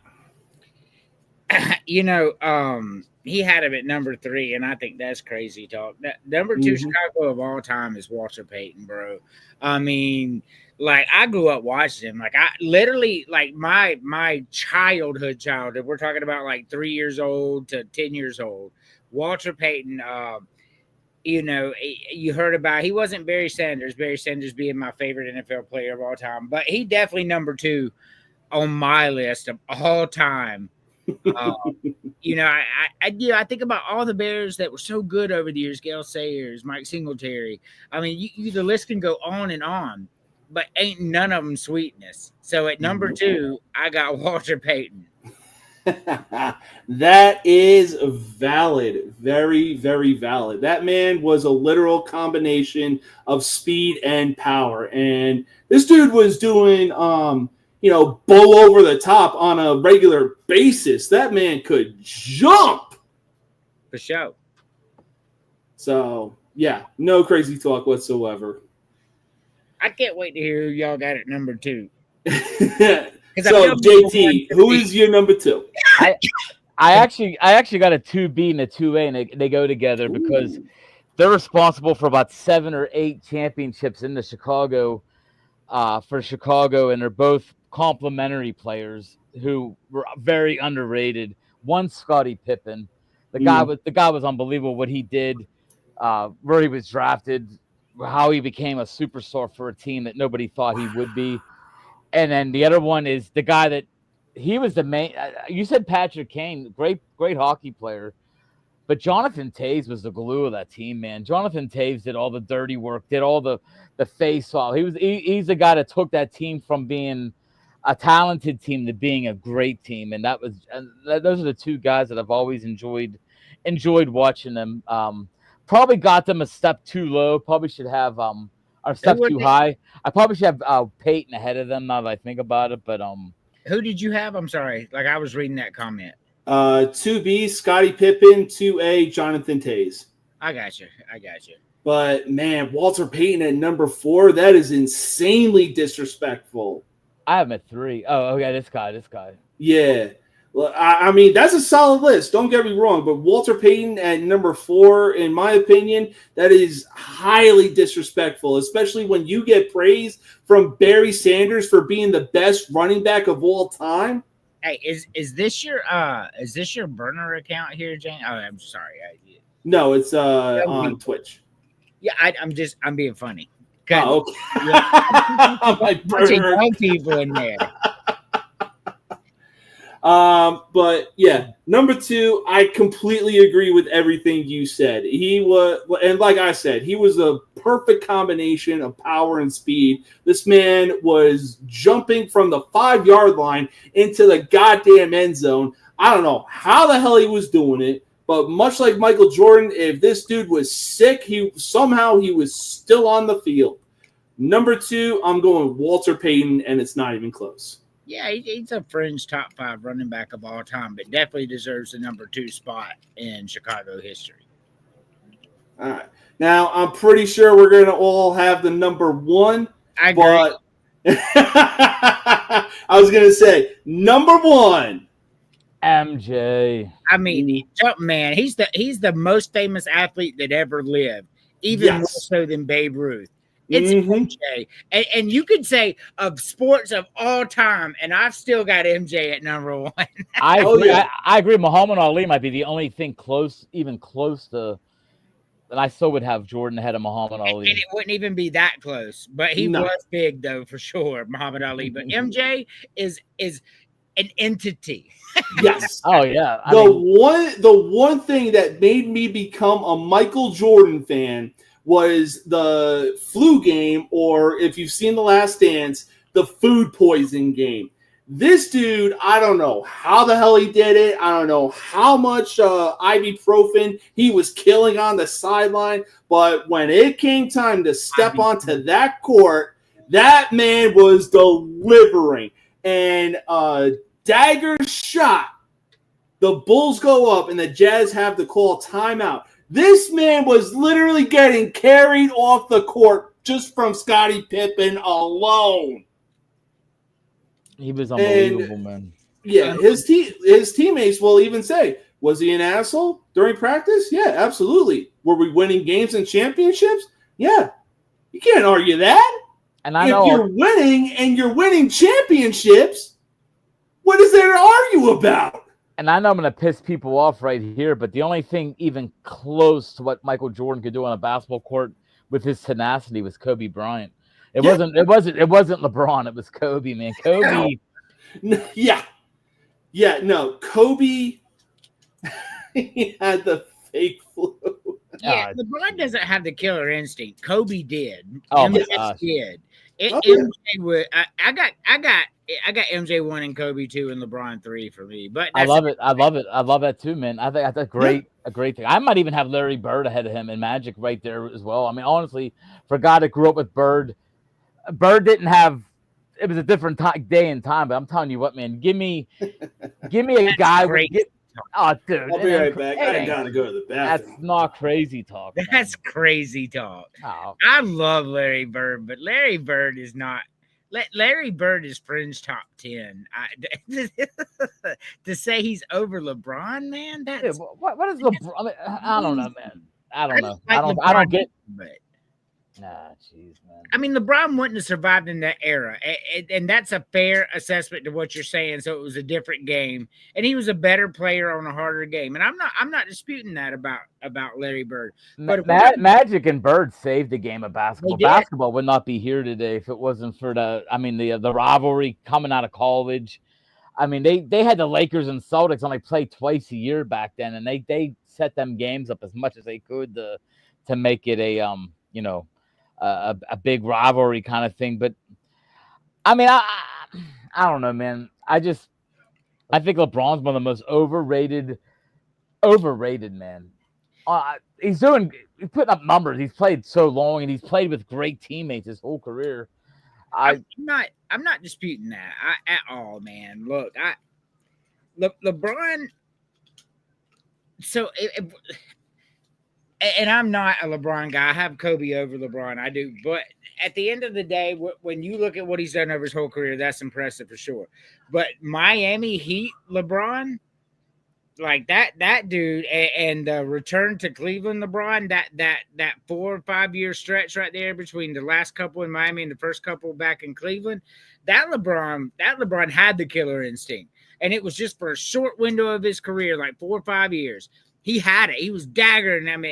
D: He had him at number 3, and I think that's crazy talk. That number 2 Chicago of all time is Walter Payton, bro. I mean, like, I grew up watching him. Like, I literally, like, my childhood, we're talking about like 3 years old to 10 years old. Walter Payton, you heard about, he wasn't Barry Sanders being my favorite NFL player of all time, but he definitely number 2 on my list of all time. I think about all the Bears that were so good over the years, Gale Sayers, Mike Singletary. I mean, the list can go on and on, but ain't none of them sweetness. So at number 2, I got Walter Payton.
A: That is valid. Very, very valid. That man was a literal combination of speed and power. And this dude was doing, bull over the top on a regular basis. That man could jump.
D: For sure.
A: So, yeah, no crazy talk whatsoever.
D: I can't wait to hear who y'all got at number 2.
A: So, JT, who is your number 2?
C: I actually got a 2B and a 2A, and they go together because they're responsible for about 7 or 8 championships in the Chicago for Chicago, and they're both complimentary players who were very underrated. One, Scottie Pippen, the guy was unbelievable. What he did, where he was drafted, how he became a superstar for a team that nobody thought he would be. And then the other one is the guy that he was the main. You said Patrick Kane, great hockey player. But Jonathan Toews was the glue of that team, man. Jonathan Toews did all the dirty work, did all the face-off. He's the guy that took that team from being a talented team to being a great team, and those are the two guys that I've always enjoyed watching them. Probably got them a step too low. Probably should have a step too high. I probably should have Peyton ahead of them now that I think about it. But
D: who did you have? I'm sorry, like I was reading that comment.
A: 2B, Scottie Pippen. 2A, Jonathan Toews.
D: I got you.
A: But, man, Walter Payton at number 4, that is insanely disrespectful.
C: I have him at 3. Oh, yeah, this guy.
A: Yeah. Well, I mean, that's a solid list. Don't get me wrong. But Walter Payton at number 4, in my opinion, that is highly disrespectful, especially when you get praise from Barry Sanders for being the best running back of all time.
D: Hey, is this your burner account here, Jane? Oh, I'm sorry.
A: No, it's on Twitch.
D: Yeah, I'm being funny.
A: Oh, okay.
D: Yeah. Bunch of young people in there.
A: But yeah, number 2, I completely agree with everything you said. He was, and like I said, he was a perfect combination of power and speed. This man was jumping from the 5-yard line into the goddamn end zone. I don't know how the hell he was doing it, but much like Michael Jordan, if this dude was sick, he was still on the field. Number 2, I'm going Walter Payton, and it's not even close.
D: Yeah, he's a fringe top 5 running back of all time, but definitely deserves the number 2 spot in Chicago history.
A: All right. Now, I'm pretty sure we're going to all have the number 1.
D: I agree.
A: But I was going to say, number 1.
C: MJ.
D: I mean, man, he's the most famous athlete that ever lived, even more so than Babe Ruth. It's MJ. And you could say of sports of all time, and I've still got MJ at number 1.
C: I agree. I agree. Muhammad Ali might be the only thing even close to, and I still would have Jordan ahead of Muhammad Ali.
D: And it wouldn't even be that close. But he was big, though, for sure, Muhammad Ali. But MJ is an entity.
A: Yes.
C: Oh, yeah.
A: The one thing that made me become a Michael Jordan fan was the flu game, or if you've seen The Last Dance, the food poisoning game. This dude, I don't know how the hell he did it. I don't know how much ibuprofen he was killing on the sideline. But when it came time to step onto that court, that man was delivering. And dagger shot. The Bulls go up, and the Jazz have to call timeout. This man was literally getting carried off the court just from Scottie Pippen alone.
C: He was unbelievable, man.
A: Yeah, his teammates will even say, was he an asshole during practice? Yeah, absolutely. Were we winning games and championships? Yeah. You can't argue that.
C: And I know
A: if you're winning and you're winning championships, what is there to argue about?
C: And I know I'm going to piss people off right here, but the only thing even close to what Michael Jordan could do on a basketball court with his tenacity was Kobe Bryant. It wasn't LeBron. It was Kobe, man. Kobe.
A: Kobe. He had the fake flu.
D: Yeah, LeBron doesn't have the killer instinct. Kobe did.
C: Oh,
D: MJ did. MJ would. I got MJ 1 and Kobe 2 and LeBron 3 for me. But
C: I love it. I love that too, man. I think that's a great thing. I might even have Larry Bird ahead of him and Magic right there as well. I mean, honestly, for a guy that grew up with Bird didn't have. It was a different day and time, but I'm telling you what, man. Give me a guy. Oh, dude.
A: I'll be right back. I gotta go to the bathroom.
C: That's not crazy talk.
D: That's crazy talk.
C: Oh.
D: I love Larry Bird, but Larry Bird is not. Larry Bird is fringe top 10. To say he's over LeBron, man, that's
C: what is LeBron? I mean, I don't know, man. I don't know.
D: like
C: I don't
D: LeBron,
C: get.
D: but
C: Nah, jeez, man.
D: I mean, LeBron wouldn't have survived in that era, and that's a fair assessment to what you're saying. So it was a different game, and he was a better player on a harder game. And I'm not disputing that about Larry Bird. But
C: Magic and Bird saved the game of basketball.
D: They did.
C: Basketball would not be here today if it wasn't for the rivalry coming out of college. I mean, they had the Lakers and Celtics only play twice a year back then, and they set them games up as much as they could to make it a big rivalry kind of thing. But I mean, I don't know, man. I think LeBron's one of the most overrated, man. He's putting up numbers. He's played so long, and he's played with great teammates his whole career.
D: I'm not disputing that at all, man. Look, LeBron. So, and I'm not a LeBron guy. I have Kobe over LeBron. I do, but at the end of the day, when you look at what he's done over his whole career, that's impressive for sure. But Miami Heat LeBron, like that dude, and the return to Cleveland LeBron, that 4 or 5 year stretch right there between the last couple in Miami and the first couple back in Cleveland, that LeBron had the killer instinct, and it was just for a short window of his career, like 4 or 5 years. He had it. He was daggering them,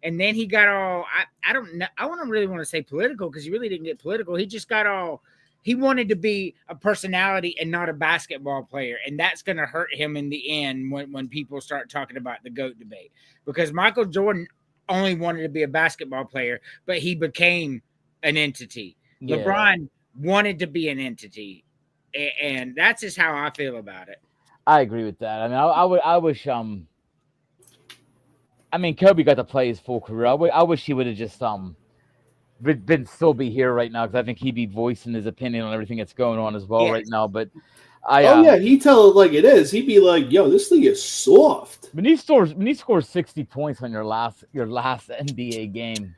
D: and then he got all. I don't know. I don't really want to say political because he really didn't get political. He just got all. He wanted to be a personality and not a basketball player, and that's going to hurt him in the end when people start talking about the GOAT debate. Because Michael Jordan only wanted to be a basketball player, but he became an entity. Yeah. LeBron wanted to be an entity, and that's just how I feel about it.
C: I agree with that. I mean, I wish I mean, Kobe got to play his full career. I wish he would have just still be here right now, because I think he'd be voicing his opinion on everything that's going on as well right now. But
A: he'd tell it like it is. He'd be like, "Yo, this league is soft."
C: When he scores 60 points on your last NBA game,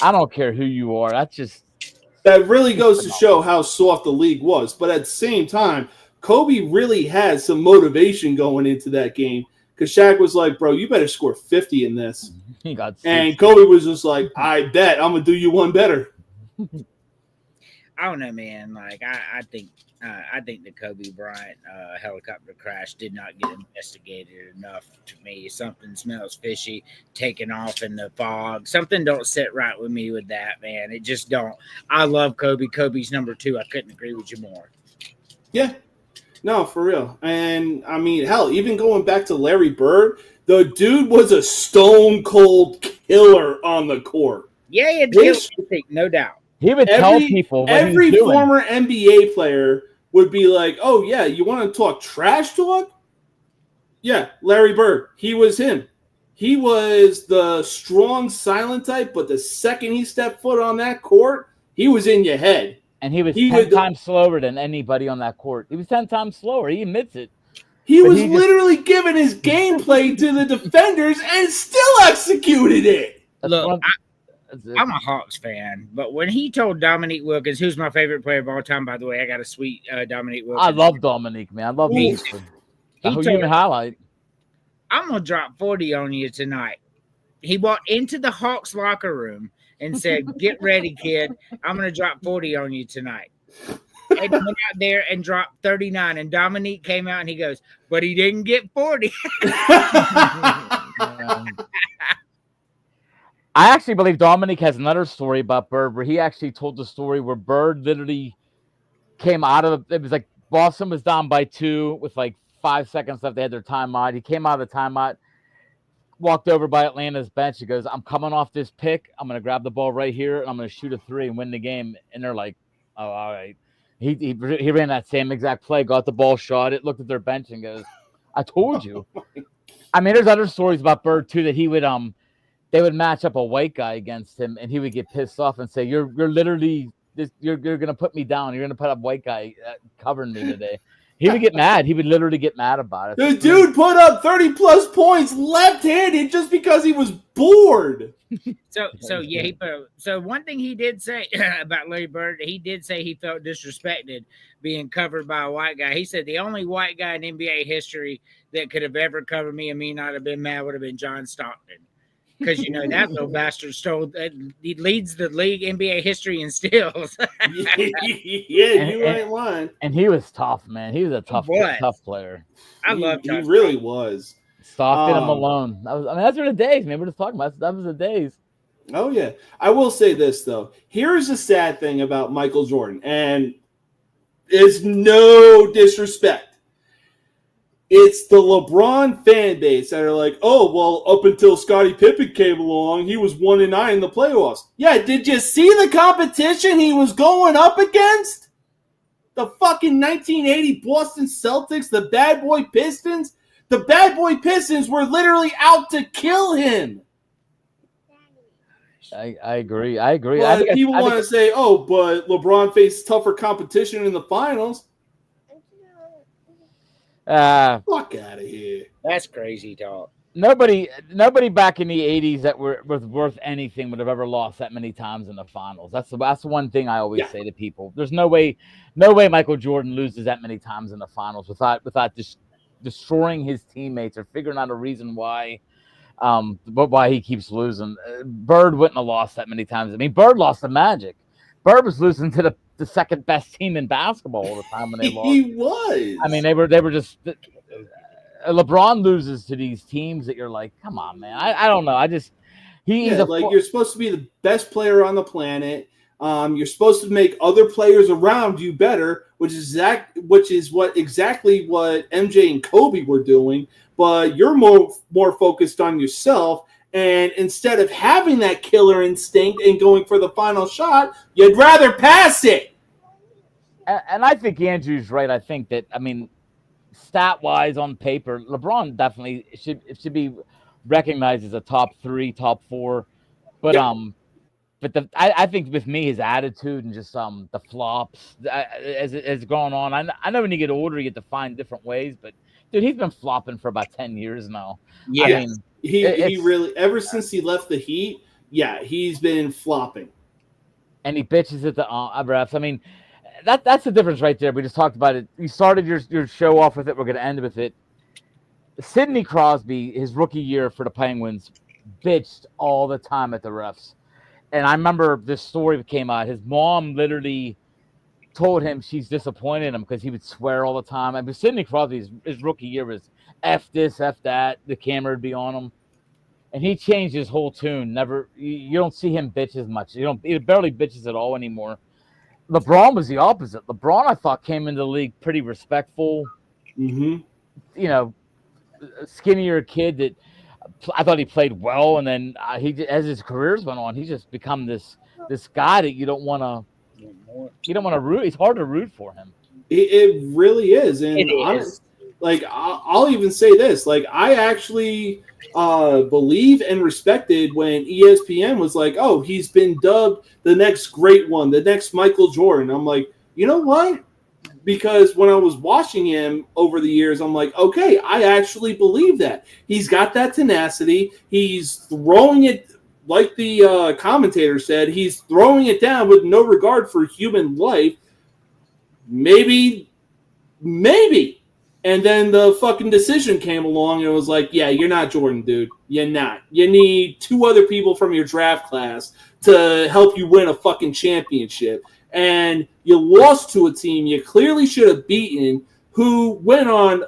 C: I don't care who you are.
A: That really goes to show how soft the league was. But at the same time, Kobe really had some motivation going into that game. Because Shaq was like, "Bro, you better score 50 in this."
C: He got 60.
A: And Kobe was just like, "I bet I'm gonna do you one better."
D: I don't know, man. Like I think the Kobe Bryant helicopter crash did not get investigated enough to me. Something smells fishy, taking off in the fog. Something don't sit right with me with that, man. It just don't. I love Kobe. Kobe's number 2. I couldn't agree with you more.
A: Yeah. No, for real. And, I mean, hell, even going back to Larry Bird, the dude was a stone-cold killer on the court.
D: Yeah, he had to kill, no doubt.
C: He would tell people what
A: every
C: he was doing.
A: Former NBA player would be like, "Oh, yeah, you want to talk trash talk? Yeah, Larry Bird. He was him. He was the strong, silent type, but the second he stepped foot on that court, he was in your head.
C: And he was 10 times slower than anybody on that court. He was 10 times slower. He admits it.
A: He was literally giving his gameplay to the defenders and still executed it.
D: Look, I'm a Hawks fan, but when he told Dominique Wilkins, who's my favorite player of all time, by the way, I got a sweet Dominique Wilkins.
C: I love Dominique, man. I love him. Human highlight.
D: I'm going to drop 40 on you tonight. He walked into the Hawks locker room and said, "Get ready, kid. I'm going to drop 40 on you tonight." And went out there and dropped 39. And Dominique came out and he goes, "But he didn't get 40.
C: I actually believe Dominique has another story about Bird where he actually told the story where Bird literally came out of it was like Boston was down by 2 with like 5 seconds left. They had their timeout. He came out of the timeout, walked over by Atlanta's bench. He goes, "I'm coming off this pick. I'm going to grab the ball right here, and I'm going to shoot a 3 and win the game." And they're like, "Oh, all right." He ran that same exact play, got the ball, shot it, looked at their bench, and goes, "I told you." I mean, there's other stories about Bird, too, that he would they would match up a white guy against him, and he would get pissed off and say, you're literally you're going to put me down. You're going to put up white guy covering me today." He would get mad. He would literally get mad about it.
A: The dude put up 30-plus points left-handed just because he was bored.
D: So one thing he did say about Larry Bird, he did say he felt disrespected being covered by a white guy. He said the only white guy in NBA history that could have ever covered me and me not have been mad would have been John Stockton. because you know that little bastard stole. He leads the league NBA history in steals.
A: You ain't lying.
C: And he was tough, man. He was a tough player.
D: I love.
A: He really was.
C: Stockton and Malone. Those were the days, man. We're just talking about that was the days.
A: Oh yeah. I will say this though. Here's the sad thing about Michael Jordan, and it's no disrespect. It's the LeBron fan base that are like, oh, well, up until Scottie Pippen came along, he was 1-9 in the playoffs. Yeah, did you see the competition he was going up against? The fucking 1980 Boston Celtics, the bad boy Pistons. The bad boy Pistons were literally out to kill him.
C: I agree.
A: But people want to say, oh, but LeBron faced tougher competition in the finals. Fuck out of here.
D: That's crazy talk.
C: Nobody back in the 80s that was worth anything would have ever lost that many times in the finals. That's the one thing I always say to people. There's no way Michael Jordan loses that many times in the finals without just destroying his teammates or figuring out a reason why he keeps losing. Bird wouldn't have lost that many times. I mean, Bird lost the Magic. Bird was losing to the second best team in basketball all the time when they lost.
A: He was.
C: I mean, they were just. LeBron loses to these teams that you're like, come on, man. I don't know.
A: You're supposed to be the best player on the planet. You're supposed to make other players around you better, which is exactly what MJ and Kobe were doing. But you're more focused on yourself. And instead of having that killer instinct and going for the final shot, you'd rather pass it.
C: And I think Andrew's right. I think that, I mean, stat-wise on paper, LeBron definitely should be recognized as a top 3, top 4. But I think with me, his attitude and just the flops as gone on. I know when you get older, you get to find different ways. But dude, he's been flopping for about 10 years now.
D: Yeah.
C: I mean,
A: he really, ever since he left the Heat, he's been flopping.
C: And he bitches at the refs. I mean, that's the difference right there. We just talked about it. You started your show off with it. We're going to end with it. Sidney Crosby, his rookie year for the Penguins, bitched all the time at the refs. And I remember this story came out. His mom literally told him she's disappointed in him because he would swear all the time. I mean, Sidney Crosby's his rookie year was F this, F that. The camera would be on him. And he changed his whole tune. You don't see him bitch as much. He barely bitches at all anymore. LeBron was the opposite. LeBron, I thought, came into the league pretty respectful.
A: Mm-hmm.
C: You know, skinnier kid that I thought he played well. And then as his careers went on, he's just become this guy that you don't want to root. It's hard to root for him.
A: It really is. And honestly, like, I'll even say this. Like, I actually believe and respected when ESPN was like, oh, he's been dubbed the next great one, the next Michael Jordan. I'm like, you know what? Because when I was watching him over the years, I'm like, okay, I actually believe that. He's got that tenacity. He's throwing it, like the commentator said, he's throwing it down with no regard for human life. Maybe. And then the fucking decision came along and it was like, yeah, you're not Jordan, dude. You're not. You need 2 other people from your draft class to help you win a fucking championship. And you lost to a team you clearly should have beaten, who went on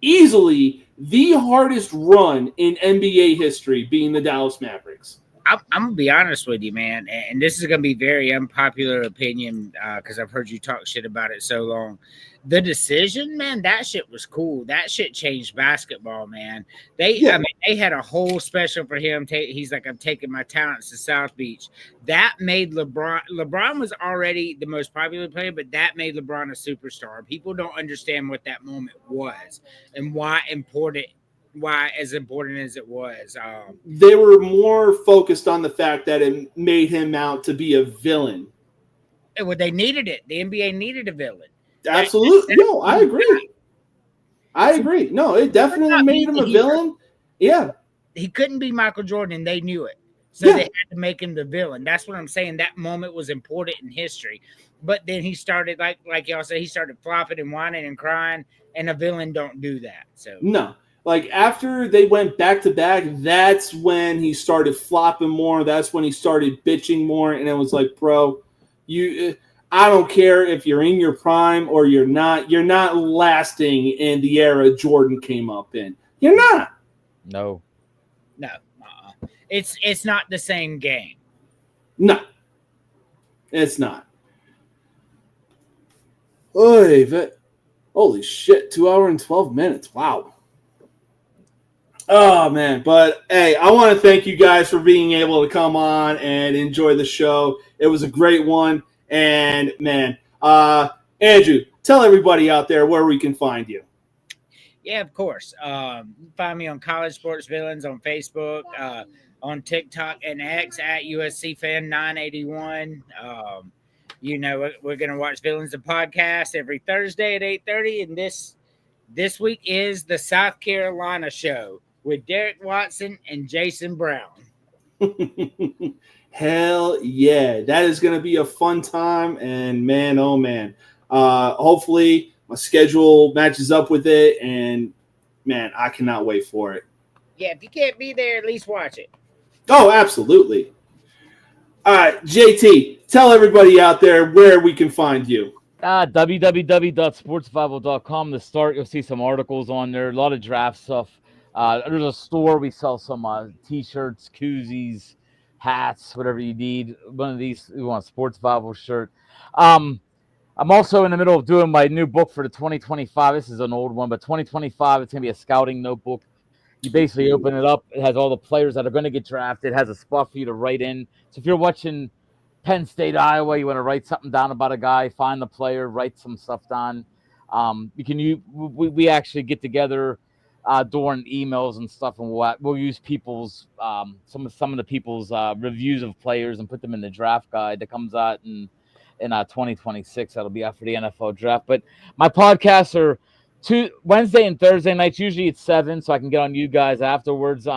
A: easily the hardest run in NBA history, being the Dallas Mavericks.
D: I'm going to be honest with you, man, and this is going to be very unpopular opinion because I've heard you talk shit about it so long. The decision, man, that shit was cool. That shit changed basketball, man. They had a whole special for him. He's like, I'm taking my talents to South Beach. That made LeBron. LeBron was already the most popular player, but that made LeBron a superstar. People don't understand what that moment was and why as important as it was.
A: They were more focused on the fact that it made him out to be a villain.
D: Well, they needed it. The NBA needed a villain.
A: Absolutely. No, I agree. No, it definitely made him a villain. Yeah.
D: He couldn't be Michael Jordan, and they knew it. So they had to make him the villain. That's what I'm saying. That moment was important in history. But then he started, like y'all said, he started flopping and whining and crying, and a villain don't do that. So
A: no. like after they went back to back, that's when he started flopping more. That's when he started bitching more, and it was like, bro, I don't care if you're in your prime or you're not. You're not lasting in the era Jordan came up in. You're not.
C: No.
D: It's not the same game.
A: No, it's not. Holy shit, 2 hours and 12 minutes. Wow. Oh, man. But, hey, I want to thank you guys for being able to come on and enjoy the show. It was a great one. And, man, Andrew, tell everybody out there where we can find you.
D: Yeah, of course. Find me on College Sports Villains on Facebook, on TikTok and X at USC Fan 981. We're going to watch Villains the podcast every Thursday at 8:30. And this week is the South Carolina show with Derek Watson and Jason Brown.
A: Hell yeah. That is going to be a fun time. And, man, oh, man. Hopefully my schedule matches up with it. And, man, I cannot wait for it.
D: Yeah, if you can't be there, at least watch it.
A: Oh, absolutely. All right, JT, tell everybody out there where we can find you.
C: www.sportsbible.com. To start, you'll see some articles on there, a lot of draft stuff. There's a store. We sell some T-shirts, koozies, hats, whatever you need. One of these, you want a Sports Bible shirt. I'm also in the middle of doing my new book for the 2025. This is an old one, but 2025, it's going to be a scouting notebook. You basically open it up. It has all the players that are going to get drafted. It has a spot for you to write in. So if you're watching Penn State, Iowa, you want to write something down about a guy, find the player, write some stuff down. We actually get together during emails and stuff, and we'll use people's some of the people's reviews of players and put them in the draft guide that comes out in 2026. That'll be after the NFL draft. But my podcasts are Wednesday and Thursday nights. Usually it's 7, so I can get on you guys afterwards.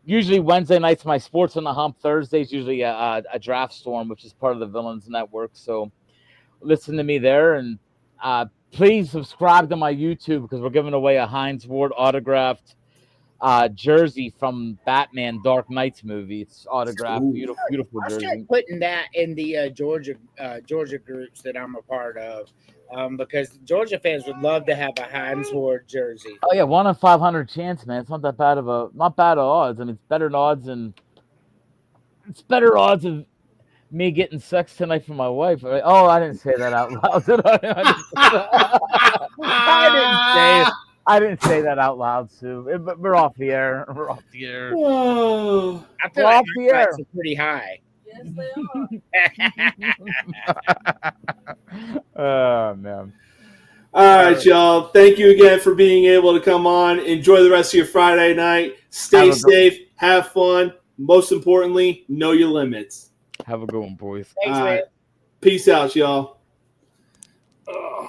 C: Usually Wednesday nights, my Sports on the Hump. Thursdays usually a Draft Storm, which is part of the Villains Network. So listen to me there, and please subscribe to my YouTube because we're giving away a Heinz Ward autographed jersey from Batman Dark Knight's movie. It's autographed.
A: Ooh.
C: Beautiful
D: I'll
C: jersey.
D: start putting that in the Georgia groups that I'm a part of, because Georgia fans would love to have a Heinz Ward jersey.
C: Oh yeah, 1 in 500 chance, man. It's not that bad not bad odds. I mean, it's better odds of me getting sex tonight from my wife. Oh, I didn't say that out loud. Did I didn't say that out loud, Sue. But we're off the air.
A: Oh.
D: I feel like my prices are pretty high.
F: Yes, they
C: Oh
F: are.
C: man.
A: All right, y'all. Thank you again for being able to come on. Enjoy the rest of your Friday night. Stay safe. Have fun. Most importantly, know your limits.
C: Have a good one, boys.
D: Thanks, man.
A: Peace out, y'all. Ugh.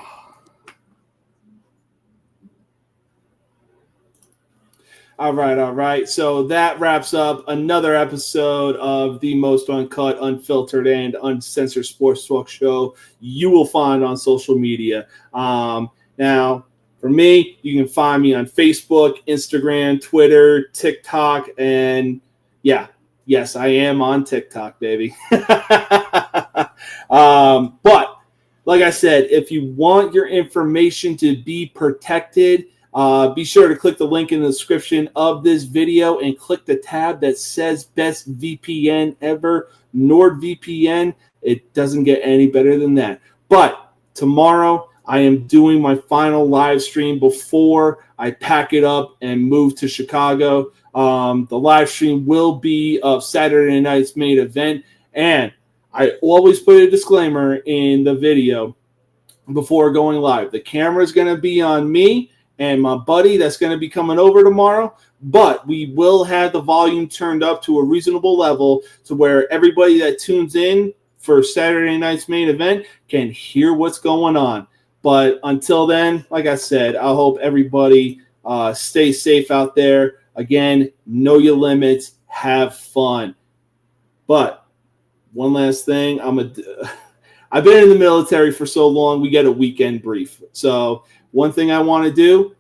A: All right. So that wraps up another episode of the most uncut, unfiltered, and uncensored sports talk show you will find on social media. Now, for me, you can find me on Facebook, Instagram, Twitter, TikTok, and yes, I am on TikTok, baby. But like I said, if you want your information to be protected, be sure to click the link in the description of this video and click the tab that says Best VPN Ever, NordVPN. It doesn't get any better than that. But tomorrow, I am doing my final live stream before I pack it up and move to Chicago. The live stream will be of Saturday night's main event. And I always put a disclaimer in the video before going live. The camera is going to be on me and my buddy that's going to be coming over tomorrow, but we will have the volume turned up to a reasonable level to where everybody that tunes in for Saturday night's main event can hear what's going on. But until then, like I said, I hope everybody stays safe out there. Again, know your limits, have fun. But one last thing, I've been in the military for so long, we get a weekend brief. So one thing I want to do,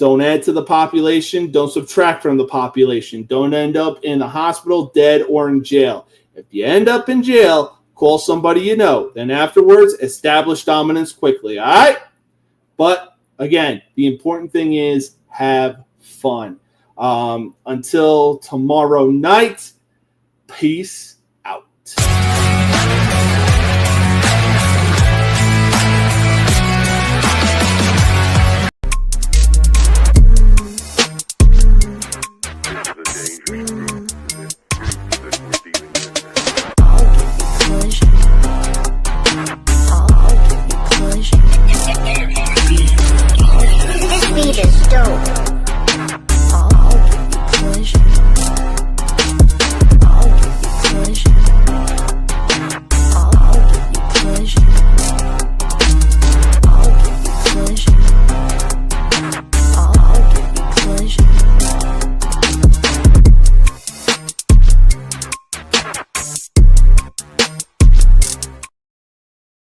A: Don't add to the population. Don't subtract from the population. Don't end up in the hospital, dead, or in jail. If you end up in jail, call somebody you know. Then afterwards, establish dominance quickly. All right? But again, the important thing is have fun. Until tomorrow night, peace out.